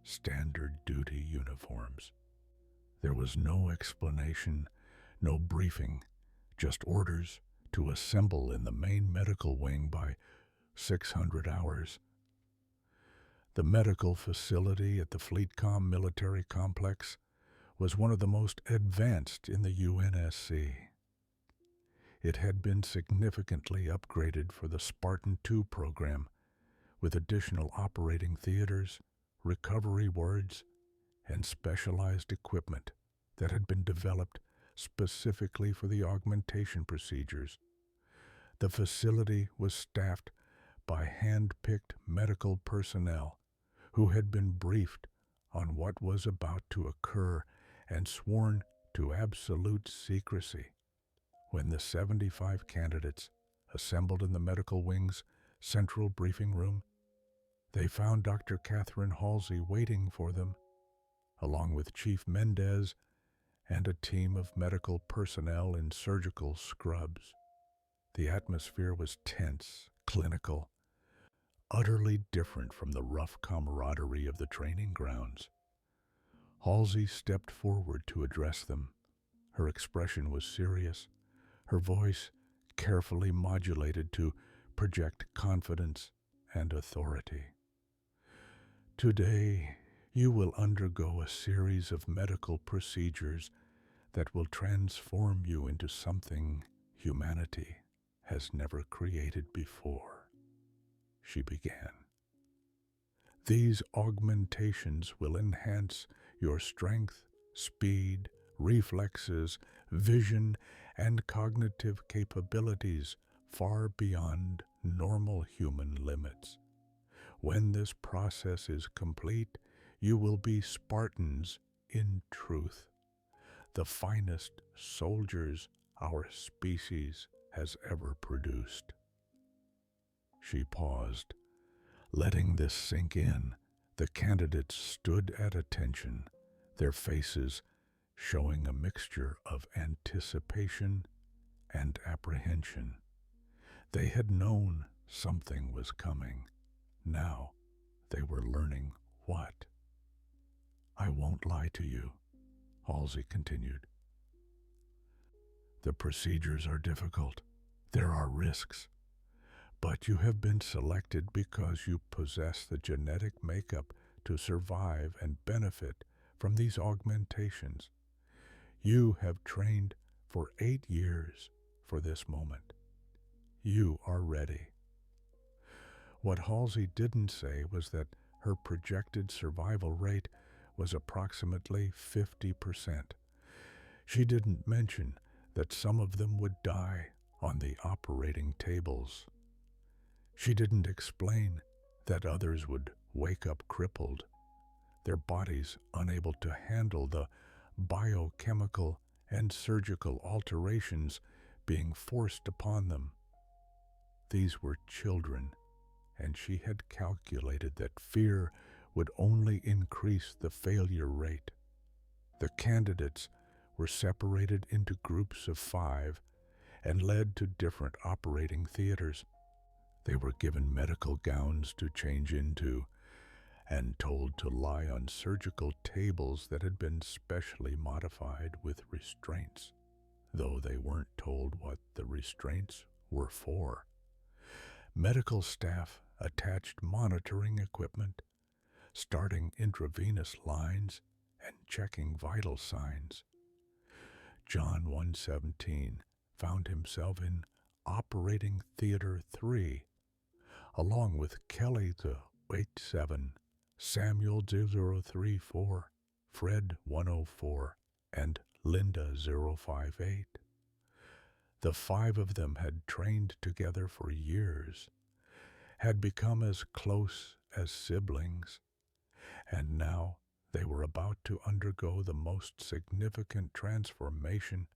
standard duty uniforms. There was no explanation, no briefing, just orders to assemble in the main medical wing by 600 hours. The medical facility at the Fleetcom military complex was one of the most advanced in the UNSC. It had been significantly upgraded for the SPARTAN-II Program, with additional operating theaters, recovery wards, and specialized equipment that had been developed specifically for the augmentation procedures. The facility was staffed by hand-picked medical personnel who had been briefed on what was about to occur and sworn to absolute secrecy. When the 75 candidates assembled in the medical wing's central briefing room, they found Dr. Catherine Halsey waiting for them, along with Chief Mendez and a team of medical personnel in surgical scrubs. The atmosphere was tense, clinical, utterly different from the rough camaraderie of the training grounds. Halsey stepped forward to address them. Her expression was serious, her voice carefully modulated to project confidence and authority. Today, you will undergo a series of medical procedures that will transform you into something humanity has never created before, she began. These augmentations will enhance your strength, speed, reflexes, vision, and cognitive capabilities far beyond normal human limits. When this process is complete, you will be Spartans in truth, the finest soldiers our species has ever produced. She paused, letting this sink in, The candidates stood at attention, their faces showing a mixture of anticipation and apprehension. They had known something was coming. Now they were learning what. "I won't lie to you," Halsey continued. "The procedures are difficult. There are risks. But you have been selected because you possess the genetic makeup to survive and benefit from these augmentations. You have trained for 8 years for this moment. You are ready." What Halsey didn't say was that her projected survival rate was approximately 50%. She didn't mention that some of them would die on the operating tables. She didn't explain that others would wake up crippled, their bodies unable to handle the biochemical and surgical alterations being forced upon them. These were children, and she had calculated that fear would only increase the failure rate. The candidates were separated into groups of 5 and led to different operating theaters. They were given medical gowns to change into and told to lie on surgical tables that had been specially modified with restraints, though they weren't told what the restraints were for. Medical staff attached monitoring equipment, starting intravenous lines and checking vital signs. John 1:17 found himself in Operating Theater 3, along with Kelly the 87, Samuel 034, Fred 104, and Linda 058. The 5 of them had trained together for years, had become as close as siblings, and now they were about to undergo the most significant transformation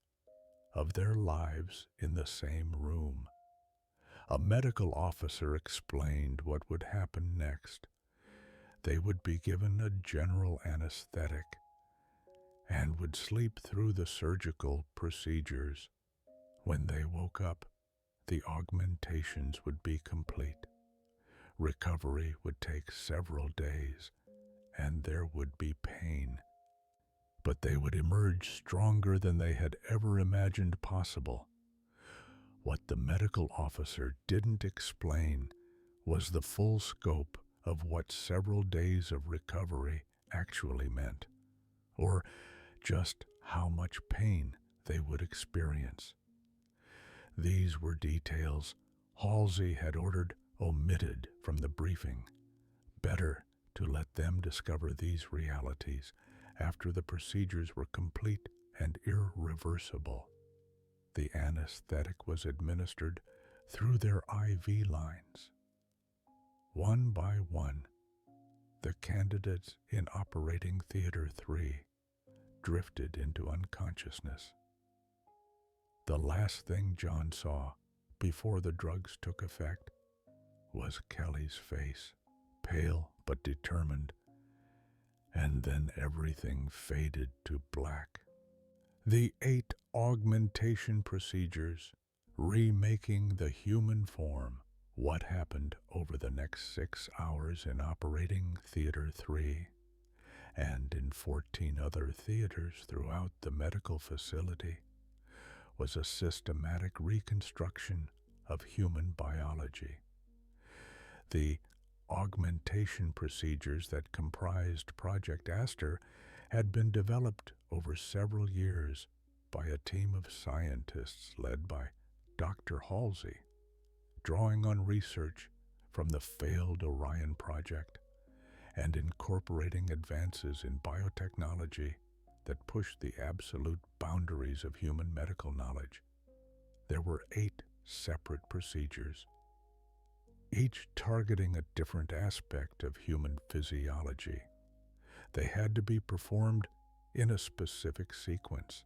of their lives in the same room. A medical officer explained what would happen next. They would be given a general anesthetic and would sleep through the surgical procedures. When they woke up, the augmentations would be complete. Recovery would take several days, and there would be pain. But they would emerge stronger than they had ever imagined possible. What the medical officer didn't explain was the full scope of what several days of recovery actually meant, or just how much pain they would experience. These were details Halsey had ordered omitted from the briefing. Better to let them discover these realities after the procedures were complete and irreversible. The anesthetic was administered through their IV lines. One by one, the candidates in Operating Theater 3 drifted into unconsciousness. The last thing John saw before the drugs took effect was Kelly's face, pale but determined, and then everything faded to black. The 8 augmentation procedures, remaking the human form. What happened over the next 6 hours in Operating Theater 3 and in 14 other theaters throughout the medical facility was a systematic reconstruction of human biology. The augmentation procedures that comprised Project Aster had been developed over several years by a team of scientists led by Dr. Halsey, drawing on research from the failed Orion project and incorporating advances in biotechnology that pushed the absolute boundaries of human medical knowledge. There were 8 separate procedures, each targeting a different aspect of human physiology. They had to be performed in a specific sequence,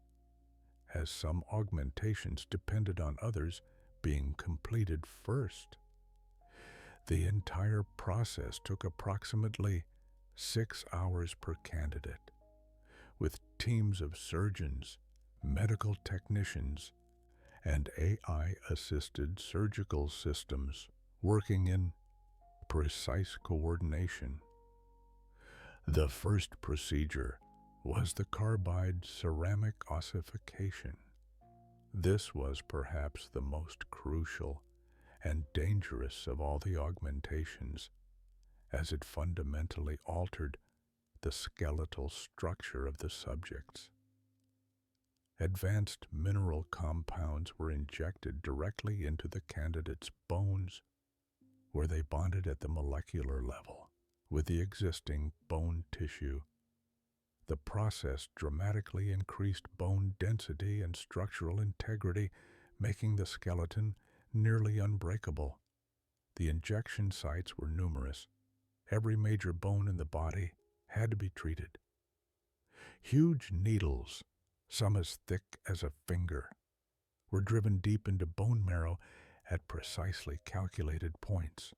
as some augmentations depended on others being completed first. The entire process took approximately 6 hours per candidate, with teams of surgeons, medical technicians, and AI-assisted surgical systems working in precise coordination. The first procedure was the carbide ceramic ossification. This was perhaps the most crucial and dangerous of all the augmentations, as it fundamentally altered the skeletal structure of the subjects. Advanced mineral compounds were injected directly into the candidate's bones, where they bonded at the molecular level with the existing bone tissue. The process dramatically increased bone density and structural integrity, making the skeleton nearly unbreakable. The injection sites were numerous. Every major bone in the body had to be treated. Huge needles, some as thick as a finger, were driven deep into bone marrow at precisely calculated points.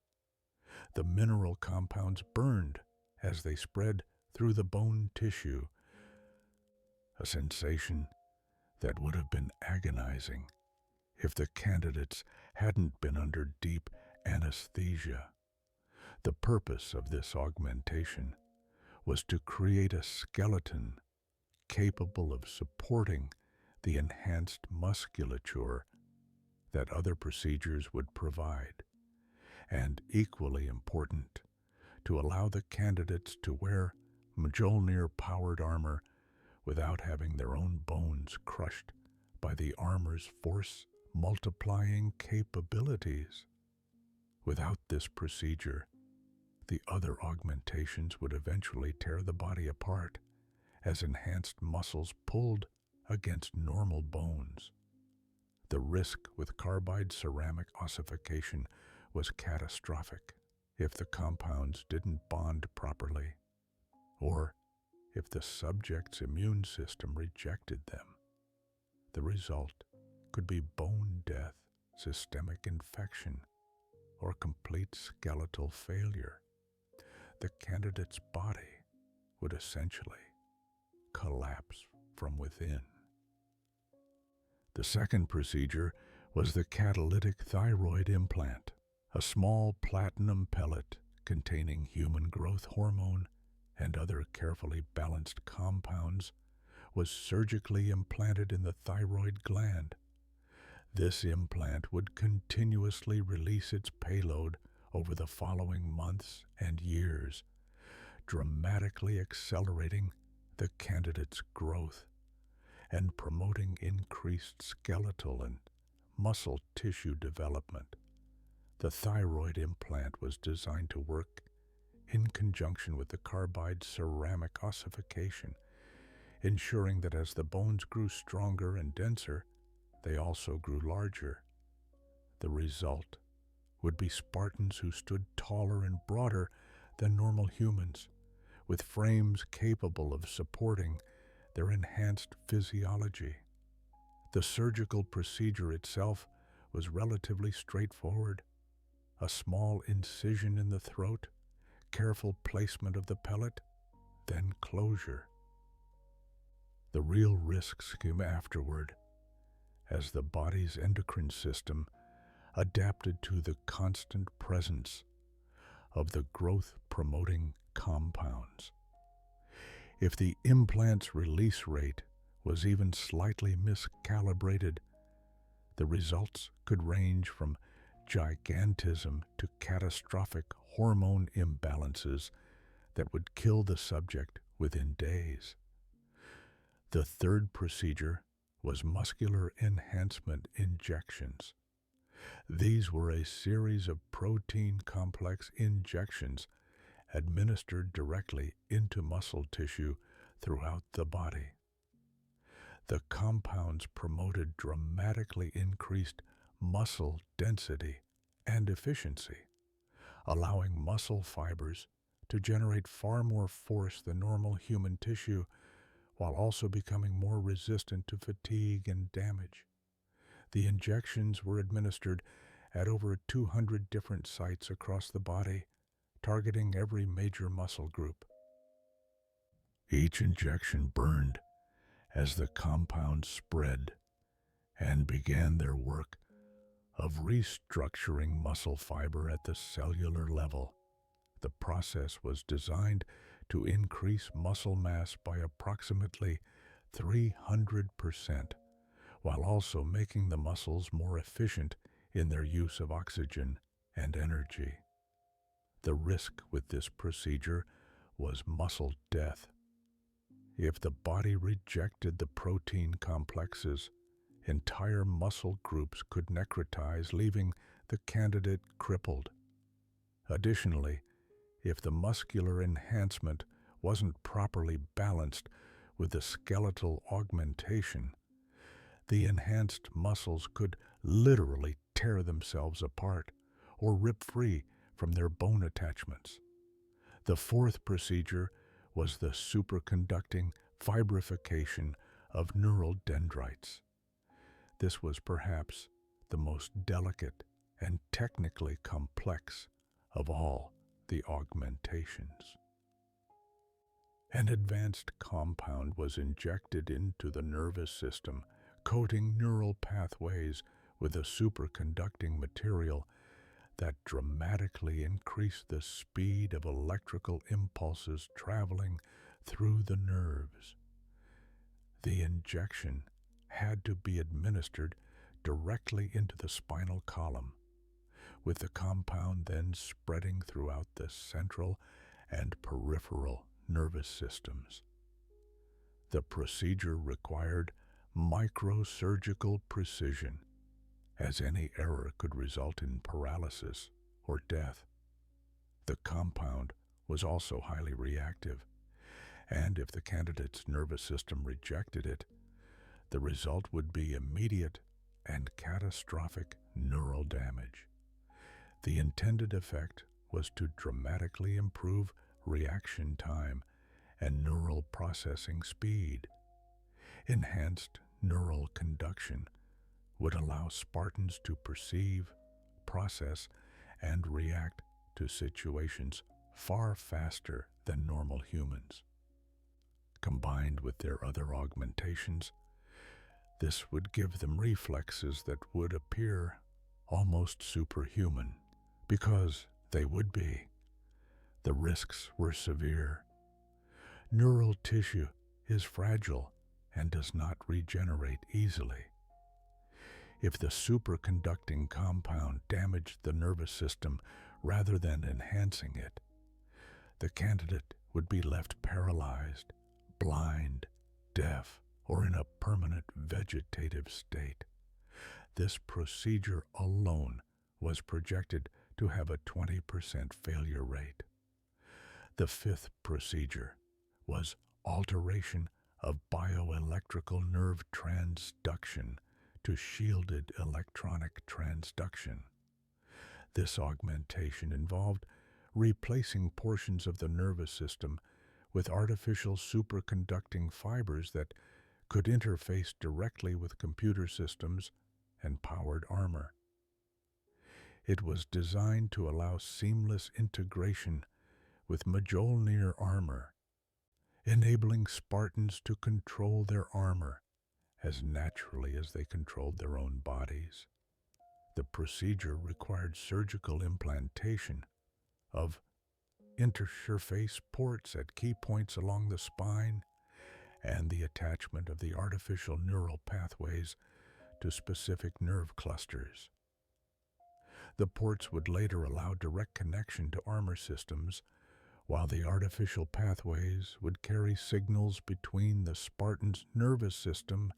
The mineral compounds burned as they spread through the bone tissue, a sensation that would have been agonizing if the candidates hadn't been under deep anesthesia. The purpose of this augmentation was to create a skeleton capable of supporting the enhanced musculature that other procedures would provide, and equally important, to allow the candidates to wear Mjolnir-powered armor without having their own bones crushed by the armor's force-multiplying capabilities. Without this procedure, the other augmentations would eventually tear the body apart as enhanced muscles pulled against normal bones. The risk with carbide ceramic ossification was catastrophic if the compounds didn't bond properly, or if the subject's immune system rejected them. The result could be bone death, systemic infection, or complete skeletal failure. The candidate's body would essentially collapse from within. The second procedure was the catalytic thyroid implant, a small platinum pellet containing human growth hormone and other carefully balanced compounds was surgically implanted in the thyroid gland. This implant would continuously release its payload over the following months and years, dramatically accelerating the candidate's growth and promoting increased skeletal and muscle tissue development. The thyroid implant was designed to work in conjunction with the carbide ceramic ossification, ensuring that as the bones grew stronger and denser, they also grew larger. The result would be Spartans who stood taller and broader than normal humans, with frames capable of supporting their enhanced physiology. The surgical procedure itself was relatively straightforward. A small incision in the throat, careful placement of the pellet, then closure. The real risks came afterward, as the body's endocrine system adapted to the constant presence of the growth-promoting compounds. If the implant's release rate was even slightly miscalibrated, the results could range from gigantism to catastrophic hormone imbalances that would kill the subject within days. The third procedure was muscular enhancement injections. These were a series of protein complex injections administered directly into muscle tissue throughout the body. The compounds promoted dramatically increased muscle density and efficiency, allowing muscle fibers to generate far more force than normal human tissue, while also becoming more resistant to fatigue and damage. The injections were administered at over 200 different sites across the body, targeting every major muscle group. Each injection burned as the compounds spread and began their work of restructuring muscle fiber at the cellular level. The process was designed to increase muscle mass by approximately 300%, while also making the muscles more efficient in their use of oxygen and energy. The risk with this procedure was muscle death. If the body rejected the protein complexes, entire muscle groups could necrotize, leaving the candidate crippled. Additionally, if the muscular enhancement wasn't properly balanced with the skeletal augmentation, the enhanced muscles could literally tear themselves apart or rip free from their bone attachments. The fourth procedure was the superconducting fibrification of neural dendrites. This was perhaps the most delicate and technically complex of all the augmentations. An advanced compound was injected into the nervous system, coating neural pathways with a superconducting material that dramatically increased the speed of electrical impulses traveling through the nerves. The injection had to be administered directly into the spinal column, with the compound then spreading throughout the central and peripheral nervous systems. The procedure required microsurgical precision, as any error could result in paralysis or death. The compound was also highly reactive, and if the candidate's nervous system rejected it, the result would be immediate and catastrophic neural damage. The intended effect was to dramatically improve reaction time and neural processing speed. Enhanced neural conduction would allow Spartans to perceive, process, and react to situations far faster than normal humans. Combined with their other augmentations, this would give them reflexes that would appear almost superhuman, because they would be. The risks were severe. Neural tissue is fragile and does not regenerate easily. If the superconducting compound damaged the nervous system rather than enhancing it, the candidate would be left paralyzed, blind, deaf, or in a permanent vegetative state. This procedure alone was projected to have a 20% failure rate. The fifth procedure was alteration of bioelectrical nerve transduction to shielded electronic transduction. This augmentation involved replacing portions of the nervous system with artificial superconducting fibers that could interface directly with computer systems and powered armor. It was designed to allow seamless integration with Mjolnir armor, enabling Spartans to control their armor as naturally as they controlled their own bodies. The procedure required surgical implantation of intersurface ports at key points along the spine and the attachment of the artificial neural pathways to specific nerve clusters. The ports would later allow direct connection to armor systems, while the artificial pathways would carry signals between the Spartan's nervous system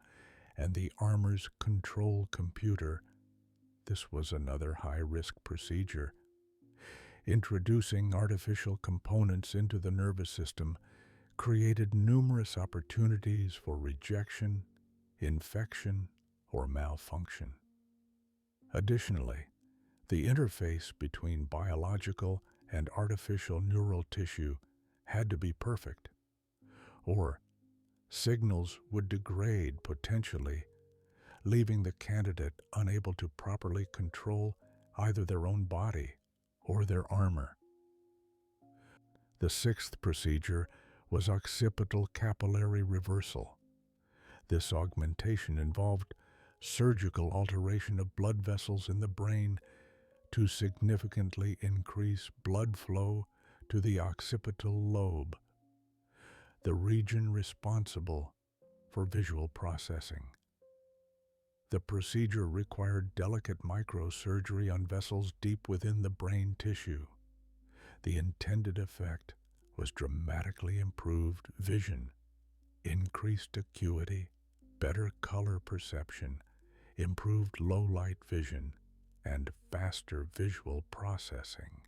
and the armor's control computer. This was another high-risk procedure. Introducing artificial components into the nervous system created numerous opportunities for rejection, infection, or malfunction. Additionally, the interface between biological and artificial neural tissue had to be perfect, or signals would degrade potentially, leaving the candidate unable to properly control either their own body or their armor. The sixth procedure was occipital capillary reversal. This augmentation involved surgical alteration of blood vessels in the brain to significantly increase blood flow to the occipital lobe, the region responsible for visual processing. The procedure required delicate microsurgery on vessels deep within the brain tissue. The intended effect was dramatically improved vision, increased acuity, better color perception, improved low-light vision, and faster visual processing.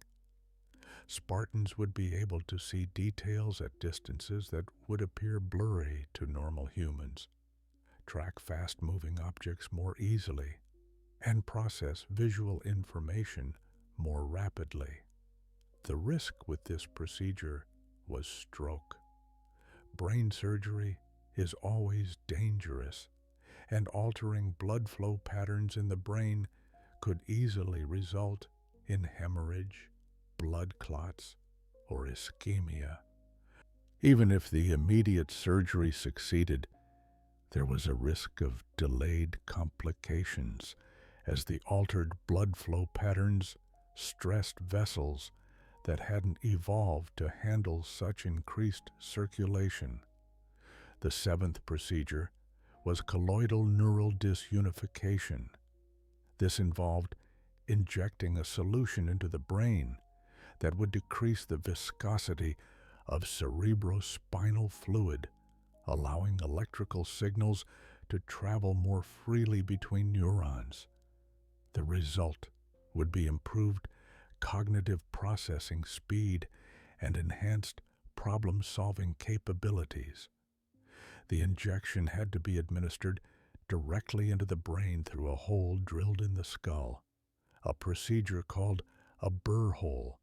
Spartans would be able to see details at distances that would appear blurry to normal humans, track fast-moving objects more easily, and process visual information more rapidly. The risk with this procedure was stroke. Brain surgery is always dangerous, and altering blood flow patterns in the brain could easily result in hemorrhage, blood clots, or ischemia. Even if the immediate surgery succeeded, there was a risk of delayed complications as the altered blood flow patterns stressed vessels that hadn't evolved to handle such increased circulation. The seventh procedure was colloidal neural disunification. This involved injecting a solution into the brain that would decrease the viscosity of cerebrospinal fluid, allowing electrical signals to travel more freely between neurons. The result would be improved cognitive processing speed and enhanced problem-solving capabilities. The injection had to be administered directly into the brain through a hole drilled in the skull, a procedure called a burr hole.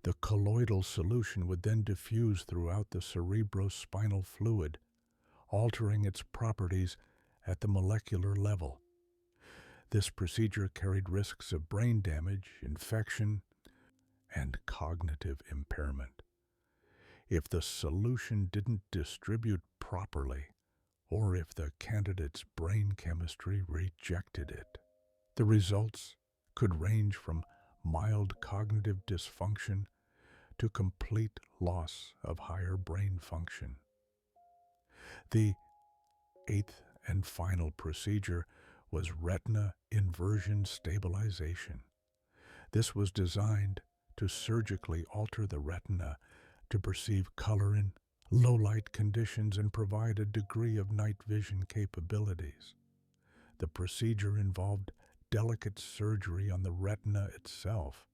The colloidal solution would then diffuse throughout the cerebrospinal fluid, altering its properties at the molecular level. This procedure carried risks of brain damage, infection, and cognitive impairment. If the solution didn't distribute properly, or if the candidate's brain chemistry rejected it, the results could range from mild cognitive dysfunction to complete loss of higher brain function. The eighth and final procedure was retina inversion stabilization. This was designed to surgically alter the retina to perceive color in low-light conditions and provide a degree of night vision capabilities. The procedure involved delicate surgery on the retina itself,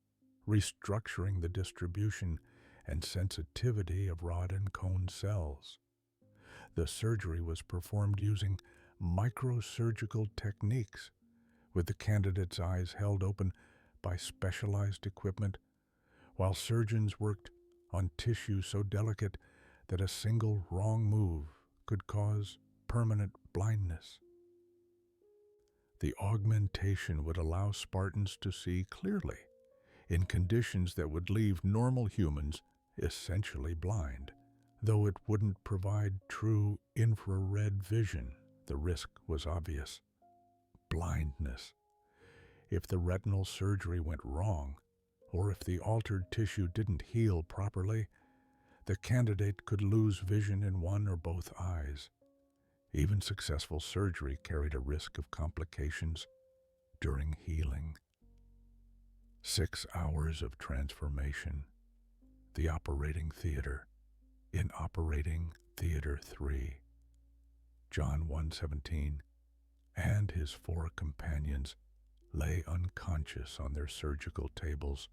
restructuring the distribution and sensitivity of rod and cone cells. The surgery was performed using microsurgical techniques, with the candidate's eyes held open by specialized equipment, while surgeons worked on tissue so delicate that a single wrong move could cause permanent blindness. The augmentation would allow Spartans to see clearly in conditions that would leave normal humans essentially blind. Though it wouldn't provide true infrared vision, the risk was obvious: blindness. If the retinal surgery went wrong, or if the altered tissue didn't heal properly, the candidate could lose vision in one or both eyes. Even successful surgery carried a risk of complications during healing. 6 hours of transformation. The operating theater. In Operating Theater 3, John 1:17 and his 4 companions lay unconscious on their surgical tables,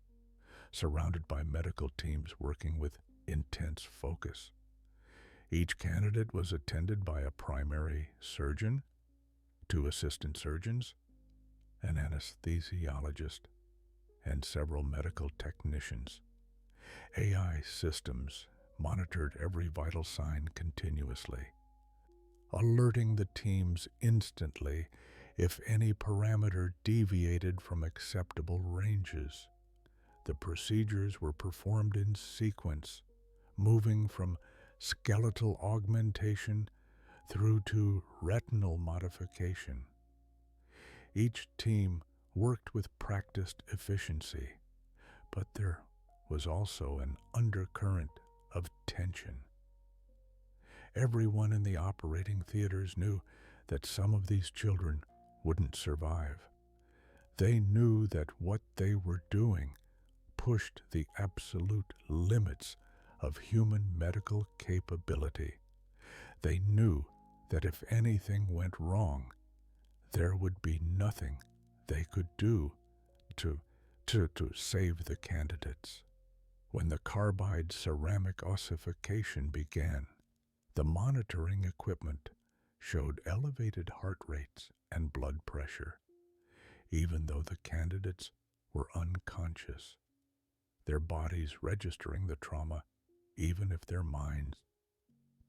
surrounded by medical teams working with intense focus. Each candidate was attended by a primary surgeon, 2 assistant surgeons, an anesthesiologist, and several medical technicians. AI systems monitored every vital sign continuously, alerting the teams instantly if any parameter deviated from acceptable ranges. The procedures were performed in sequence, moving from skeletal augmentation through to retinal modification. Each team worked with practiced efficiency, but there was also an undercurrent of tension. Everyone in the operating theaters knew that some of these children wouldn't survive. They knew that what they were doing pushed the absolute limits of human medical capability. They knew that if anything went wrong, there would be nothing they could do to save the candidates. When the carbide ceramic ossification began, the monitoring equipment showed elevated heart rates and blood pressure, even though the candidates were unconscious, their bodies registering the trauma even if their minds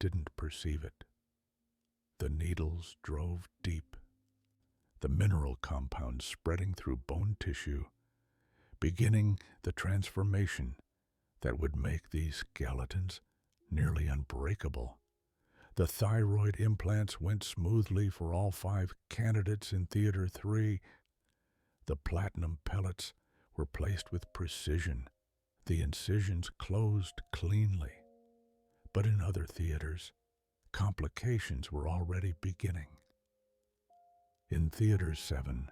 didn't perceive it. The needles drove deep, the mineral compounds spreading through bone tissue, beginning the transformation that would make these skeletons nearly unbreakable. The thyroid implants went smoothly for all 5 candidates in Theater 3. The platinum pellets were placed with precision. The incisions closed cleanly. But in other theaters, complications were already beginning. In Theater 7,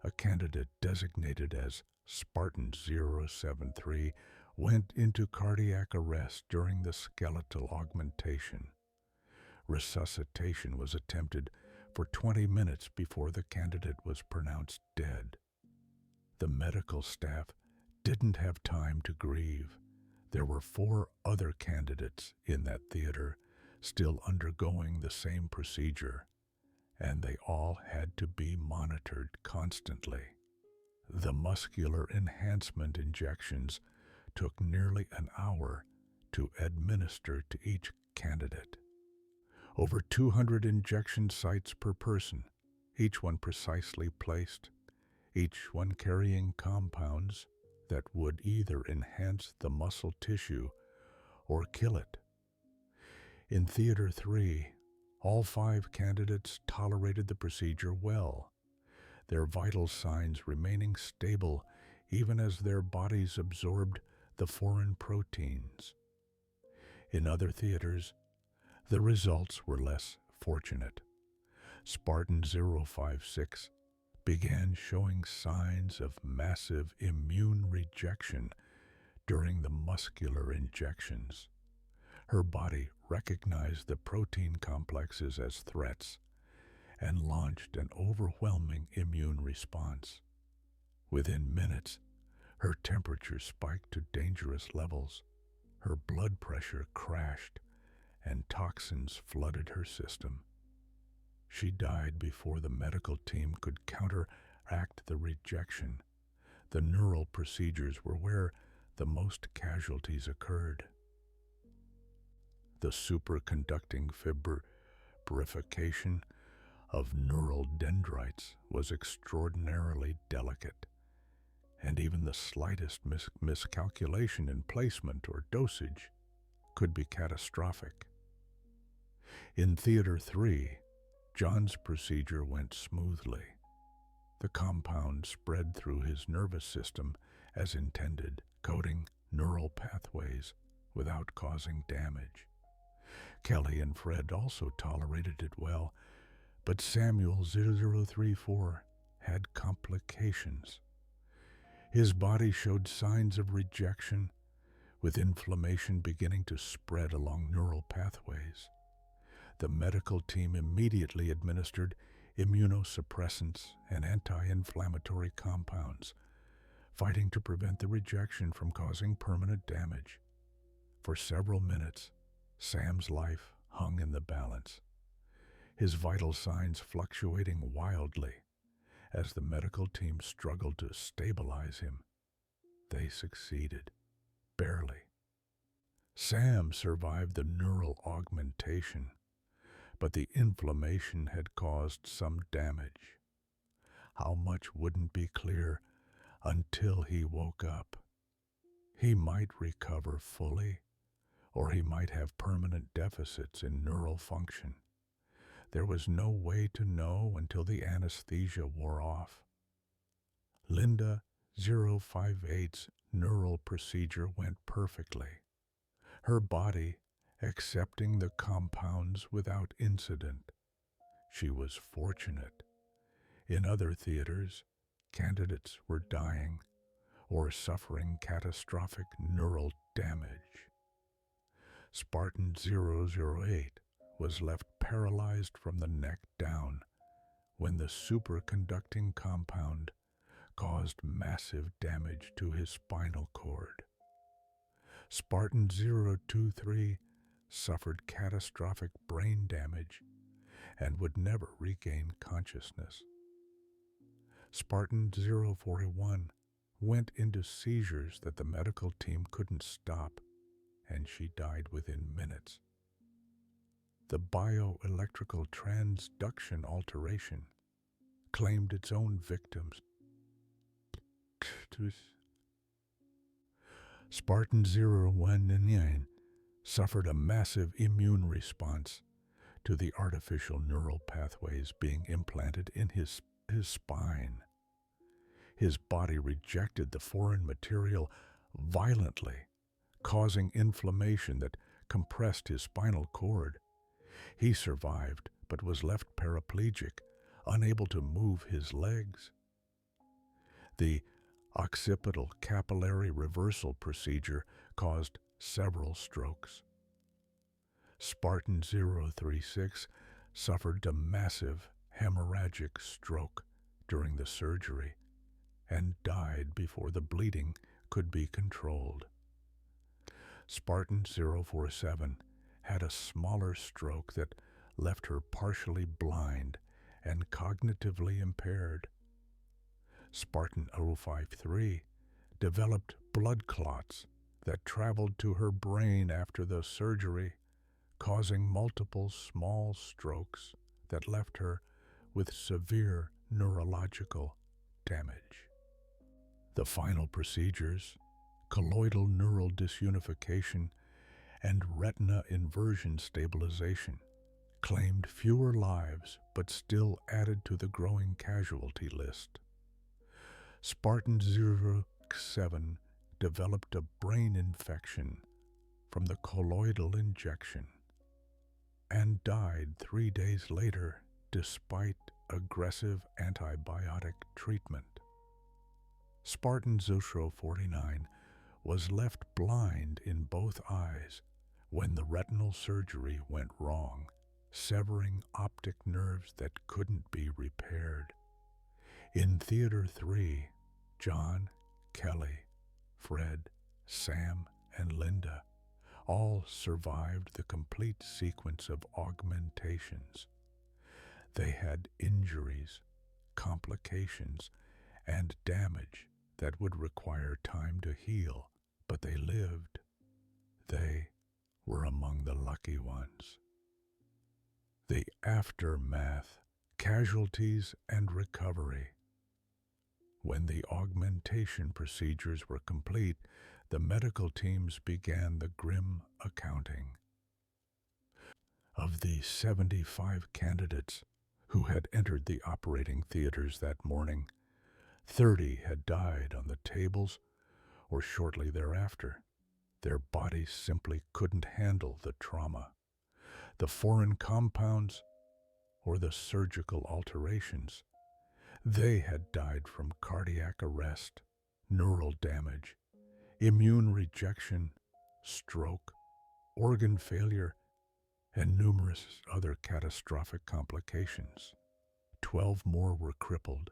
a candidate designated as Spartan-073 went into cardiac arrest during the skeletal augmentation. Resuscitation was attempted for 20 minutes before the candidate was pronounced dead. The medical staff didn't have time to grieve. There were 4 other candidates in that theater still undergoing the same procedure, and they all had to be monitored constantly. The muscular enhancement injections took nearly an hour to administer to each candidate. Over 200 injection sites per person, each one precisely placed, each one carrying compounds that would either enhance the muscle tissue or kill it. In Theater 3, all 5 candidates tolerated the procedure well, their vital signs remaining stable even as their bodies absorbed the foreign proteins. In other theaters, the results were less fortunate. Spartan-056 began showing signs of massive immune rejection during the muscular injections. Her body recognized the protein complexes as threats and launched an overwhelming immune response. Within minutes, her temperature spiked to dangerous levels, her blood pressure crashed, and toxins flooded her system. She died before the medical team could counteract the rejection. The neural procedures were where the most casualties occurred. The superconducting fibrification of neural dendrites was extraordinarily delicate, and even the slightest miscalculation in placement or dosage could be catastrophic. In Theater 3, John's procedure went smoothly. The compound spread through his nervous system as intended, coating neural pathways without causing damage. Kelly and Fred also tolerated it well, but Samuel 0034 had complications. His body showed signs of rejection, with inflammation beginning to spread along neural pathways. The medical team immediately administered immunosuppressants and anti-inflammatory compounds, fighting to prevent the rejection from causing permanent damage. For several minutes, Sam's life hung in the balance, his vital signs fluctuating wildly as the medical team struggled to stabilize him. They succeeded, barely. Sam survived the neural augmentation, but the inflammation had caused some damage. How much wouldn't be clear until he woke up. He might recover fully, or he might have permanent deficits in neural function. There was no way to know until the anesthesia wore off. Linda 058's neural procedure went perfectly, her body accepting the compounds without incident. She was fortunate. In other theaters, candidates were dying or suffering catastrophic neural damage. Spartan-008 was left paralyzed from the neck down when the superconducting compound caused massive damage to his spinal cord. Spartan-023 suffered catastrophic brain damage and would never regain consciousness. Spartan-041 went into seizures that the medical team couldn't stop, and she died within minutes. The bioelectrical transduction alteration claimed its own victims. Spartan-019 suffered a massive immune response to the artificial neural pathways being implanted in his spine. His body rejected the foreign material violently, causing inflammation that compressed his spinal cord. He survived, but was left paraplegic, unable to move his legs. The occipital capillary reversal procedure caused several strokes. Spartan-036 suffered a massive hemorrhagic stroke during the surgery and died before the bleeding could be controlled. Spartan-047 had a smaller stroke that left her partially blind and cognitively impaired. Spartan-053 developed blood clots that traveled to her brain after the surgery, causing multiple small strokes that left her with severe neurological damage. The final procedures, colloidal neural disunification and retina inversion stabilization, claimed fewer lives but still added to the growing casualty list. Spartan-07 developed a brain infection from the colloidal injection and died 3 days later despite aggressive antibiotic treatment. Spartan-049 was left blind in both eyes when the retinal surgery went wrong, severing optic nerves that couldn't be repaired. In Theater 3, John, Kelly, Fred, Sam, and Linda all survived the complete sequence of augmentations. They had injuries, complications, and damage that would require time to heal, but they lived. They were among the lucky ones. The aftermath, casualties, and recovery. When the augmentation procedures were complete, the medical teams began the grim accounting. Of the 75 candidates who had entered the operating theaters that morning, 30 had died on the tables or shortly thereafter. Their bodies simply couldn't handle the trauma, the foreign compounds, or the surgical alterations. They had died from cardiac arrest, neural damage, immune rejection, stroke, organ failure, and numerous other catastrophic complications. 12 more were crippled.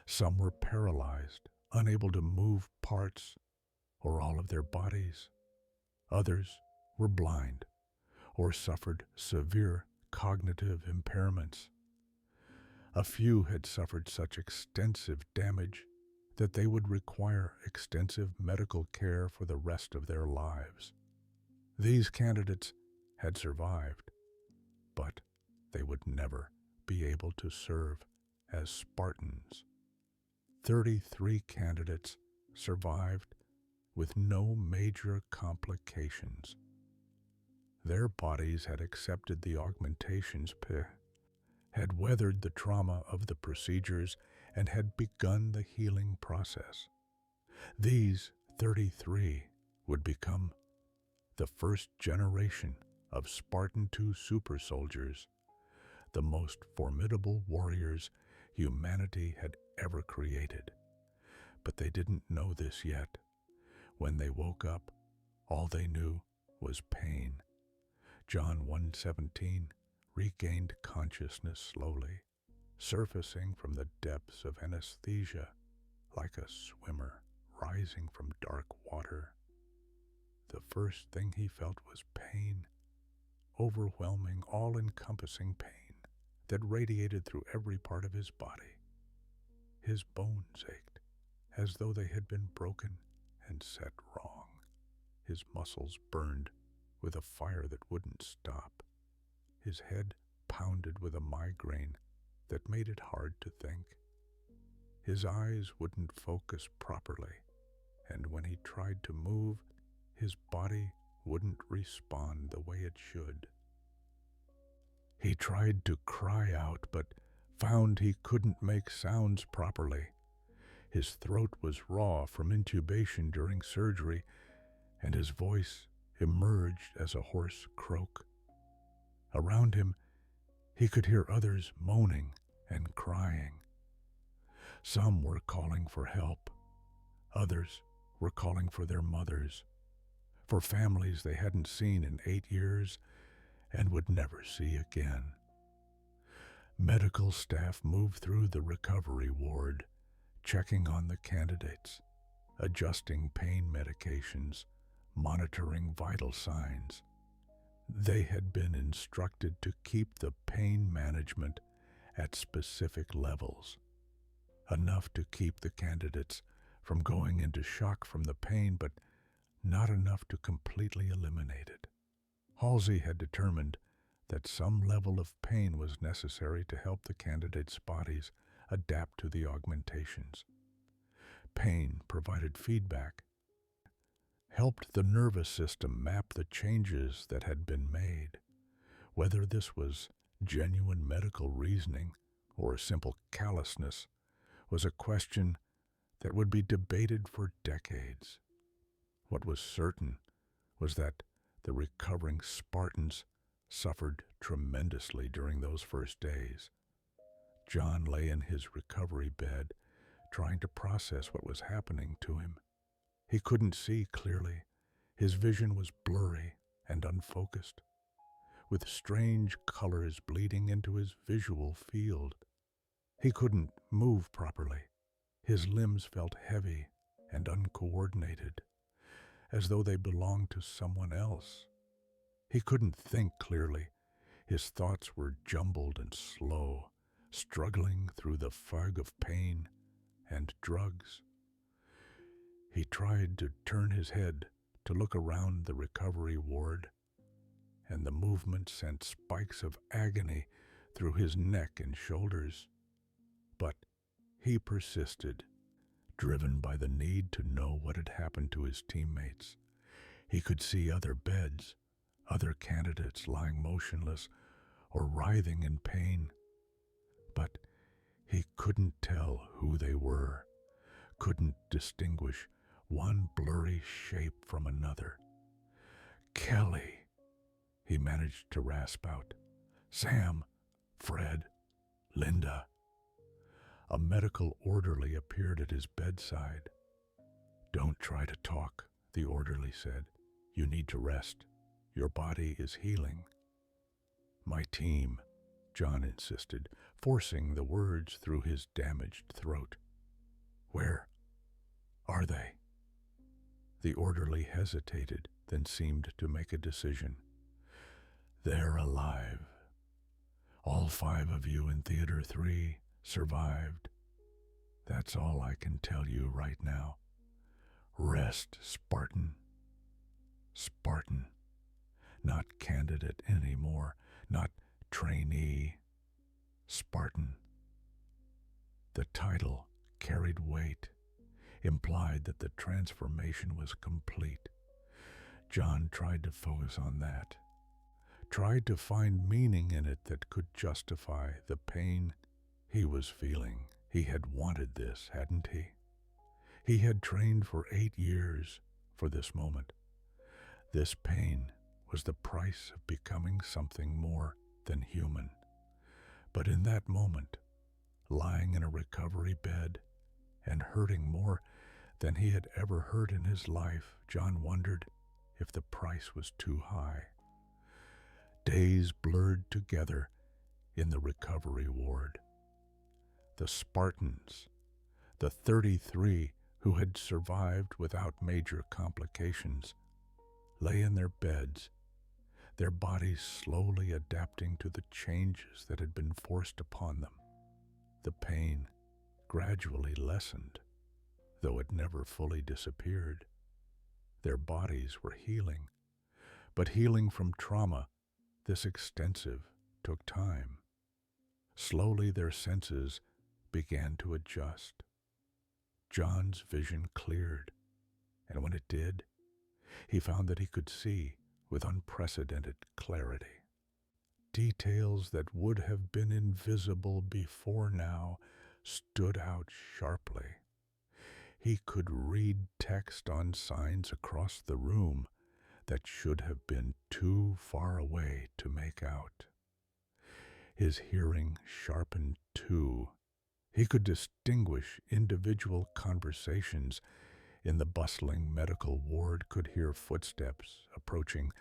Some were paralyzed, unable to move parts or all of their bodies. Others were blind or suffered severe cognitive impairments. A few had suffered such extensive damage that they would require extensive medical care for the rest of their lives. These candidates had survived, but they would never be able to serve as Spartans. 33 candidates survived with no major complications. Their bodies had accepted the augmentations, had weathered the trauma of the procedures, and had begun the healing process. These 33 would become the first generation of Spartan-II supersoldiers, the most formidable warriors humanity had ever created. But they didn't know this yet. When they woke up, all they knew was pain. John 1:17 regained consciousness slowly, surfacing from the depths of anesthesia like a swimmer rising from dark water. The first thing he felt was pain, overwhelming, all-encompassing pain that radiated through every part of his body. His bones ached, as though they had been broken and set wrong. His muscles burned with a fire that wouldn't stop. His head pounded with a migraine that made it hard to think. His eyes wouldn't focus properly, and when he tried to move, his body wouldn't respond the way it should. He tried to cry out, but found he couldn't make sounds properly. His throat was raw from intubation during surgery, and his voice emerged as a hoarse croak. Around him, he could hear others moaning and crying. Some were calling for help. Others were calling for their mothers, for families they hadn't seen in 8 years and would never see again. Medical staff moved through the recovery ward, checking on the candidates, adjusting pain medications, monitoring vital signs. They had been instructed to keep the pain management at specific levels, enough to keep the candidates from going into shock from the pain, but not enough to completely eliminate it. Halsey had determined that some level of pain was necessary to help the candidates' bodies adapt to the augmentations. Pain provided feedback, helped the nervous system map the changes that had been made. Whether this was genuine medical reasoning or simple callousness was a question that would be debated for decades. What was certain was that the recovering Spartans suffered tremendously during those first days. John lay in his recovery bed, trying to process what was happening to him. He couldn't see clearly. His vision was blurry and unfocused, with strange colors bleeding into his visual field. He couldn't move properly. His limbs felt heavy and uncoordinated, as though they belonged to someone else. He couldn't think clearly. His thoughts were jumbled and slow, struggling through the fog of pain and drugs. He tried to turn his head to look around the recovery ward, and the movement sent spikes of agony through his neck and shoulders. But he persisted, driven by the need to know what had happened to his teammates. He could see other beds, other candidates lying motionless or writhing in pain, but he couldn't tell who they were, couldn't distinguish one blurry shape from another. Kelly, he managed to rasp out. Sam, Fred, Linda. A medical orderly appeared at his bedside. Don't try to talk, the orderly said. You need to rest. Your body is healing. My team, John insisted, forcing the words through his damaged throat. Where are they? The orderly hesitated, then seemed to make a decision. They're alive. All 5 of you in Theater 3 survived. That's all I can tell you right now. Rest, Spartan. Spartan. Not candidate anymore, not trainee. Spartan. The title carried weight, implied that the transformation was complete. John tried to focus on that, tried to find meaning in it that could justify the pain he was feeling. He had wanted this, hadn't he? He had trained for 8 years for this moment. This pain was the price of becoming something more than human. But in that moment, lying in a recovery bed and hurting more than he had ever hurt in his life, John wondered if the price was too high. Days blurred together in the recovery ward. The Spartans, the 33 who had survived without major complications, lay in their beds, their bodies slowly adapting to the changes that had been forced upon them. The pain gradually lessened, though it never fully disappeared. Their bodies were healing, but healing from trauma this extensive took time. Slowly their senses began to adjust. John's vision cleared, and when it did, he found that he could see with unprecedented clarity. Details that would have been invisible before now stood out sharply. He could read text on signs across the room that should have been too far away to make out. His hearing sharpened too. He could distinguish individual conversations in the bustling medical ward, could hear footsteps approaching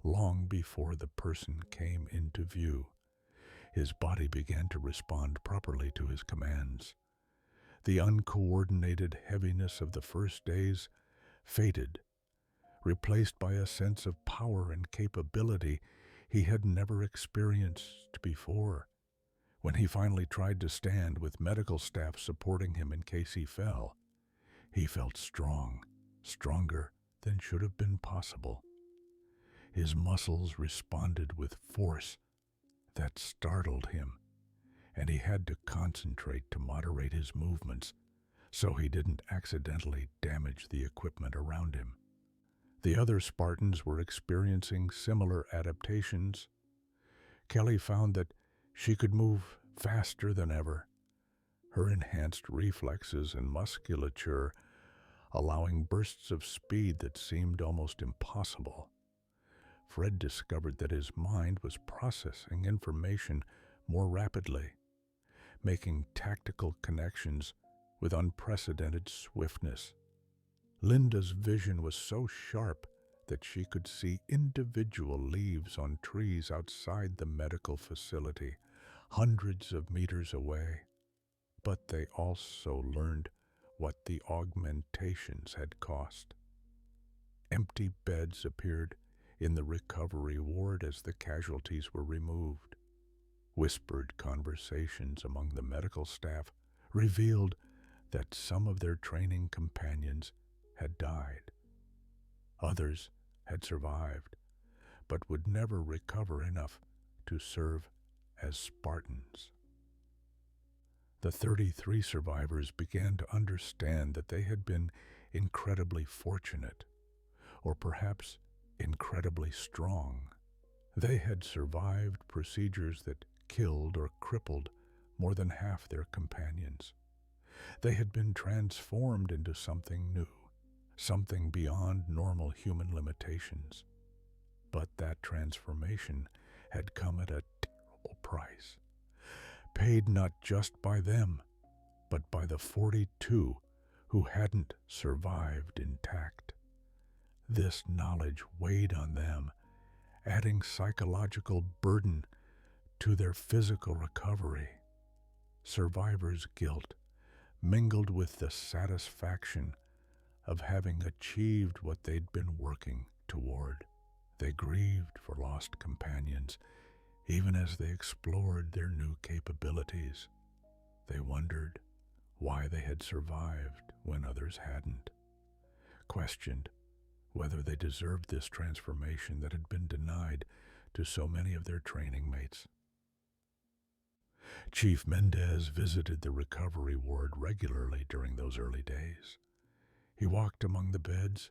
long before the person came into view. His body began to respond properly to his commands. The uncoordinated heaviness of the first days faded, replaced by a sense of power and capability he had never experienced before. When he finally tried to stand with medical staff supporting him in case he fell, he felt strong, stronger than should have been possible. His muscles responded with force that startled him, and he had to concentrate to moderate his movements so he didn't accidentally damage the equipment around him. The other Spartans were experiencing similar adaptations. Kelly found that she could move faster than ever, her enhanced reflexes and musculature allowing bursts of speed that seemed almost impossible. Fred discovered that his mind was processing information more rapidly, making tactical connections with unprecedented swiftness. Linda's vision was so sharp that she could see individual leaves on trees outside the medical facility, hundreds of meters away. But they also learned what the augmentations had cost. Empty beds appeared in the recovery ward as the casualties were removed. Whispered conversations among the medical staff revealed that some of their training companions had died. Others had survived, but would never recover enough to serve as Spartans. The 33 survivors began to understand that they had been incredibly fortunate, or perhaps incredibly strong. They had survived procedures that killed or crippled more than half their companions. They had been transformed into something new, something beyond normal human limitations. But that transformation had come at a terrible price, paid not just by them, but by the 42 who hadn't survived intact. This knowledge weighed on them, adding psychological burden to their physical recovery. Survivors' guilt mingled with the satisfaction of having achieved what they'd been working toward. They grieved for lost companions, even as they explored their new capabilities. They wondered why they had survived when others hadn't, questioned whether they deserved this transformation that had been denied to so many of their training mates. Chief Mendez visited the recovery ward regularly during those early days. He walked among the beds,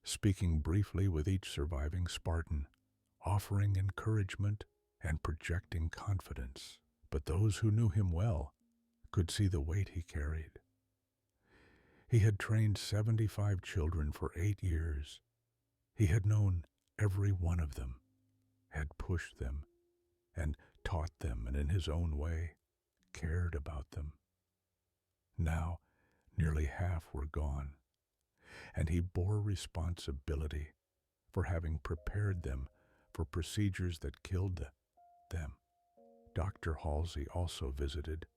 speaking briefly with each surviving Spartan, offering encouragement and projecting confidence. But those who knew him well could see the weight he carried. He had trained 75 children for 8 years. He had known every one of them, had pushed them, and taught them, and in his own way, cared about them. Now, nearly half were gone, and he bore responsibility for having prepared them for procedures that killed them. Dr. Halsey also visited,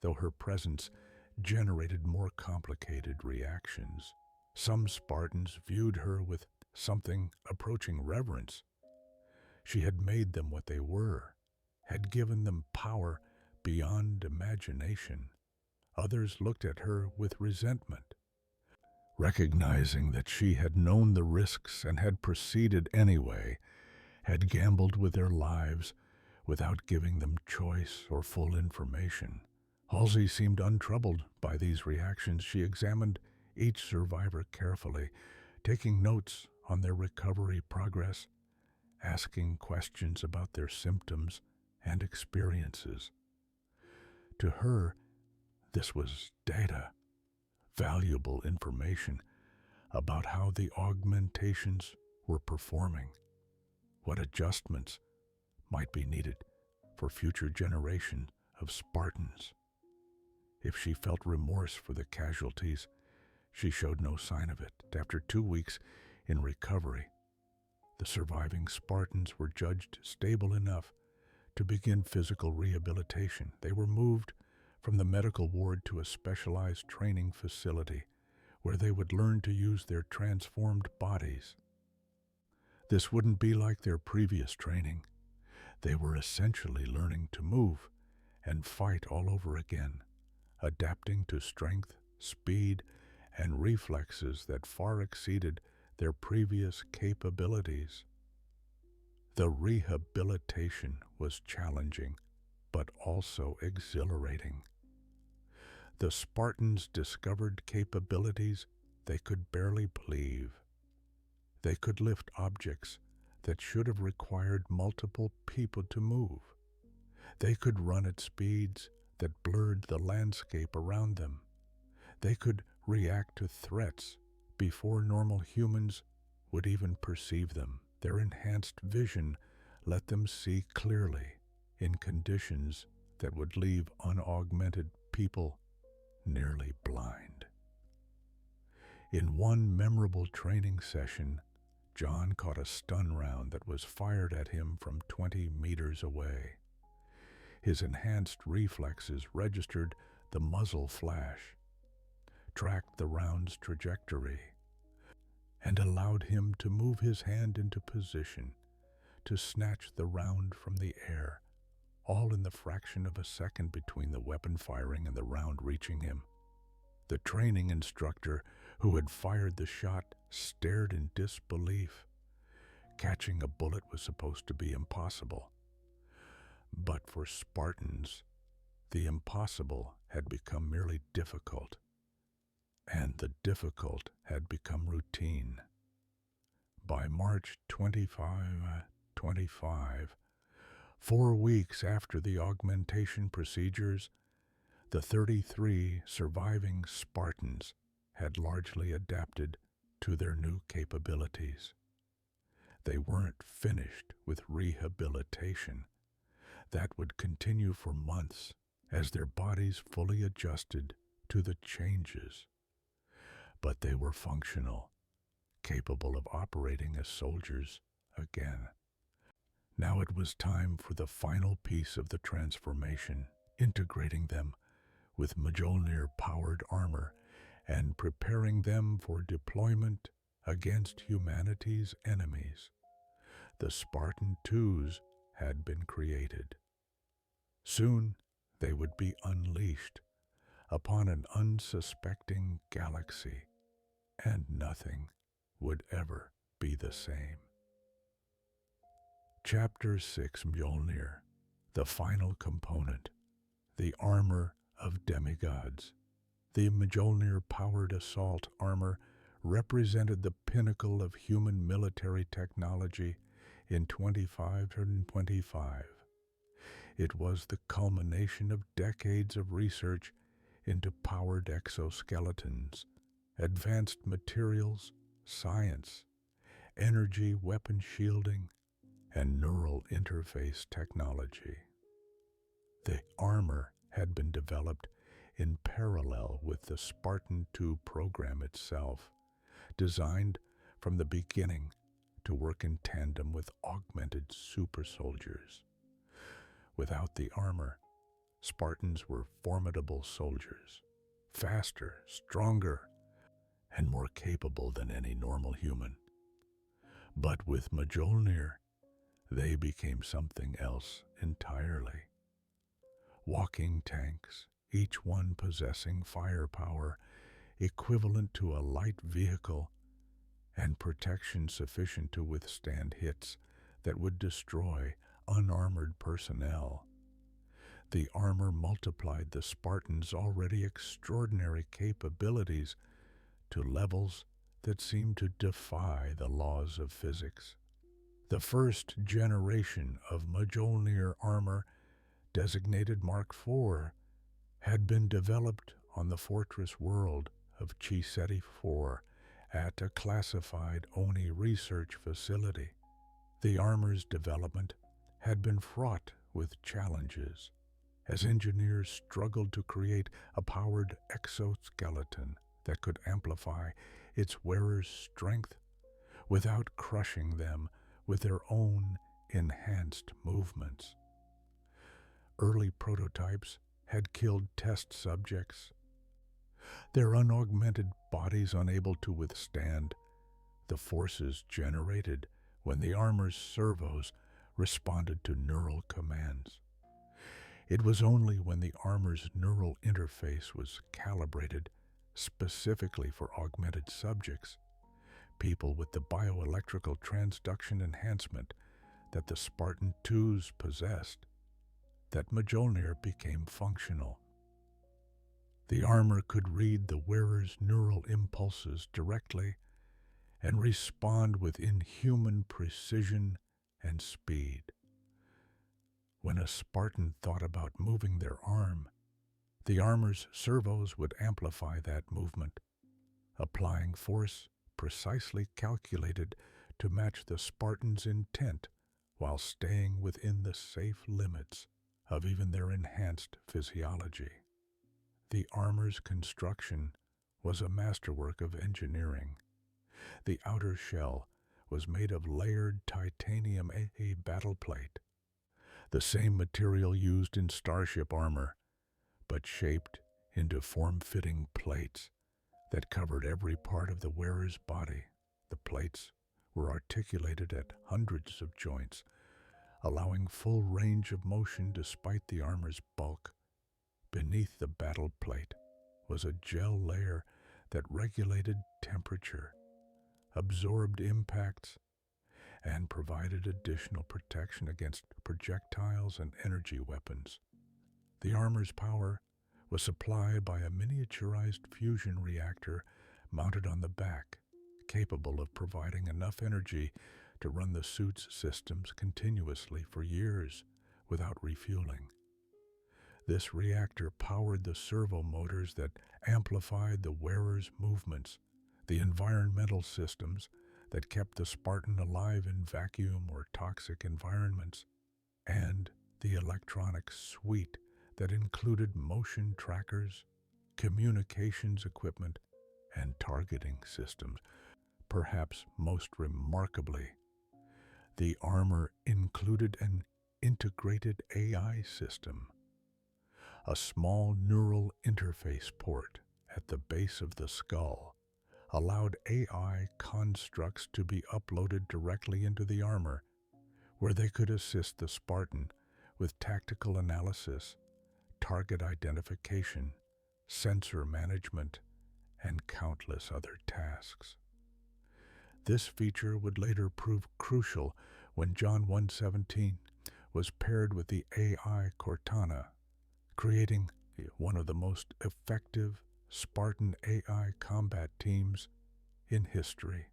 though her presence generated more complicated reactions. Some Spartans viewed her with something approaching reverence. She had made them what they were, had given them power beyond imagination. Others looked at her with resentment, recognizing that she had known the risks and had proceeded anyway, had gambled with their lives without giving them choice or full information. Halsey seemed untroubled by these reactions. She examined each survivor carefully, taking notes on their recovery progress, asking questions about their symptoms and experiences. To her, this was data, valuable information about how the augmentations were performing, what adjustments might be needed for future generations of Spartans. If she felt remorse for the casualties, she showed no sign of it. After 2 weeks in recovery, the surviving Spartans were judged stable enough to begin physical rehabilitation. They were moved from the medical ward to a specialized training facility where they would learn to use their transformed bodies. This wouldn't be like their previous training. They were essentially learning to move and fight all over again, adapting to strength, speed, and reflexes that far exceeded their previous capabilities. The rehabilitation was challenging, but also exhilarating. The Spartans discovered capabilities they could barely believe. They could lift objects that should have required multiple people to move. They could run at speeds that blurred the landscape around them. They could react to threats before normal humans would even perceive them. Their enhanced vision let them see clearly in conditions that would leave unaugmented people nearly blind. In one memorable training session, John caught a stun round that was fired at him from 20 meters away. His enhanced reflexes registered the muzzle flash, tracked the round's trajectory, and allowed him to move his hand into position to snatch the round from the air, all in the fraction of a second between the weapon firing and the round reaching him. The training instructor who had fired the shot stared in disbelief. Catching a bullet was supposed to be impossible. But for Spartans, the impossible had become merely difficult, and the difficult had become routine. By March 25, 4 weeks after the augmentation procedures, the 33 surviving Spartans had largely adapted to their new capabilities. They weren't finished with rehabilitation. That would continue for months as their bodies fully adjusted to the changes. But they were functional, capable of operating as soldiers again. Now it was time for the final piece of the transformation, integrating them with Mjolnir-powered armor and preparing them for deployment against humanity's enemies. The Spartan-IIs had been created. Soon they would be unleashed upon an unsuspecting galaxy, and nothing would ever be the same. Chapter 6: Mjolnir, the final component, the armor of demigods. The Mjolnir-powered assault armor represented the pinnacle of human military technology in 2525. It was the culmination of decades of research into powered exoskeletons, advanced materials, science, energy weapon shielding, and neural interface technology. The armor had been developed in parallel with the Spartan-II program itself, designed from the beginning to work in tandem with augmented supersoldiers. Without the armor, Spartans were formidable soldiers, faster, stronger, and more capable than any normal human. But with Mjolnir, they became something else entirely. Walking tanks, each one possessing firepower equivalent to a light vehicle and protection sufficient to withstand hits that would destroy unarmored personnel. The armor multiplied the Spartans' already extraordinary capabilities to levels that seemed to defy the laws of physics. The first generation of Mjolnir armor, designated Mark IV, had been developed on the fortress world of Chiseti IV at a classified Oni research facility. The armor's development had been fraught with challenges, as engineers struggled to create a powered exoskeleton that could amplify its wearer's strength without crushing them with their own enhanced movements. Early prototypes had killed test subjects, their unaugmented bodies unable to withstand the forces generated when the armor's servos responded to neural commands. It was only when the armor's neural interface was calibrated specifically for augmented subjects, people with the bioelectrical transduction enhancement that the Spartan-IIs possessed, that Mjolnir became functional. The armor could read the wearer's neural impulses directly and respond with inhuman precision and speed. When a Spartan thought about moving their arm, the armor's servos would amplify that movement, applying force precisely calculated to match the Spartan's intent while staying within the safe limits of even their enhanced physiology. The armor's construction was a masterwork of engineering. The outer shell was made of layered titanium A battle plate, the same material used in starship armor, but shaped into form-fitting plates that covered every part of the wearer's body. The plates were articulated at hundreds of joints, allowing full range of motion despite the armor's bulk. Beneath the battle plate was a gel layer that regulated temperature, absorbed impacts, and provided additional protection against projectiles and energy weapons. The armor's power was supplied by a miniaturized fusion reactor mounted on the back, capable of providing enough energy to run the suit's systems continuously for years without refueling. This reactor powered the servo motors that amplified the wearer's movements, the environmental systems that kept the Spartan alive in vacuum or toxic environments, and the electronic suite that included motion trackers, communications equipment, and targeting systems. Perhaps most remarkably, the armor included an integrated AI system, a small neural interface port at the base of the skull allowed AI constructs to be uploaded directly into the armor, where they could assist the Spartan with tactical analysis, target identification, sensor management, and countless other tasks. This feature would later prove crucial when John 1:17 was paired with the AI Cortana, creating one of the most effective Spartan AI combat teams in history.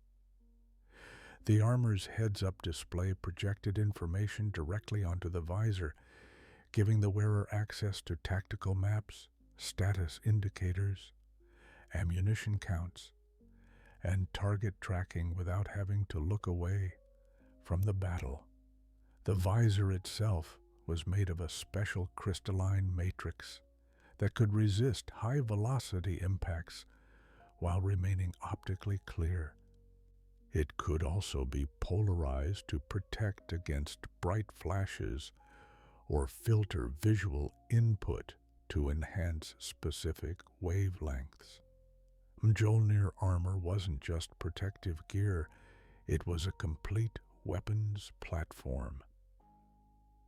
The armor's heads-up display projected information directly onto the visor, giving the wearer access to tactical maps, status indicators, ammunition counts, and target tracking without having to look away from the battle. The visor itself was made of a special crystalline matrix that could resist high-velocity impacts while remaining optically clear. It could also be polarized to protect against bright flashes or filter visual input to enhance specific wavelengths. Mjolnir armor wasn't just protective gear, it was a complete weapons platform.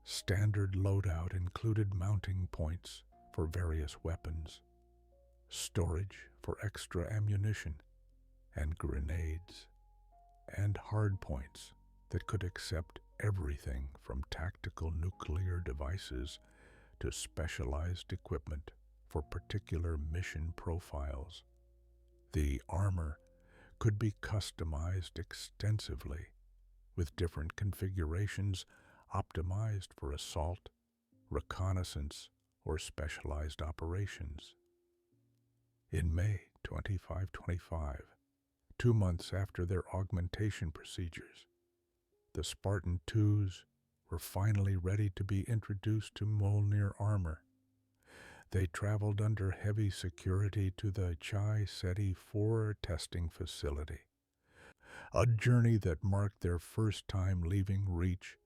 Standard loadout included mounting points for various weapons, storage for extra ammunition and grenades, and hardpoints that could accept everything from tactical nuclear devices to specialized equipment for particular mission profiles. The armor could be customized extensively, with different configurations optimized for assault, reconnaissance, or specialized operations. In May 2525, 2 months after their augmentation procedures, the Spartan-IIs were finally ready to be introduced to Mjolnir armor. They traveled under heavy security to the Chi-SETI-IV testing facility, a journey that marked their first time leaving Reach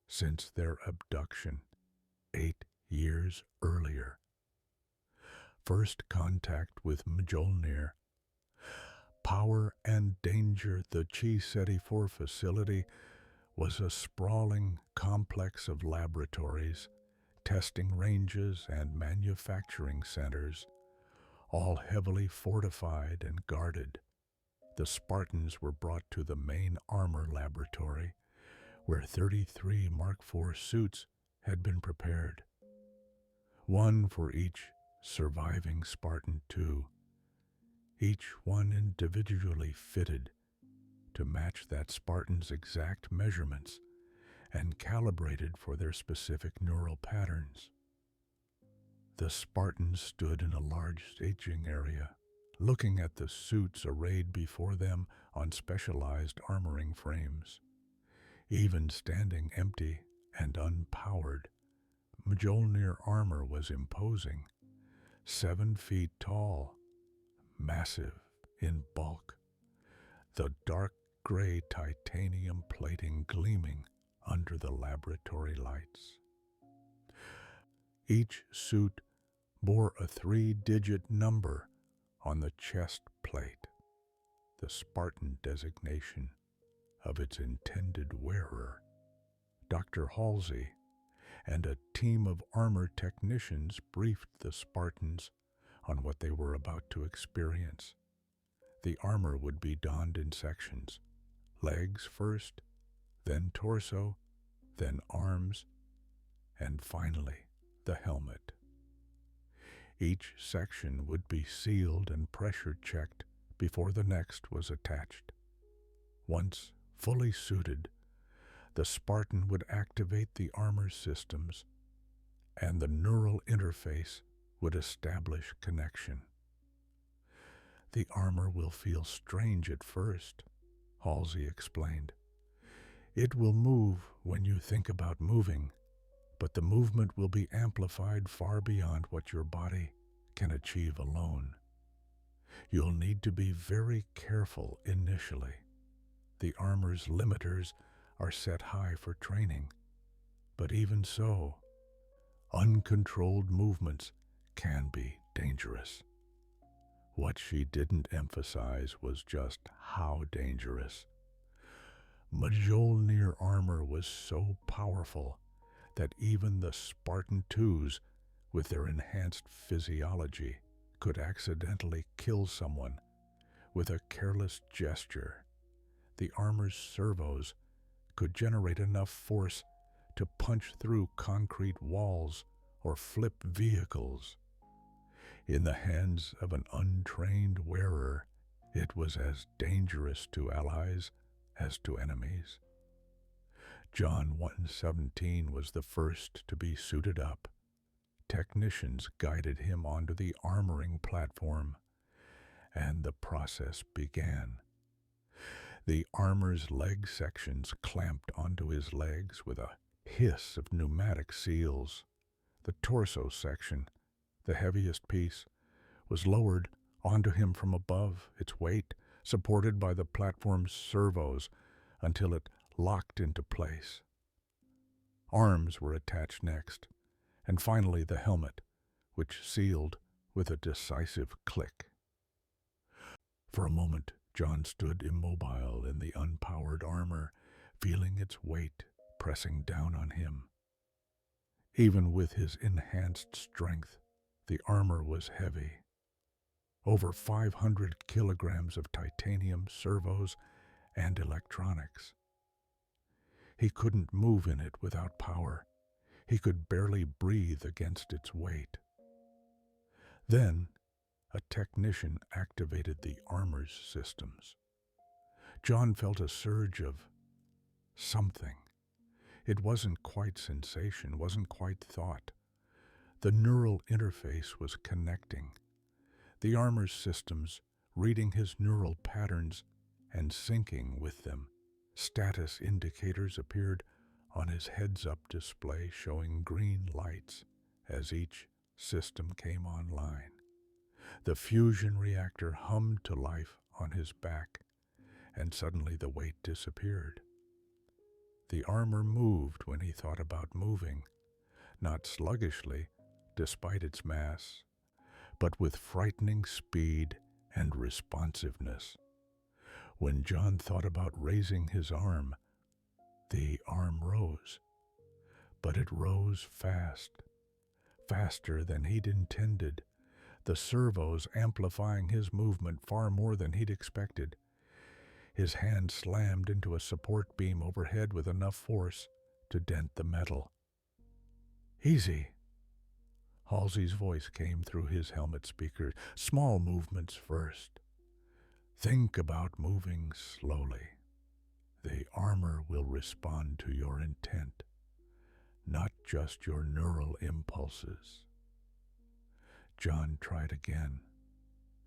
since their abduction 8 years earlier. First contact with Mjolnir. Power and danger. The Chi-SETI-IV facility was a sprawling complex of laboratories, testing ranges, and manufacturing centers, all heavily fortified and guarded. The Spartans were brought to the main armor laboratory, where 33 Mark IV suits had been prepared, one for each surviving Spartan-II, each one individually fitted to match that Spartan's exact measurements and calibrated for their specific neural patterns. The Spartans stood in a large staging area, looking at the suits arrayed before them on specialized armoring frames. Even standing empty and unpowered, Mjolnir armor was imposing, 7 feet tall, massive in bulk, the dark gray titanium plating gleaming under the laboratory lights. Each suit bore a 3-digit number on the chest plate, the Spartan designation of its intended wearer. Dr. Halsey and a team of armor technicians briefed the Spartans on what they were about to experience. The armor would be donned in sections, legs first, then torso, then arms, and finally the helmet. Each section would be sealed and pressure checked before the next was attached. Once fully suited, the Spartan would activate the armor systems, and the neural interface would establish connection. The armor will feel strange at first, Halsey explained. It will move when you think about moving, but the movement will be amplified far beyond what your body can achieve alone. You'll need to be very careful initially. The armor's limiters are set high for training, but even so, uncontrolled movements can be dangerous. What she didn't emphasize was just how dangerous. Mjolnir armor was so powerful that even the Spartan-IIs, with their enhanced physiology, could accidentally kill someone with a careless gesture. The armor's servos could generate enough force to punch through concrete walls or flip vehicles. In the hands of an untrained wearer, it was as dangerous to allies as to enemies. John 1:17 was the first to be suited up. Technicians guided him onto the armoring platform, and the process began. The armor's leg sections clamped onto his legs with a hiss of pneumatic seals. The torso section, the heaviest piece, was lowered onto him from above, its weight supported by the platform's servos until it locked into place. Arms were attached next, and finally the helmet, which sealed with a decisive click. For a moment, John stood immobile in the unpowered armor, feeling its weight pressing down on him. Even with his enhanced strength, the armor was heavy. Over 500 kilograms of titanium servos and electronics. He couldn't move in it without power. He could barely breathe against its weight. Then, a technician activated the armor's systems. John felt a surge of something. It wasn't quite sensation, wasn't quite thought. The neural interface was connecting. The armor's systems reading his neural patterns and syncing with them. Status indicators appeared on his heads-up display showing green lights as each system came online. The fusion reactor hummed to life on his back, and suddenly the weight disappeared. The armor moved when he thought about moving, not sluggishly, despite its mass, but with frightening speed and responsiveness. When John thought about raising his arm, the arm rose, but it rose fast, faster than he'd intended, the servos amplifying his movement far more than he'd expected. His hand slammed into a support beam overhead with enough force to dent the metal. "Easy." Halsey's voice came through his helmet speakers. "Small movements first. Think about moving slowly. The armor will respond to your intent, not just your neural impulses." John tried again,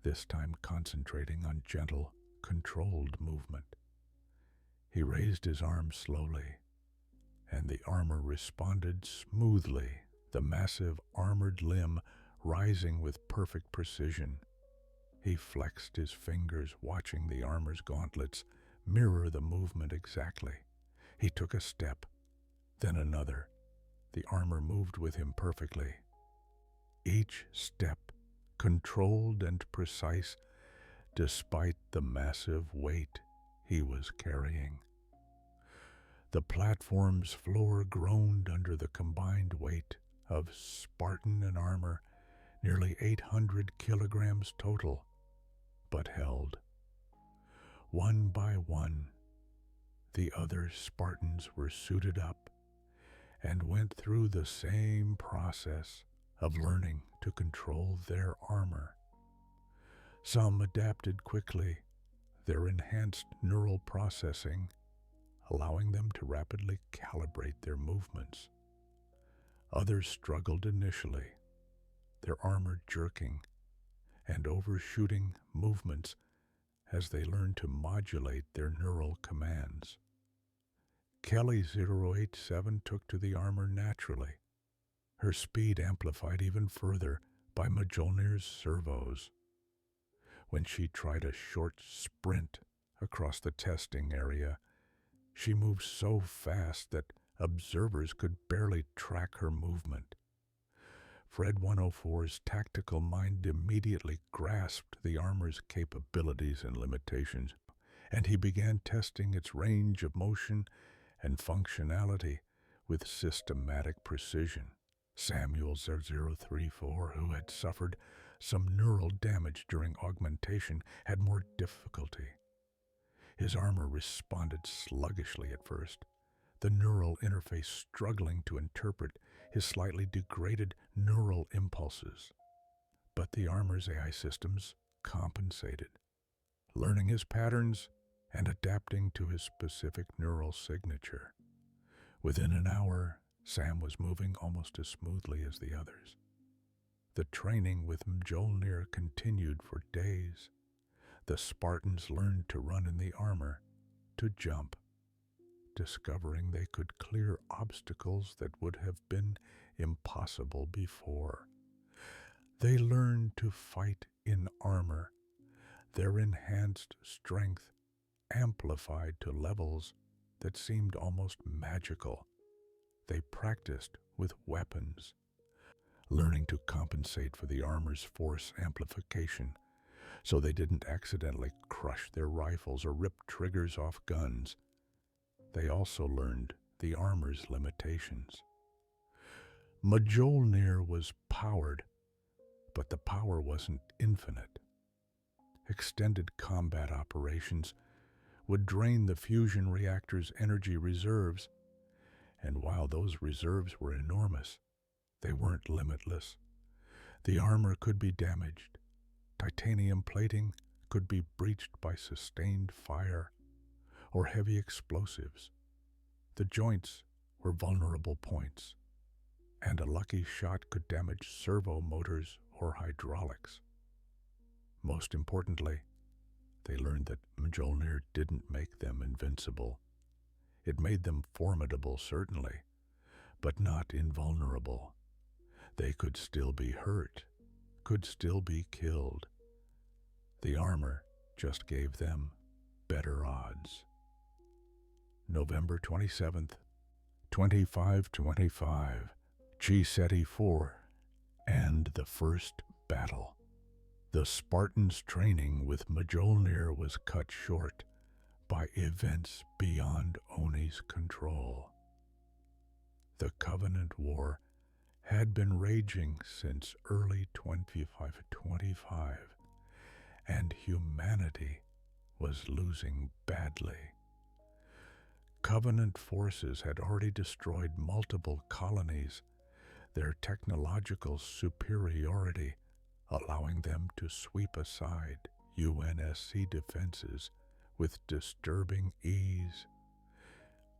this time concentrating on gentle, controlled movement. He raised his arm slowly, and the armor responded smoothly, the massive armored limb rising with perfect precision. He flexed his fingers, watching the armor's gauntlets mirror the movement exactly. He took a step, then another. The armor moved with him perfectly. Each step controlled and precise, despite the massive weight he was carrying. The platform's floor groaned under the combined weight of Spartan and armor, nearly 800 kilograms total, but held. One by one, the other Spartans were suited up and went through the same process of learning to control their armor. Some adapted quickly, their enhanced neural processing allowing them to rapidly calibrate their movements. Others struggled initially, their armor jerking and overshooting movements as they learned to modulate their neural commands. Kelly 087 took to the armor naturally, her speed amplified even further by Mjolnir's servos. When she tried a short sprint across the testing area, she moved so fast that observers could barely track her movement. Fred 104's tactical mind immediately grasped the armor's capabilities and limitations, and he began testing its range of motion and functionality with systematic precision. Samuel 0034, who had suffered some neural damage during augmentation, had more difficulty. His armor responded sluggishly at first, the neural interface struggling to interpret his slightly degraded neural impulses. But the armor's AI systems compensated, learning his patterns and adapting to his specific neural signature. Within an hour, Sam was moving almost as smoothly as the others. The training with Mjolnir continued for days. The Spartans learned to run in the armor, to jump, discovering they could clear obstacles that would have been impossible before. They learned to fight in armor, their enhanced strength amplified to levels that seemed almost magical. They practiced with weapons, learning to compensate for the armor's force amplification so they didn't accidentally crush their rifles or rip triggers off guns. They also learned the armor's limitations. Mjolnir was powered, but the power wasn't infinite. Extended combat operations would drain the fusion reactor's energy reserves, and while those reserves were enormous, they weren't limitless. The armor could be damaged. Titanium plating could be breached by sustained fire or heavy explosives. The joints were vulnerable points, and a lucky shot could damage servo motors or hydraulics. Most importantly, they learned that Mjolnir didn't make them invincible. It made them formidable, certainly, but not invulnerable. They could still be hurt, could still be killed. The armor just gave them better odds. November 27th, 2525, Chi-Seti-4, and the first battle. The Spartans' training with Mjolnir was cut short by events beyond Oni's control. The Covenant War had been raging since early 2525, and humanity was losing badly. Covenant forces had already destroyed multiple colonies, their technological superiority allowing them to sweep aside UNSC defenses with disturbing ease.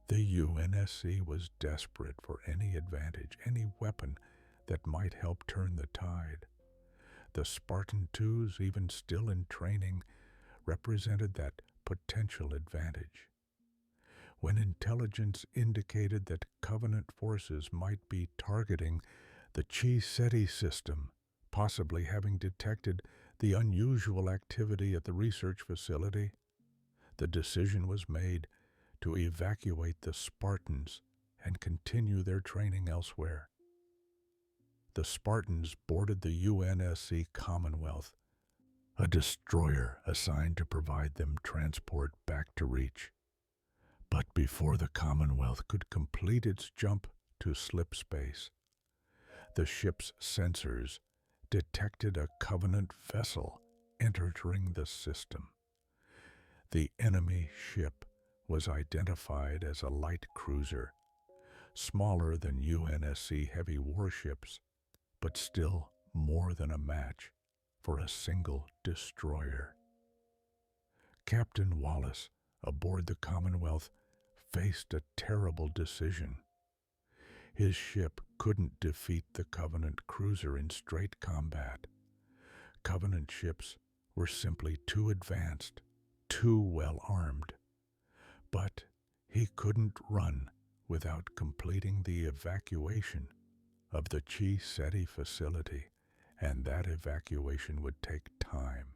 The UNSC was desperate for any advantage, any weapon that might help turn the tide. The Spartan-IIs, even still in training, represented that potential advantage. When intelligence indicated that Covenant forces might be targeting the Chi-Seti system, possibly having detected the unusual activity at the research facility, the decision was made to evacuate the Spartans and continue their training elsewhere. The Spartans boarded the UNSC Commonwealth, a destroyer assigned to provide them transport back to Reach. But before the Commonwealth could complete its jump to slip space, the ship's sensors detected a Covenant vessel entering the system. The enemy ship was identified as a light cruiser, smaller than UNSC heavy warships, but still more than a match for a single destroyer. Captain Wallace, aboard the Commonwealth, faced a terrible decision. His ship couldn't defeat the Covenant cruiser in straight combat. Covenant ships were simply too advanced, too well armed. But he couldn't run without completing the evacuation of the Chi-Seti facility, and that evacuation would take time.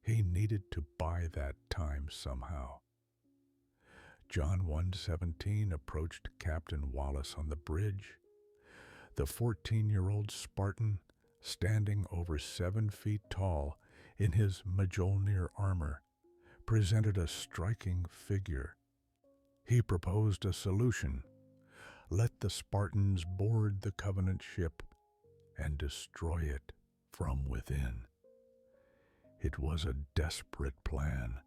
He needed to buy that time somehow. John 1:17 approached Captain Wallace on the bridge. The 14-year-old Spartan, standing over 7 feet tall in his Mjolnir armor, presented a striking figure. He proposed a solution. Let the Spartans board the Covenant ship and destroy it from within. It was a desperate plan,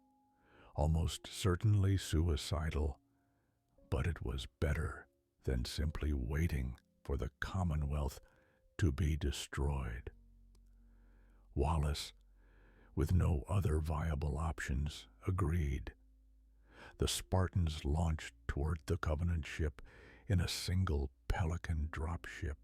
almost certainly suicidal, but it was better than simply waiting for the Commonwealth to be destroyed. Wallace, with no other viable options, agreed. The Spartans launched toward the Covenant ship in a single Pelican dropship,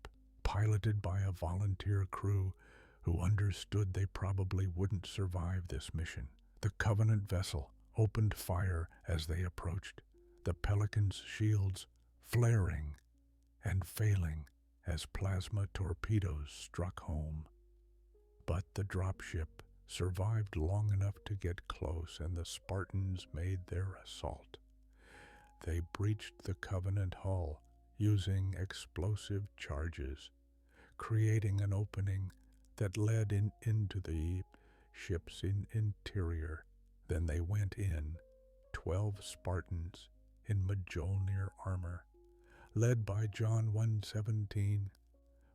piloted by a volunteer crew who understood they probably wouldn't survive this mission. The Covenant vessel opened fire as they approached, the Pelican's shields flaring and failing as plasma torpedoes struck home. But the dropship survived long enough to get close, and the Spartans made their assault. They breached the Covenant hull using explosive charges, creating an opening that led into the ship's interior. Then they went in, 12 Spartans in Mjolnir armor, led by John 1:17,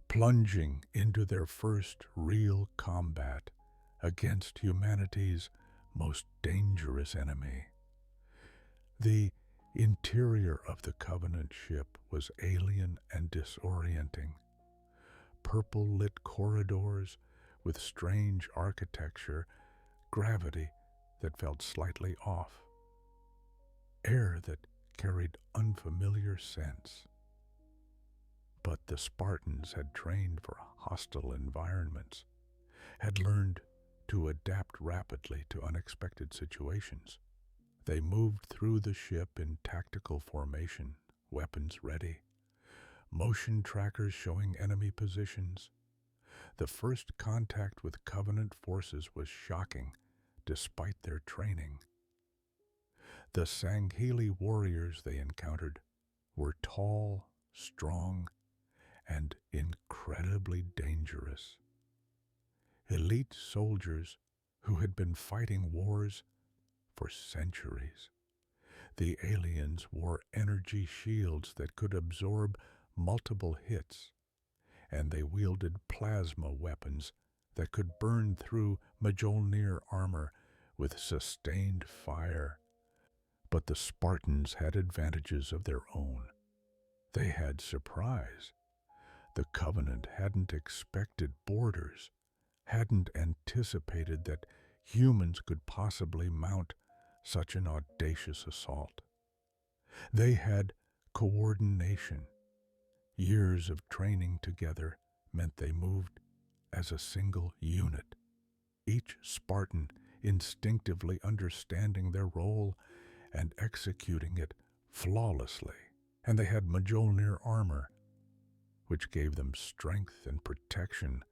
plunging into their first real combat against humanity's most dangerous enemy. The interior of the Covenant ship was alien and disorienting. Purple-lit corridors with strange architecture, gravity that felt slightly off, air that carried unfamiliar scents. But the Spartans had trained for hostile environments, had learned to adapt rapidly to unexpected situations. They moved through the ship in tactical formation, weapons ready, motion trackers showing enemy positions. The first contact with Covenant forces was shocking, despite their training. The Sangheli warriors they encountered were tall, strong, and incredibly dangerous. Elite soldiers who had been fighting wars for centuries. The aliens wore energy shields that could absorb multiple hits, and they wielded plasma weapons that could burn through Mjolnir armor with sustained fire. But the Spartans had advantages of their own. They had surprise. The Covenant hadn't expected borders, hadn't anticipated that humans could possibly mount such an audacious assault. They had coordination. Years of training together meant they moved as a single unit, each Spartan instinctively understanding their role and executing it flawlessly. And they had Mjolnir armor, which gave them strength and protection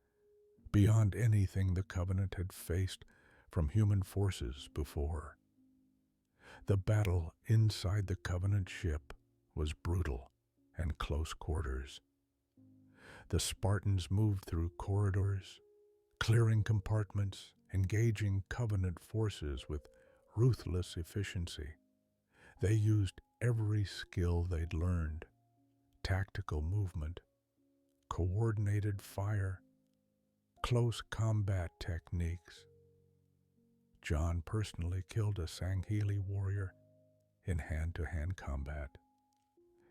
beyond anything the Covenant had faced from human forces before. The battle inside the Covenant ship was brutal and close quarters. The Spartans moved through corridors, clearing compartments, engaging Covenant forces with ruthless efficiency. They used every skill they'd learned: tactical movement, coordinated fire, close combat techniques. John personally killed a Sangheli warrior in hand-to-hand combat,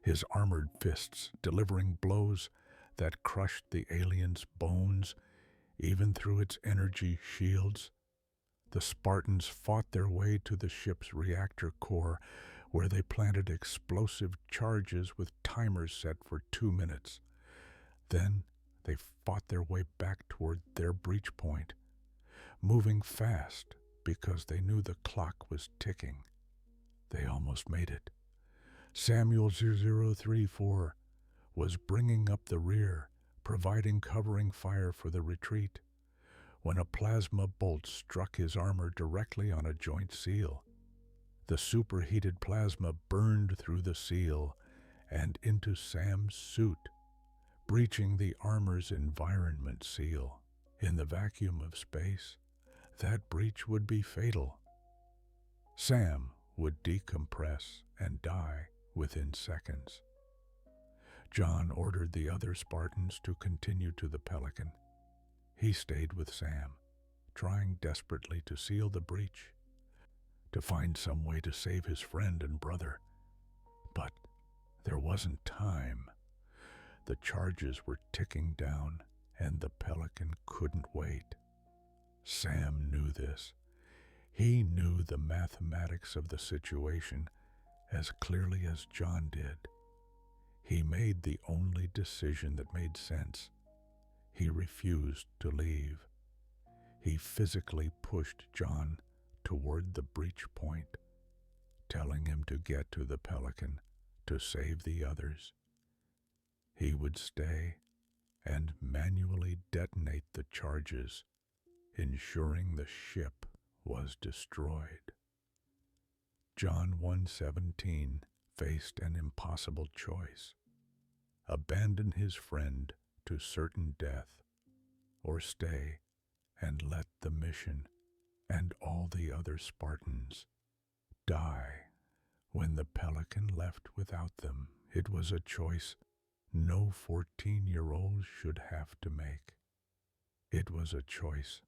his armored fists delivering blows that crushed the alien's bones, even through its energy shields. The Spartans fought their way to the ship's reactor core, where they planted explosive charges with timers set for 2 minutes. Then they fought their way back toward their breach point, moving fast because they knew the clock was ticking. They almost made it. Samuel 0034 was bringing up the rear, providing covering fire for the retreat, when a plasma bolt struck his armor directly on a joint seal. The superheated plasma burned through the seal and into Sam's suit, breaching the armor's environment seal. In the vacuum of space, that breach would be fatal. Sam would decompress and die within seconds. John ordered the other Spartans to continue to the Pelican. He stayed with Sam, trying desperately to seal the breach, to find some way to save his friend and brother. But there wasn't time. The charges were ticking down, and the Pelican couldn't wait. Sam knew this. He knew the mathematics of the situation as clearly as John did. He made the only decision that made sense. He refused to leave. He physically pushed John toward the breach point, telling him to get to the Pelican to save the others. He would stay and manually detonate the charges, ensuring the ship was destroyed. John 1:17 faced an impossible choice: abandon his friend to certain death, or stay and let the mission and all the other Spartans die. When the Pelican left without them, it was a choice no 14-year-old should have to make. It was a choice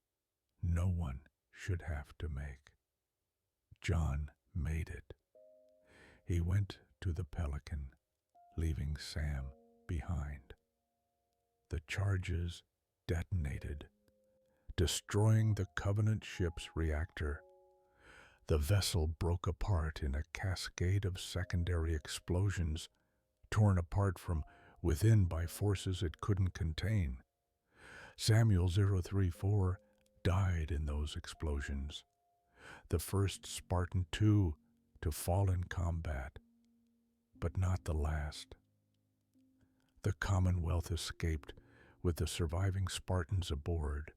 no one should have to make. John made it. He went to the Pelican, leaving Sam behind. The charges detonated, destroying the Covenant ship's reactor. The vessel broke apart in a cascade of secondary explosions, torn apart from within by forces it couldn't contain. Samuel 034 died in those explosions, the first Spartan-II to fall in combat, but not the last. The Commonwealth escaped with the surviving Spartans aboard.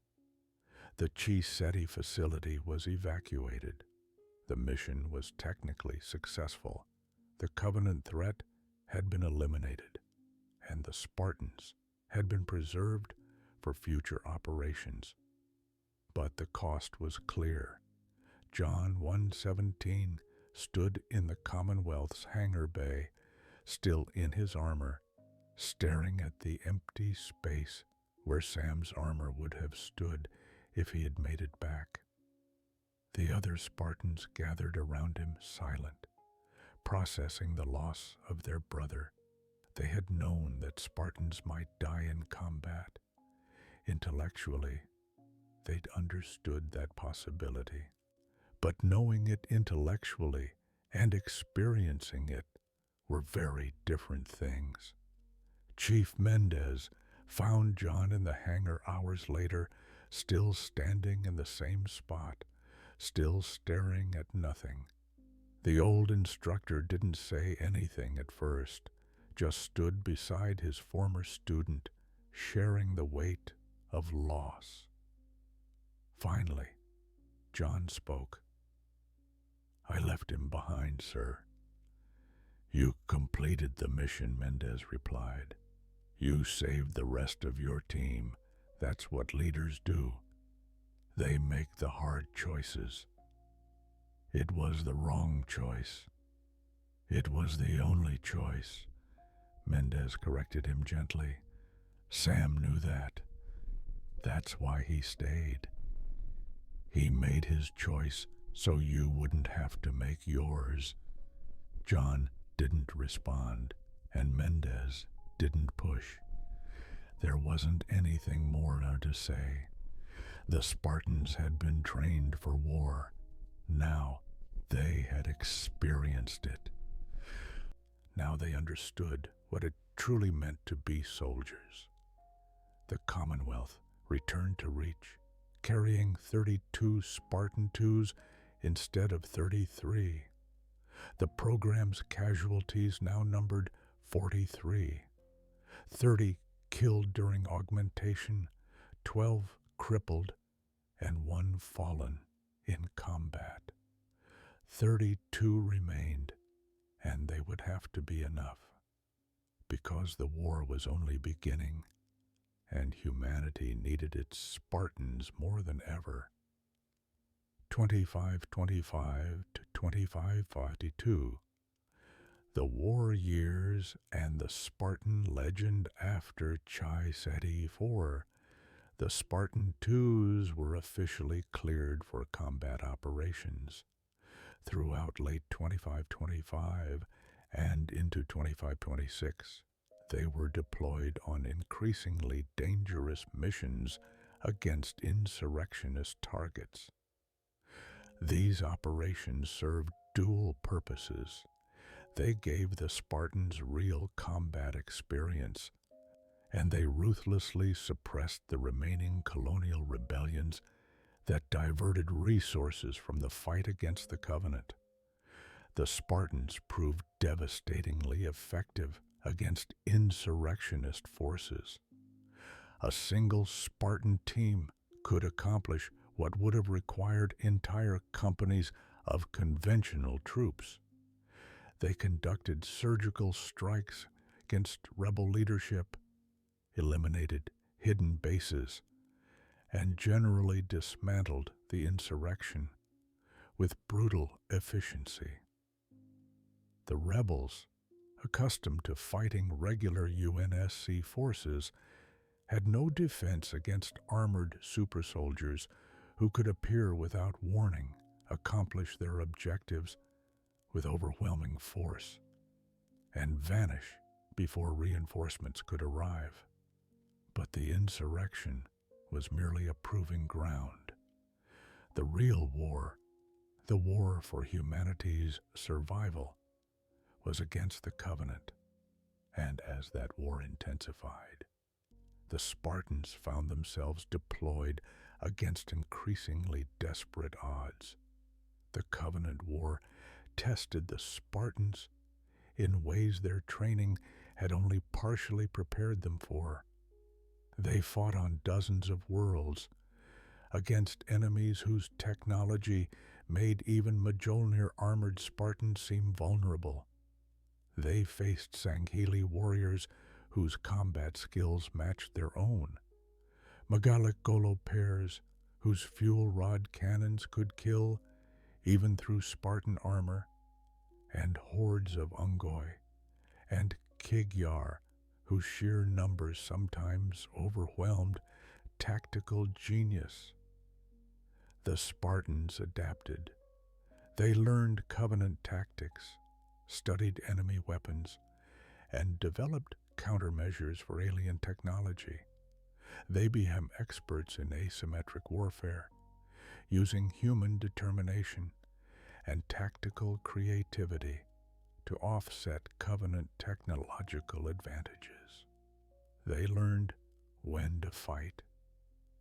The Chi-Seti facility was evacuated. The mission was technically successful. The Covenant threat had been eliminated, and the Spartans had been preserved for future operations. But the cost was clear. John 1:17 stood in the Commonwealth's hangar bay, still in his armor, staring at the empty space where Sam's armor would have stood if he had made it back. The other Spartans gathered around him silent, processing the loss of their brother. They had known that Spartans might die in combat. Intellectually, they'd understood that possibility. But knowing it intellectually and experiencing it were very different things. Chief Mendez found John in the hangar hours later, still standing in the same spot, still staring at nothing. The old instructor didn't say anything at first, just stood beside his former student, sharing the weight of loss. Finally, John spoke. "I left him behind, sir." "You completed the mission," Mendez replied. "You saved the rest of your team. That's what leaders do. They make the hard choices. It was the wrong choice. It was the only choice." Mendez corrected him gently. "Sam knew that. That's why he stayed. He made his choice so you wouldn't have to make yours." John didn't respond, and Mendez didn't push. There wasn't anything more to say. The Spartans had been trained for war. Now they had experienced it. Now they understood what it truly meant to be soldiers. The Commonwealth returned to Reach, carrying 32 Spartan-IIs instead of 33. The program's casualties now numbered 43. 30 killed during augmentation, 12 crippled, and 1 fallen in combat. 32 remained, and they would have to be enough, because the war was only beginning, and humanity needed its Spartans more than ever. 2525 to 2552. The war years and the Spartan legend after Chi-Seti IV. The Spartan-IIs were officially cleared for combat operations. Throughout late 2525 and into 2526, they were deployed on increasingly dangerous missions against insurrectionist targets. These operations served dual purposes. They gave the Spartans real combat experience, and they ruthlessly suppressed the remaining colonial rebellions that diverted resources from the fight against the Covenant. The Spartans proved devastatingly effective against insurrectionist forces. A single Spartan team could accomplish what would have required entire companies of conventional troops. They conducted surgical strikes against rebel leadership, eliminated hidden bases, and generally dismantled the insurrection with brutal efficiency. The rebels, accustomed to fighting regular UNSC forces, had no defense against armored supersoldiers who could appear without warning, accomplish their objectives with overwhelming force, and vanish before reinforcements could arrive. But the insurrection was merely a proving ground. The real war, the war for humanity's survival, was against the Covenant, and as that war intensified, the Spartans found themselves deployed against increasingly desperate odds. The Covenant War tested the Spartans in ways their training had only partially prepared them for. They fought on dozens of worlds against enemies whose technology made even Mjolnir armored Spartans seem vulnerable. They faced Sangheli warriors whose combat skills matched their own, megalic golo pairs whose fuel rod cannons could kill even through Spartan armor, and hordes of Ungoi and Kigyar whose sheer numbers sometimes overwhelmed tactical genius. The Spartans adapted. They learned Covenant tactics, studied enemy weapons, and developed countermeasures for alien technology. They became experts in asymmetric warfare, using human determination and tactical creativity to offset Covenant technological advantages. They learned when to fight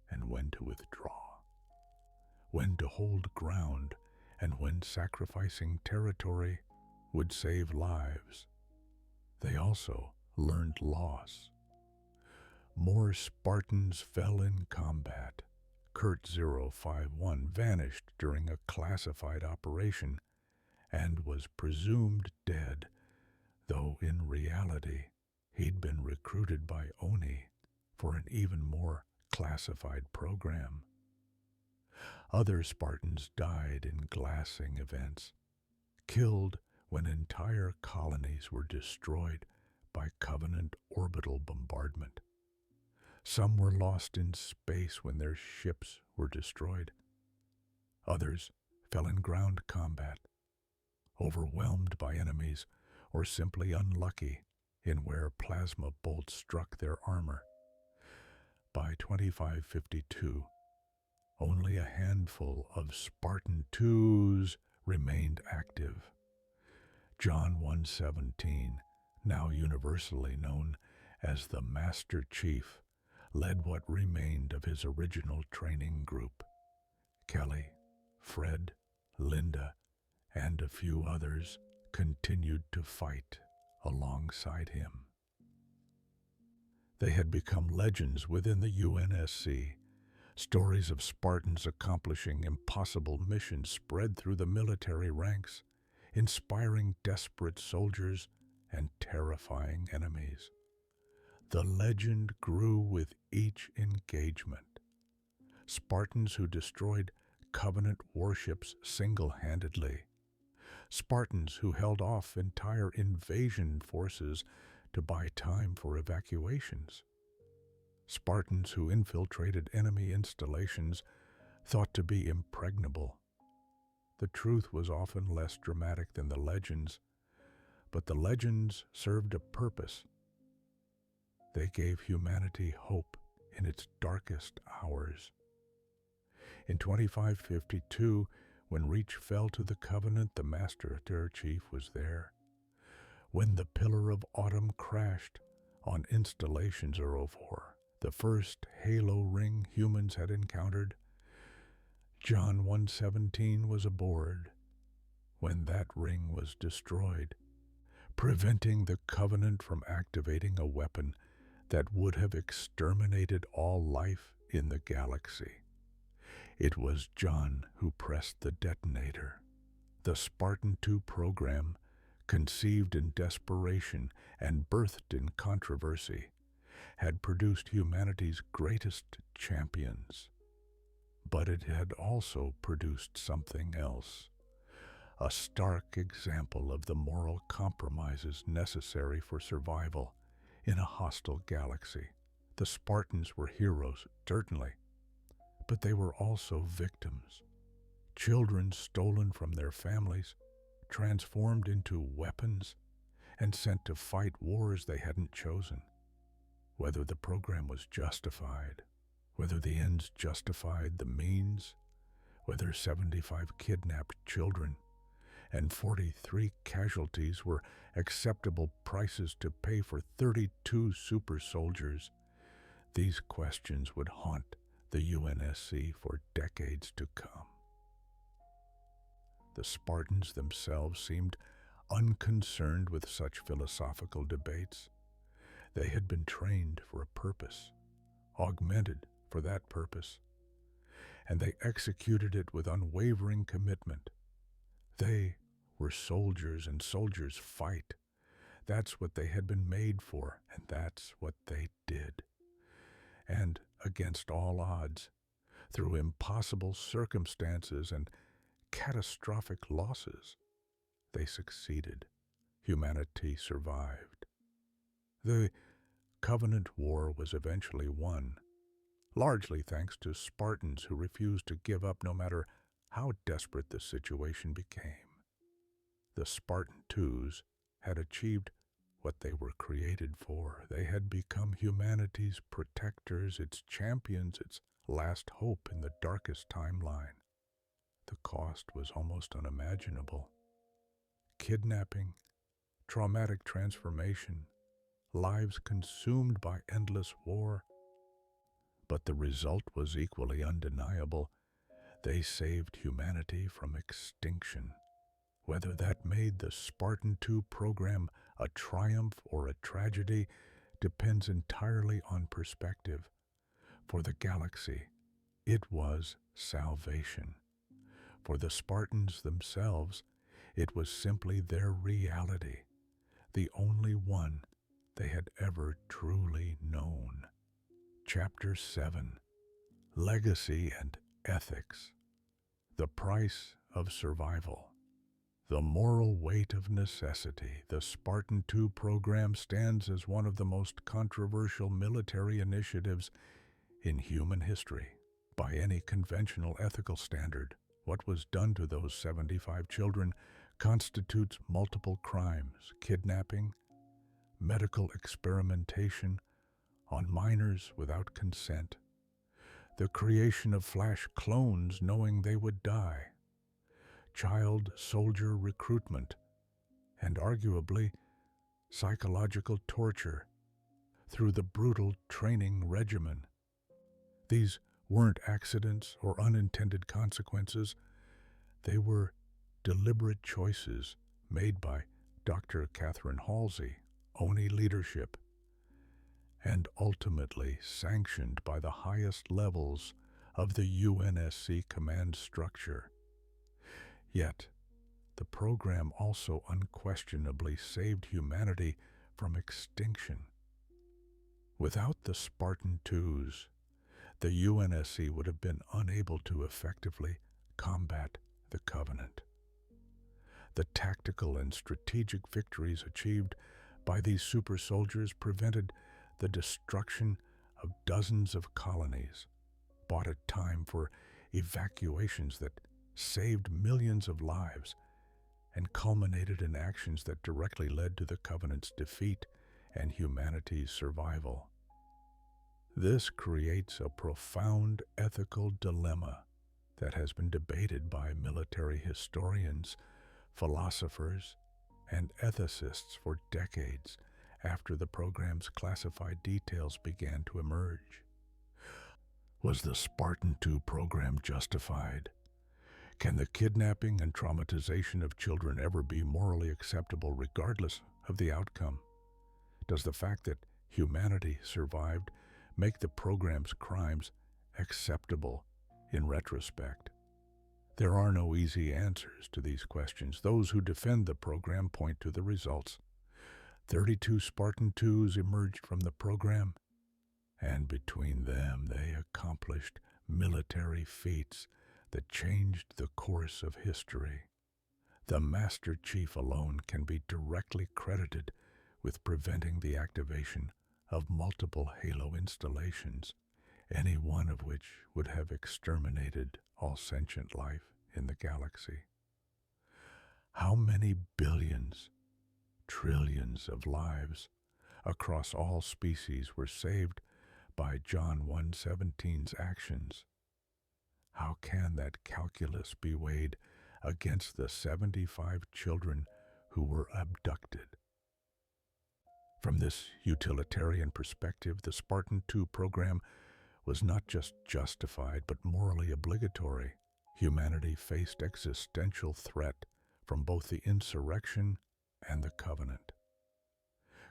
and when to withdraw, when to hold ground and when sacrificing territory would save lives. They also learned loss. More Spartans fell in combat. Kurt 051 vanished during a classified operation and was presumed dead, though in reality he'd been recruited by Oni for an even more classified program. Other Spartans died in glassing events, killed when entire colonies were destroyed by Covenant orbital bombardment. Some were lost in space when their ships were destroyed. Others fell in ground combat, overwhelmed by enemies or simply unlucky in where plasma bolts struck their armor. By 2552, only a handful of Spartan-IIs remained active. John 1:17, now universally known as the Master Chief, led what remained of his original training group. Kelly, Fred, Linda, and a few others continued to fight alongside him. They had become legends within the UNSC. Stories of Spartans accomplishing impossible missions spread through the military ranks, inspiring desperate soldiers and terrifying enemies. The legend grew with each engagement. Spartans who destroyed Covenant warships single-handedly. Spartans who held off entire invasion forces to buy time for evacuations. Spartans who infiltrated enemy installations thought to be impregnable. The truth was often less dramatic than the legends, but the legends served a purpose. They gave humanity hope in its darkest hours. In 2552, When Reach fell to the Covenant, the Master Chief was there. When the Pillar of Autumn crashed on Installation 04, the first halo ring humans had encountered, John 1:17 was aboard. When that ring was destroyed, preventing the Covenant from activating a weapon that would have exterminated all life in the galaxy. It was John who pressed the detonator. The Spartan-II program, conceived in desperation and birthed in controversy, had produced humanity's greatest champions. But it had also produced something else, a stark example of the moral compromises necessary for survival in a hostile galaxy. The Spartans were heroes, certainly, but they were also victims. Children stolen from their families, transformed into weapons, and sent to fight wars they hadn't chosen. Whether the program was justified, whether the ends justified the means, whether 75 kidnapped children and 43 casualties were acceptable prices to pay for 32 super soldiers, these questions would haunt the UNSC for decades to come. The Spartans themselves seemed unconcerned with such philosophical debates. They had been trained for a purpose, augmented for that purpose, and they executed it with unwavering commitment. They were soldiers, and soldiers fight. That's what they had been made for, and that's what they did. And against all odds, through impossible circumstances and catastrophic losses, they succeeded. Humanity survived. The Covenant War was eventually won, largely thanks to Spartans who refused to give up no matter how desperate the situation became. The Spartan-IIs had achieved what they were created for. They had become humanity's protectors, its champions, its last hope in the darkest timeline. The cost was almost unimaginable. Kidnapping, traumatic transformation, lives consumed by endless war. But the result was equally undeniable. They saved humanity from extinction. Whether that made the Spartan-II program a triumph or a tragedy depends entirely on perspective. For the galaxy, it was salvation. For the Spartans themselves, it was simply their reality, the only one they had ever truly known. Chapter 7: Legacy and Ethics. The Price of Survival. The moral weight of necessity. The Spartan-II program stands as one of the most controversial military initiatives in human history. By any conventional ethical standard, what was done to those 75 children constitutes multiple crimes: kidnapping, medical experimentation on minors without consent, the creation of flash clones knowing they would die, child soldier recruitment, and arguably psychological torture through the brutal training regimen. These weren't accidents or unintended consequences. They were deliberate choices made by Dr. Catherine Halsey, ONI leadership, and ultimately sanctioned by the highest levels of the UNSC command structure. Yet, the program also unquestionably saved humanity from extinction. Without the Spartan-IIs, the UNSC would have been unable to effectively combat the Covenant. The tactical and strategic victories achieved by these super soldiers prevented the destruction of dozens of colonies, bought time for evacuations that saved millions of lives, and culminated in actions that directly led to the Covenant's defeat and humanity's survival. This creates a profound ethical dilemma. that has been debated by military historians, philosophers, and ethicists for decades after the program's classified details began to emerge. Was the Spartan-II program justified? Can the kidnapping and traumatization of children ever be morally acceptable regardless of the outcome? Does the fact that humanity survived make the program's crimes acceptable in retrospect? There are no easy answers to these questions. Those who defend the program point to the results. 32 Spartan-IIs emerged from the program, and between them they accomplished military feats that changed the course of history. The Master Chief alone can be directly credited with preventing the activation of multiple Halo installations, any one of which would have exterminated all sentient life in the galaxy. How many billions, trillions of lives across all species were saved by John 1:17's actions? How can that calculus be weighed against the 75 children who were abducted? From this utilitarian perspective, the Spartan-II program was not just justified but morally obligatory. Humanity faced existential threat from both the insurrection and the Covenant.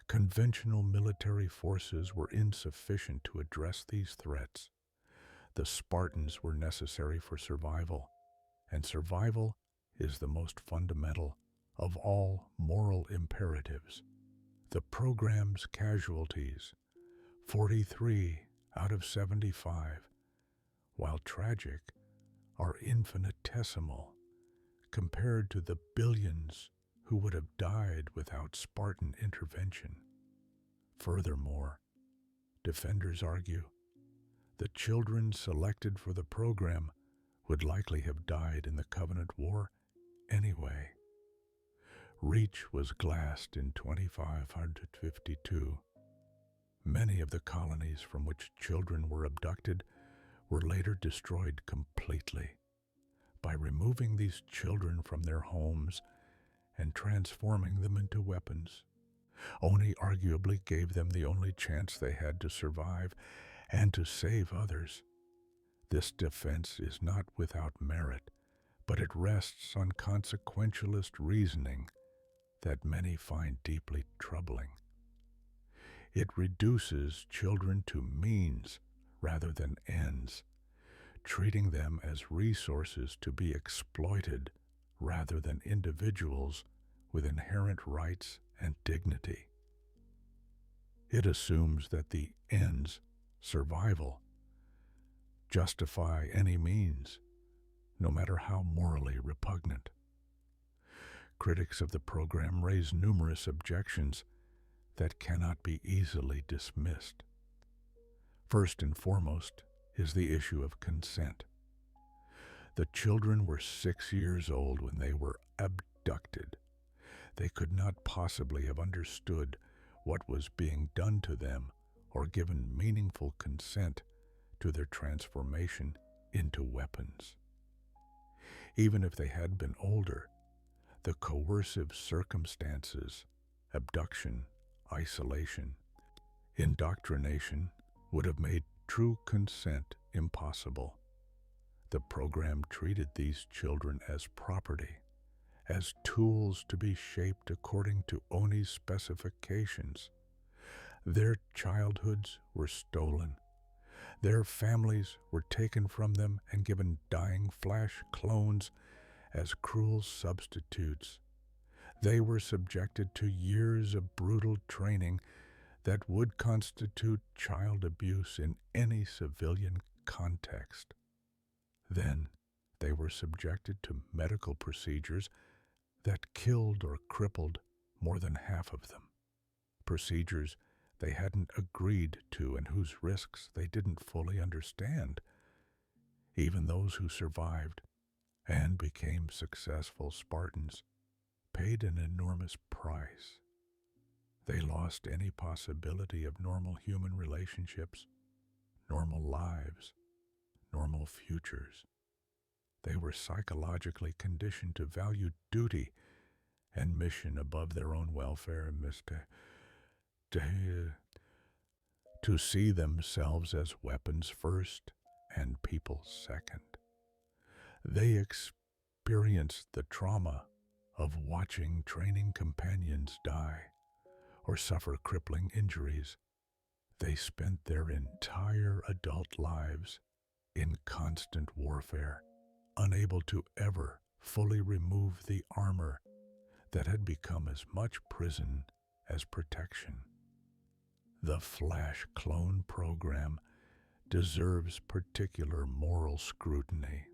Conventional military forces were insufficient to address these threats. The Spartans were necessary for survival, and survival is the most fundamental of all moral imperatives. The program's casualties, 43 out of 75, while tragic, are infinitesimal compared to the billions who would have died without Spartan intervention. Furthermore, defenders argue the children selected for the program would likely have died in the Covenant War anyway. Reach was glassed in 2552. Many of the colonies from which children were abducted were later destroyed completely. By removing these children from their homes and transforming them into weapons, Oni arguably gave them the only chance they had to survive and to save others. This defense is not without merit, but it rests on consequentialist reasoning that many find deeply troubling. It reduces children to means rather than ends, treating them as resources to be exploited rather than individuals with inherent rights and dignity. It assumes that the ends, survival, justify any means, no matter how morally repugnant. Critics of the program raise numerous objections that cannot be easily dismissed. First and foremost is the issue of consent. The children were 6 years old when they were abducted. They could not possibly have understood what was being done to them or given meaningful consent to their transformation into weapons. Even if they had been older, the coercive circumstances, abduction, isolation, indoctrination, would have made true consent impossible. The program treated these children as property, as tools to be shaped according to Oni's specifications. Their childhoods were stolen. Their families were taken from them and given dying flash clones as cruel substitutes. They were subjected to years of brutal training that would constitute child abuse in any civilian context. Then they were subjected to medical procedures that killed or crippled more than half of them. Procedures they hadn't agreed to and whose risks they didn't fully understand. Even those who survived and became successful Spartans paid an enormous price. They lost any possibility of normal human relationships, normal lives, normal futures. They were psychologically conditioned to value duty and mission above their own welfare, to see themselves as weapons first and people second. They experienced the trauma of watching training companions die or suffer crippling injuries. They spent their entire adult lives in constant warfare, unable to ever fully remove the armor that had become as much prison as protection. The Flash clone program deserves particular moral scrutiny.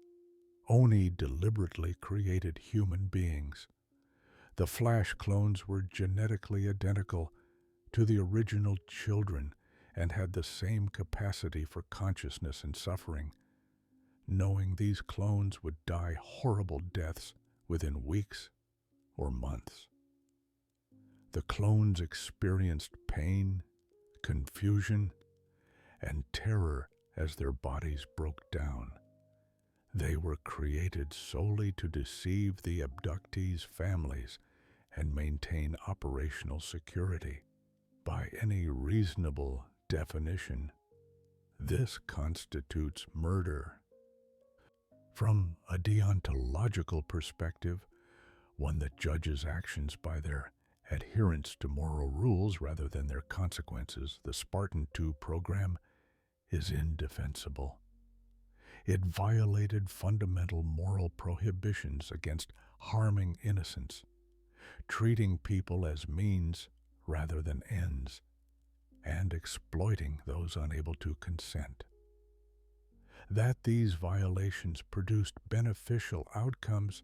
Oni deliberately created human beings. The Flash clones were genetically identical to the original children and had the same capacity for consciousness and suffering. Knowing these clones would die horrible deaths within weeks or months. The clones experienced pain, confusion, and terror as their bodies broke down. They were created solely to deceive the abductees' families and maintain operational security. By any reasonable definition, this constitutes murder. From a deontological perspective, one that judges actions by their adherence to moral rules rather than their consequences, the SPARTAN-II program is indefensible. It violated fundamental moral prohibitions against harming innocents, treating people as means rather than ends, and exploiting those unable to consent. That these violations produced beneficial outcomes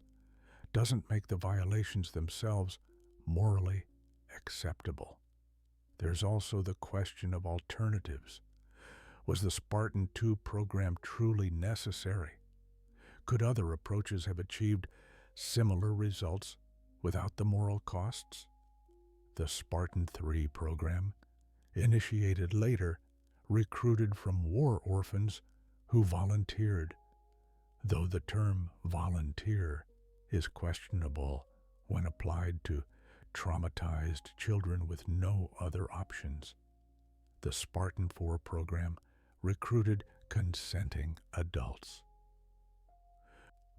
doesn't make the violations themselves morally acceptable. There's also the question of alternatives. Was the SPARTAN-II program truly necessary? Could other approaches have achieved similar results without the moral costs? The SPARTAN-III program, initiated later, recruited from war orphans who volunteered, though the term volunteer is questionable when applied to traumatized children with no other options. The SPARTAN-IV program recruited consenting adults.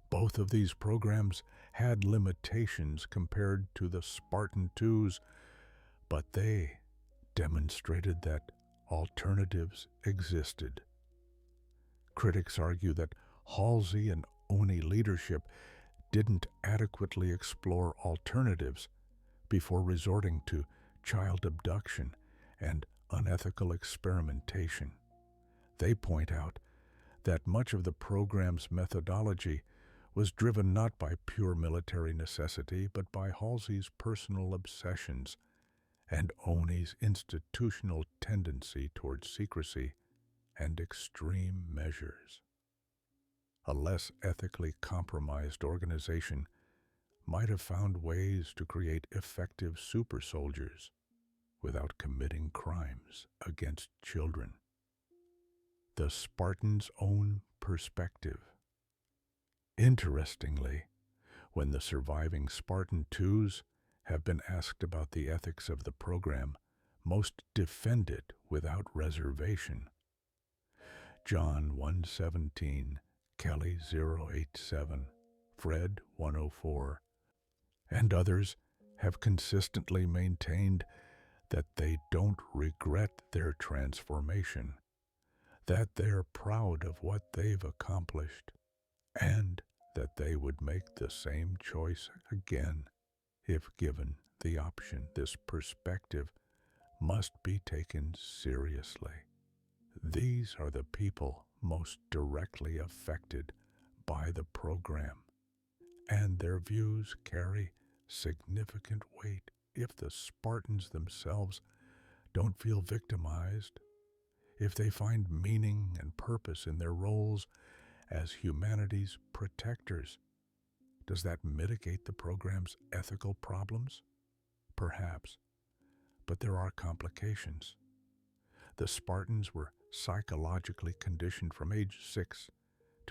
Both of these programs had limitations compared to the SPARTAN-II's, but they demonstrated that alternatives existed. Critics argue that Halsey and Oni leadership didn't adequately explore alternatives before resorting to child abduction and unethical experimentation. They point out that much of the program's methodology was driven not by pure military necessity, but by Halsey's personal obsessions and Oni's institutional tendency towards secrecy and extreme measures. A less ethically compromised organization might have found ways to create effective supersoldiers without committing crimes against children. The Spartan's own perspective. Interestingly, when the surviving Spartan-IIs have been asked about the ethics of the program, most defend it without reservation. John 1:17, Kelly 087, Fred 104, and others have consistently maintained that they don't regret their transformation, that they're proud of what they've accomplished, and that they would make the same choice again if given the option. This perspective must be taken seriously. These are the people most directly affected by the program, and their views carry significant weight. If the Spartans themselves don't feel victimized, if they find meaning and purpose in their roles as humanity's protectors, does that mitigate the program's ethical problems? Perhaps, but there are complications. The Spartans were psychologically conditioned from age 6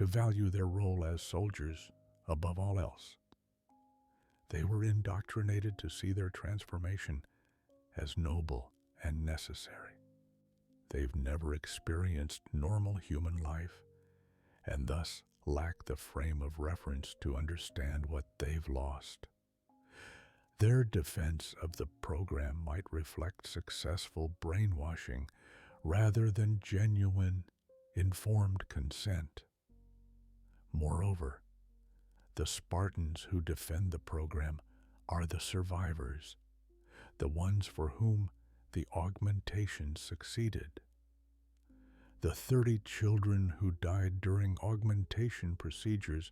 to value their role as soldiers above all else. They were indoctrinated to see their transformation as noble and necessary. They've never experienced normal human life and thus lack the frame of reference to understand what they've lost. Their defense of the program might reflect successful brainwashing rather than genuine, informed consent. Moreover, the Spartans who defend the program are the survivors, the ones for whom the augmentation succeeded. The 30 children who died during augmentation procedures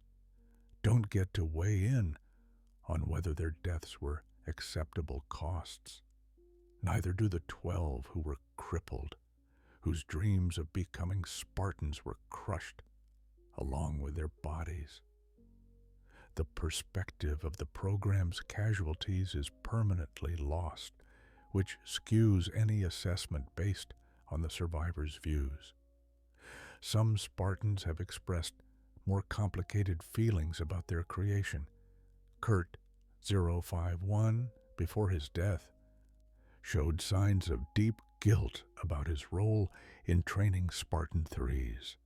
don't get to weigh in on whether their deaths were acceptable costs. Neither do the 12 who were crippled, whose dreams of becoming Spartans were crushed along with their bodies. The perspective of the program's casualties is permanently lost, which skews any assessment based on the survivors' views. Some Spartans have expressed more complicated feelings about their creation. Kurt 051, before his death, showed signs of deep guilt about his role in training Spartan threes,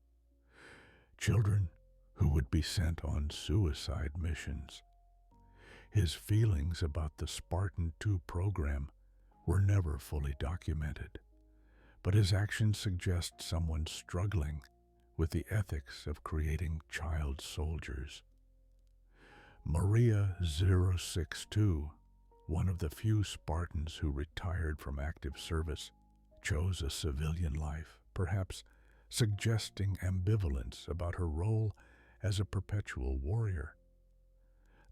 children who would be sent on suicide missions. His feelings about the Spartan-II program were never fully documented, but his actions suggest someone struggling with the ethics of creating child soldiers. Maria 062, one of the few Spartans who retired from active service, chose a civilian life, perhaps suggesting ambivalence about her role as a perpetual warrior.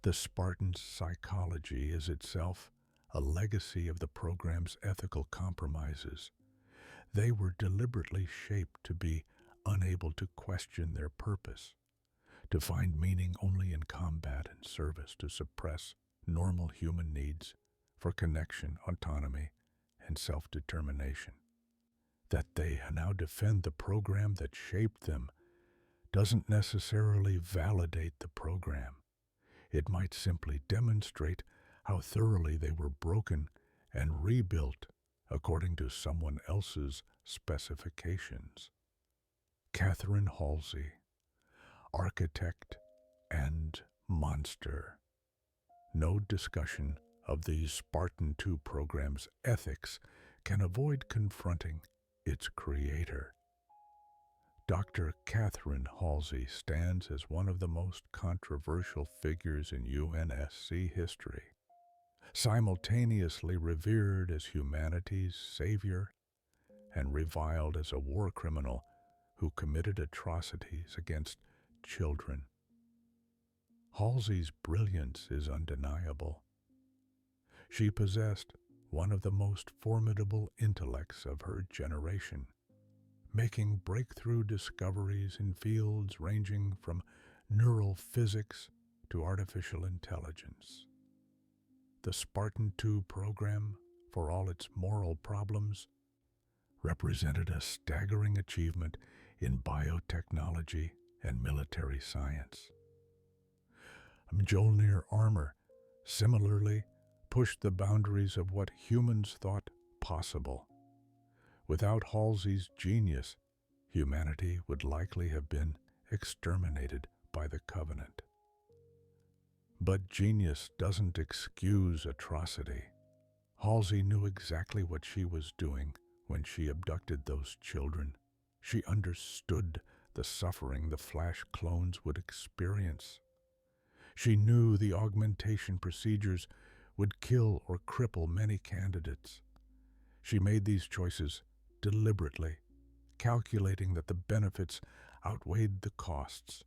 The Spartan's psychology is itself a legacy of the program's ethical compromises. They were deliberately shaped to be unable to question their purpose, to find meaning only in combat and service, to suppress normal human needs for connection, autonomy, and self-determination. That they now defend the program that shaped them doesn't necessarily validate the program. It might simply demonstrate how thoroughly they were broken and rebuilt according to someone else's specifications. Catherine Halsey, architect and monster. No discussion of the Spartan-II program's ethics can avoid confronting its creator. Dr. Catherine Halsey stands as one of the most controversial figures in UNSC history, simultaneously revered as humanity's savior and reviled as a war criminal who committed atrocities against children. Halsey's brilliance is undeniable. She possessed one of the most formidable intellects of her generation, making breakthrough discoveries in fields ranging from neural physics to artificial intelligence. The Spartan-II program, for all its moral problems, represented a staggering achievement in biotechnology and military science. Mjolnir armor similarly pushed the boundaries of what humans thought possible. Without Halsey's genius, humanity would likely have been exterminated by the Covenant. But genius doesn't excuse atrocity. Halsey knew exactly what she was doing when she abducted those children. She understood the suffering the Flash clones would experience. She knew the augmentation procedures would kill or cripple many candidates. She made these choices deliberately, calculating that the benefits outweighed the costs.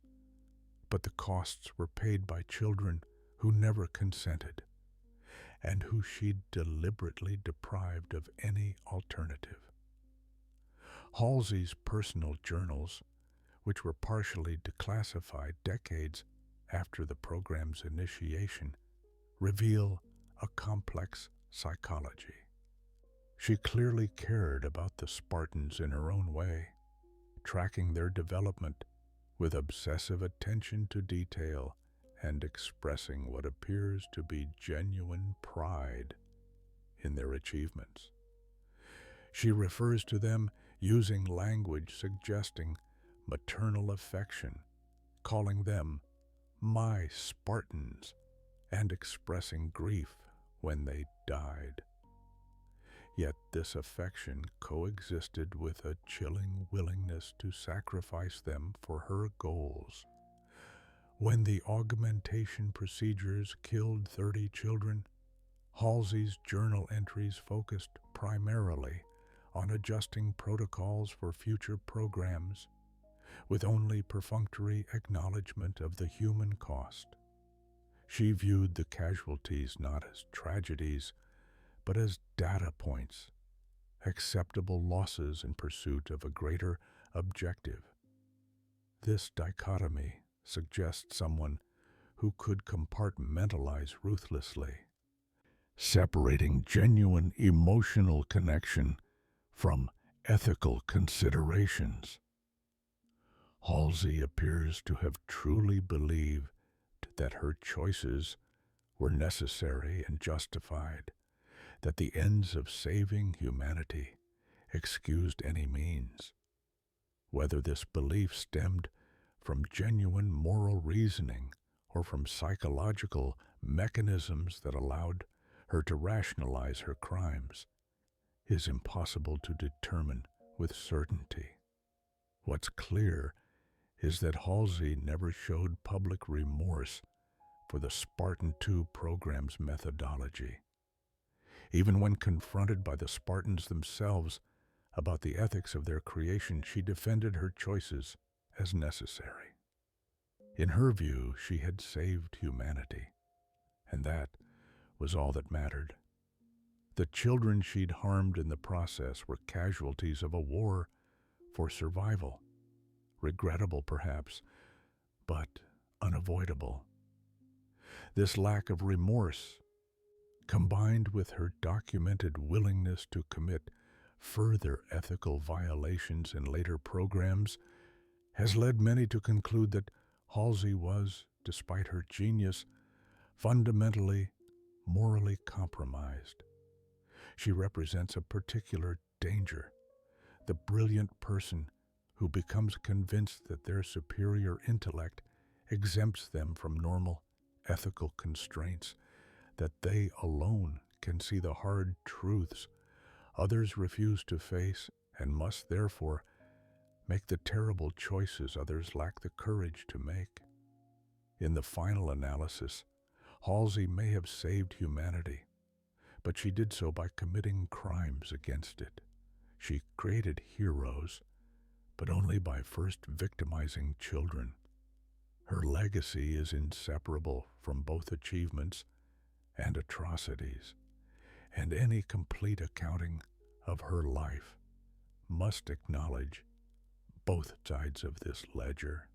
But the costs were paid by children who never consented, and who she deliberately deprived of any alternative. Halsey's personal journals, which were partially declassified decades after the program's initiation, reveal a complex psychology. She clearly cared about the Spartans in her own way, tracking their development with obsessive attention to detail and expressing what appears to be genuine pride in their achievements. She refers to them using language suggesting maternal affection, calling them "my Spartans," and expressing grief when they died. Yet this affection coexisted with a chilling willingness to sacrifice them for her goals. When the augmentation procedures killed 30 children, Halsey's journal entries focused primarily on adjusting protocols for future programs, with only perfunctory acknowledgement of the human cost. She viewed the casualties not as tragedies, but as data points, acceptable losses in pursuit of a greater objective. This dichotomy suggests someone who could compartmentalize ruthlessly, separating genuine emotional connection from ethical considerations. Halsey appears to have truly believed that her choices were necessary and justified, that the ends of saving humanity excused any means. Whether this belief stemmed from genuine moral reasoning or from psychological mechanisms that allowed her to rationalize her crimes is impossible to determine with certainty. What's clear is that Halsey never showed public remorse for the SPARTAN-II program's methodology. Even when confronted by the Spartans themselves about the ethics of their creation, she defended her choices as necessary. In her view, she had saved humanity, and that was all that mattered. The children she'd harmed in the process were casualties of a war for survival, regrettable perhaps, but unavoidable. This lack of remorse, combined with her documented willingness to commit further ethical violations in later programs, has led many to conclude that Halsey was, despite her genius, fundamentally morally compromised. She represents a particular danger, the brilliant person who becomes convinced that their superior intellect exempts them from normal ethical constraints, that they alone can see the hard truths others refuse to face and must therefore make the terrible choices others lack the courage to make. In the final analysis, Halsey may have saved humanity, but she did so by committing crimes against it. She created heroes, but only by first victimizing children. Her legacy is inseparable from both achievements and atrocities, and any complete accounting of her life must acknowledge both sides of this ledger.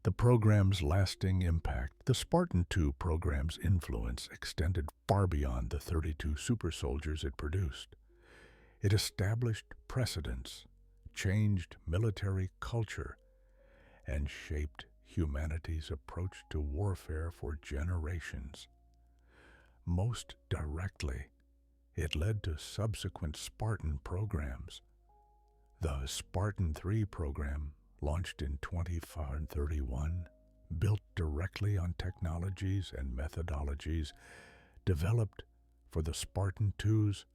The program's lasting impact. The SPARTAN-II program's influence extended far beyond the 32 supersoldiers it produced. It established precedents, changed military culture, and shaped humanity's approach to warfare for generations. Most directly, it led to subsequent Spartan programs. The SPARTAN-III program, launched in 2031, built directly on technologies and methodologies developed for the Spartan-IIs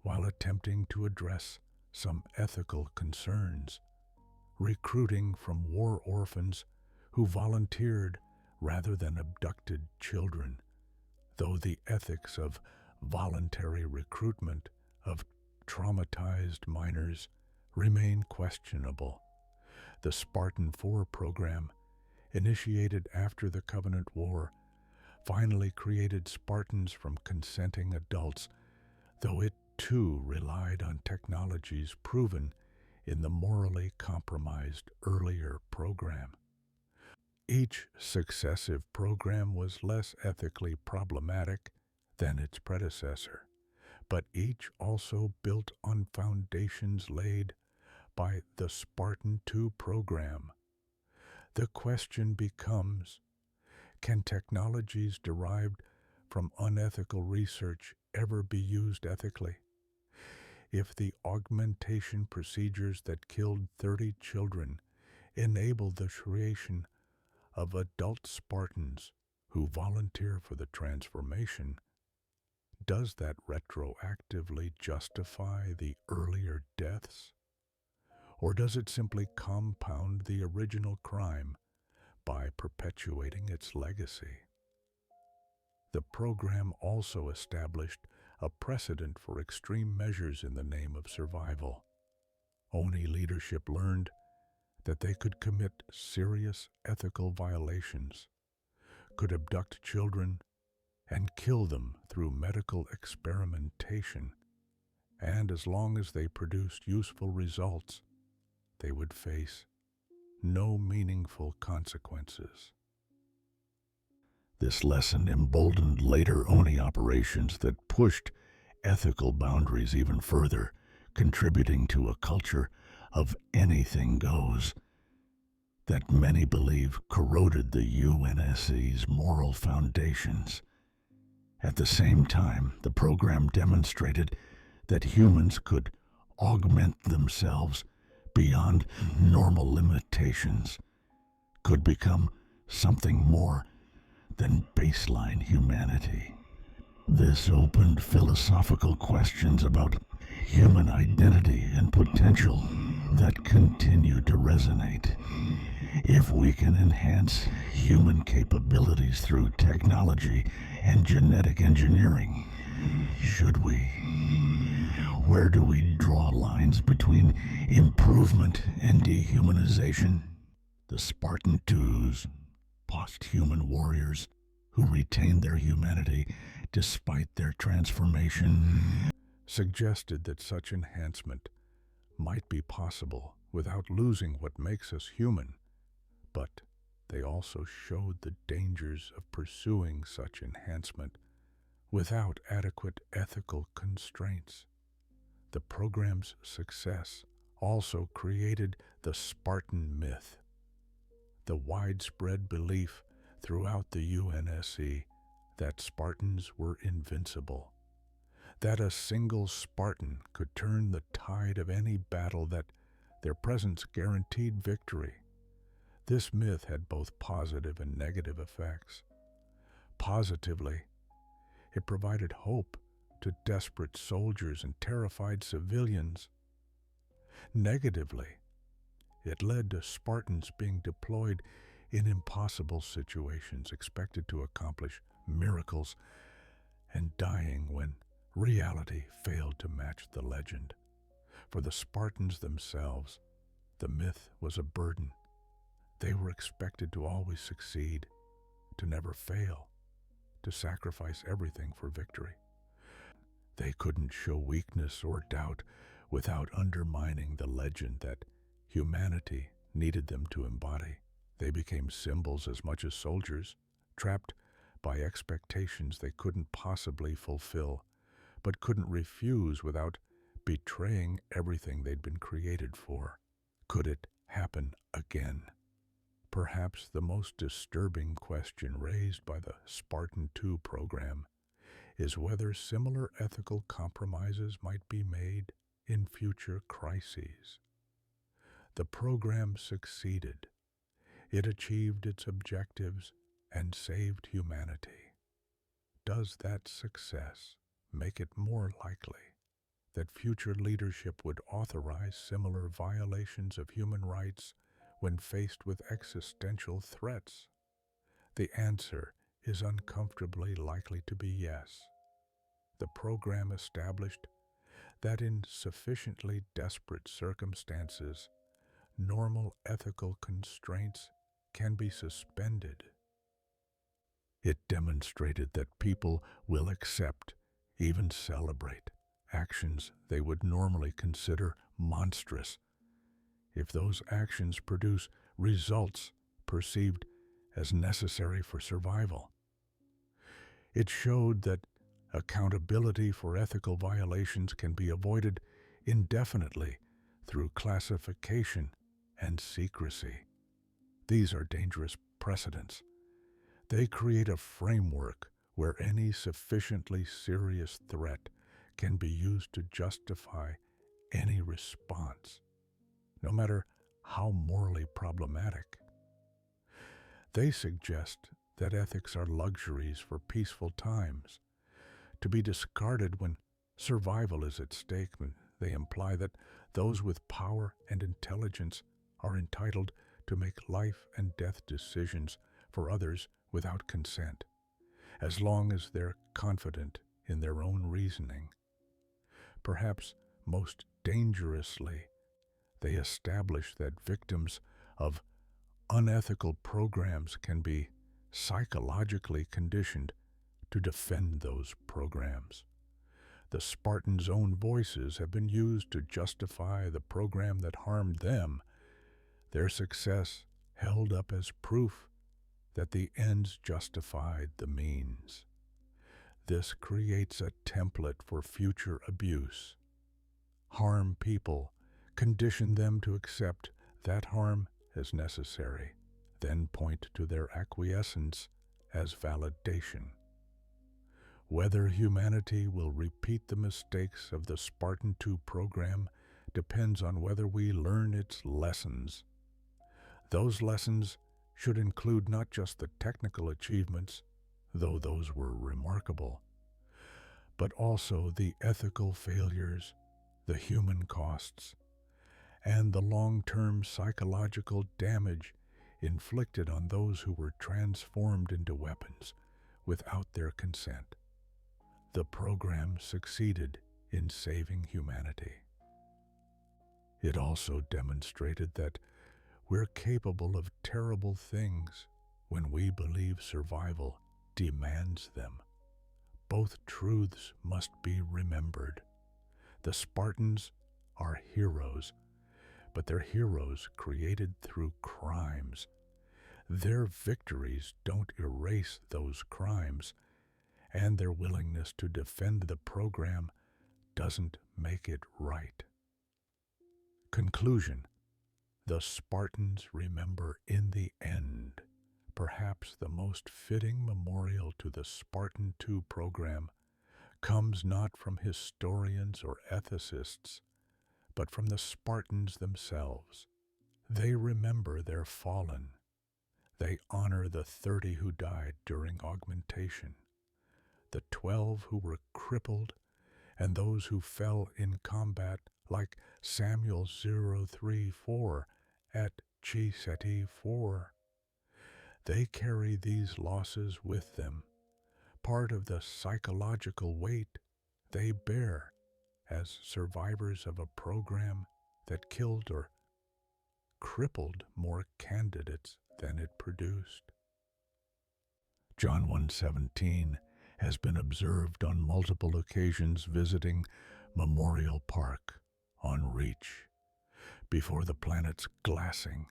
while attempting to address some ethical concerns, recruiting from war orphans who volunteered rather than abducted children, though the ethics of voluntary recruitment of traumatized minors remain questionable. The Spartan-IV program, initiated after the Covenant War, finally created Spartans from consenting adults, though it too relied on technologies proven in the morally compromised earlier program. Each successive program was less ethically problematic than its predecessor, but each also built on foundations laid by the SPARTAN-II program. The question becomes, can technologies derived from unethical research ever be used ethically? If the augmentation procedures that killed 30 children enabled the creation of adult Spartans who volunteer for the transformation, does that retroactively justify the earlier deaths? Or does it simply compound the original crime by perpetuating its legacy? The program also established a precedent for extreme measures in the name of survival. ONI leadership learned that they could commit serious ethical violations, could abduct children and kill them through medical experimentation, and as long as they produced useful results, they would face no meaningful consequences. This lesson emboldened later ONI operations that pushed ethical boundaries even further, contributing to a culture of anything goes that many believe corroded the UNSC's moral foundations. At the same time, the program demonstrated that humans could augment themselves beyond normal limitations, could become something more than baseline humanity. This opened philosophical questions about human identity and potential that continue to resonate. If we can enhance human capabilities through technology and genetic engineering, should we? Where do we draw lines between improvement and dehumanization? The Spartan-II's, post-human warriors who retained their humanity despite their transformation, suggested that such enhancement might be possible without losing what makes us human, but they also showed the dangers of pursuing such enhancement without adequate ethical constraints. The program's success also created the Spartan myth, the widespread belief throughout the UNSC that Spartans were invincible, that a single Spartan could turn the tide of any battle, that their presence guaranteed victory. This myth had both positive and negative effects. Positively, it provided hope to desperate soldiers and terrified civilians. Negatively, it led to Spartans being deployed in impossible situations, expected to accomplish miracles, and dying when reality failed to match the legend. For the Spartans themselves, the myth was a burden. They were expected to always succeed, to never fail, to sacrifice everything for victory. They couldn't show weakness or doubt without undermining the legend that humanity needed them to embody. They became symbols as much as soldiers, trapped by expectations they couldn't possibly fulfill, but couldn't refuse without betraying everything they'd been created for. Could it happen again? Perhaps the most disturbing question raised by the SPARTAN-II program is whether similar ethical compromises might be made in future crises. The program succeeded. It achieved its objectives and saved humanity. Does that success make it more likely that future leadership would authorize similar violations of human rights when faced with existential threats? The answer is uncomfortably likely to be yes. The program established that in sufficiently desperate circumstances, normal ethical constraints can be suspended. It demonstrated that people will accept, even celebrate, actions they would normally consider monstrous if those actions produce results perceived as necessary for survival. It showed that accountability for ethical violations can be avoided indefinitely through classification and secrecy. These are dangerous precedents. They create a framework where any sufficiently serious threat can be used to justify any response, no matter how morally problematic. They suggest that ethics are luxuries for peaceful times, to be discarded when survival is at stake. They imply that those with power and intelligence are entitled to make life and death decisions for others without consent, as long as they're confident in their own reasoning. Perhaps most dangerously, they establish that victims of unethical programs can be psychologically conditioned to defend those programs. The Spartans' own voices have been used to justify the program that harmed them, their success held up as proof that the ends justified the means. This creates a template for future abuse. Harm people, condition them to accept that harm as necessary, then point to their acquiescence as validation. Whether humanity will repeat the mistakes of the Spartan-II program depends on whether we learn its lessons. Those lessons should include not just the technical achievements, though those were remarkable, but also the ethical failures, the human costs, and the long-term psychological damage inflicted on those who were transformed into weapons without their consent. The program succeeded in saving humanity. It also demonstrated that we're capable of terrible things when we believe survival demands them. Both truths must be remembered. The Spartans are heroes, but they're heroes created through crimes. Their victories don't erase those crimes, and their willingness to defend the program doesn't make it right. Conclusion: the Spartans remember in the end. Perhaps the most fitting memorial to the Spartan-II program comes not from historians or ethicists, but from the Spartans themselves. They remember their fallen. They honor the 30 who died during augmentation, the 12 who were crippled, and those who fell in combat like Samuel 034 at Chi-Seti 4. They carry these losses with them, part of the psychological weight they bear as survivors of a program that killed or crippled more candidates than it produced. John 1:17 has been observed on multiple occasions visiting Memorial Park on Reach, before the planet's glassing,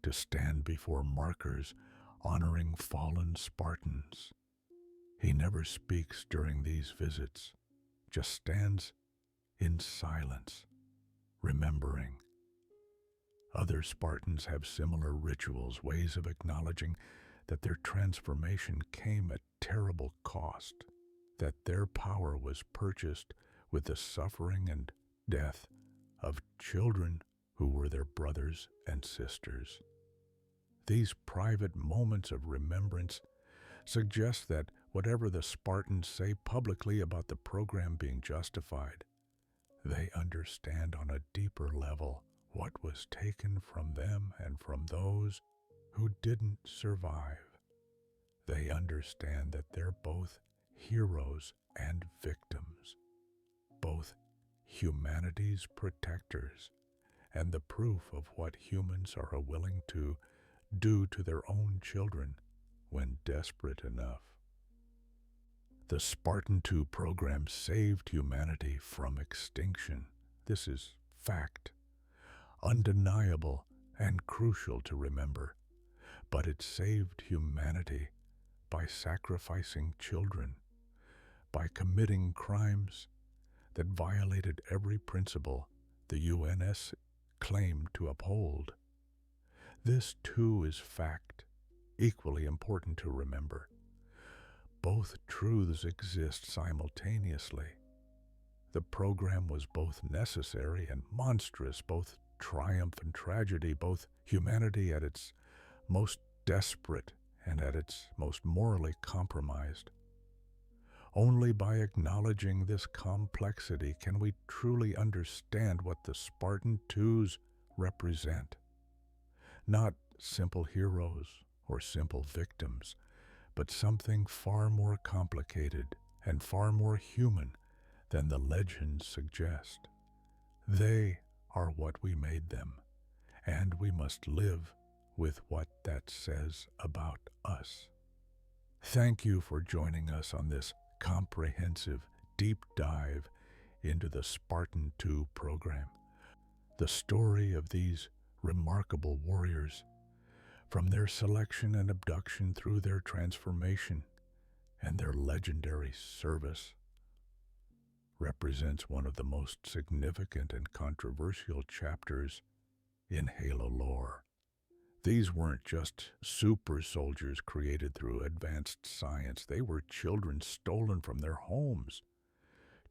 to stand before markers honoring fallen Spartans. He never speaks during these visits, just stands in silence, remembering. Other Spartans have similar rituals, ways of acknowledging that their transformation came at terrible cost, that their power was purchased with the suffering and death of children who were their brothers and sisters. These private moments of remembrance suggest that whatever the Spartans say publicly about the program being justified, they understand on a deeper level what was taken from them and from those who didn't survive. They understand that they're both heroes and victims, both humanity's protectors and the proof of what humans are willing to do to their own children when desperate enough. The Spartan-II program saved humanity from extinction. This is fact, undeniable and crucial to remember. But it saved humanity by sacrificing children, by committing crimes that violated every principle the UNSC claimed to uphold. This too is fact, equally important to remember. Both truths exist simultaneously. The program was both necessary and monstrous, both triumph and tragedy, both humanity at its most desperate and at its most morally compromised. Only by acknowledging this complexity can we truly understand what the Spartan-IIs represent. Not simple heroes or simple victims, but something far more complicated and far more human than the legends suggest. They are what we made them, and we must live with what that says about us. Thank you for joining us on this comprehensive, deep dive into the Spartan-II program. The story of these remarkable warriors, from their selection and abduction through their transformation and their legendary service, represents one of the most significant and controversial chapters in Halo lore. These weren't just super soldiers created through advanced science. They were children stolen from their homes,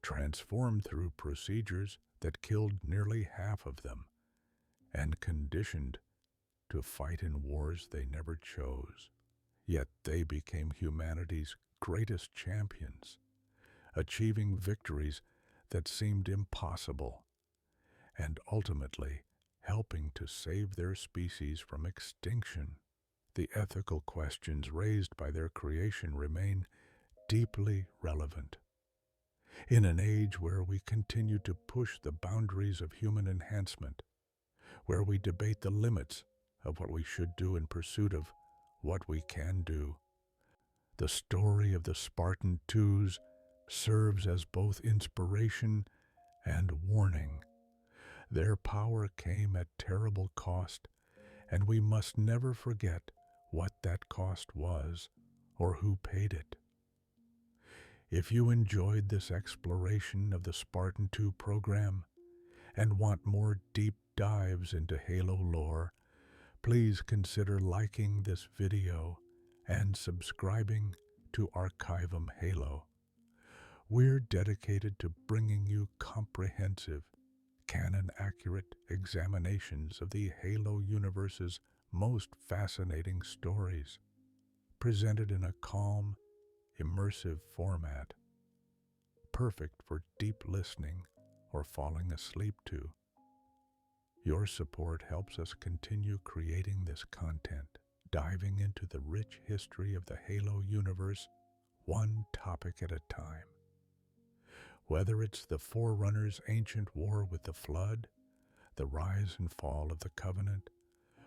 transformed through procedures that killed nearly half of them, and conditioned to fight in wars they never chose. Yet they became humanity's greatest champions, achieving victories that seemed impossible, and ultimately helping to save their species from extinction. The ethical questions raised by their creation remain deeply relevant. In an age where we continue to push the boundaries of human enhancement, where we debate the limits of what we should do in pursuit of what we can do, the story of the Spartan-IIs serves as both inspiration and warning. Their power came at terrible cost, and we must never forget what that cost was or who paid it. If you enjoyed this exploration of the Spartan-II program and want more deep dives into Halo lore, please consider liking this video and subscribing to Archivum Halo. We're dedicated to bringing you comprehensive, canon-accurate examinations of the Halo universe's most fascinating stories, presented in a calm, immersive format, perfect for deep listening or falling asleep to. Your support helps us continue creating this content, diving into the rich history of the Halo universe, one topic at a time. Whether it's the Forerunners' ancient war with the Flood, the rise and fall of the Covenant,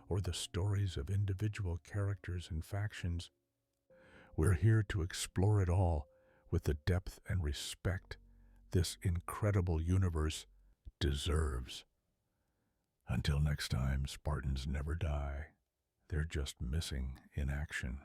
or the stories of individual characters and factions, we're here to explore it all with the depth and respect this incredible universe deserves. Until next time, Spartans never die. They're just missing in action.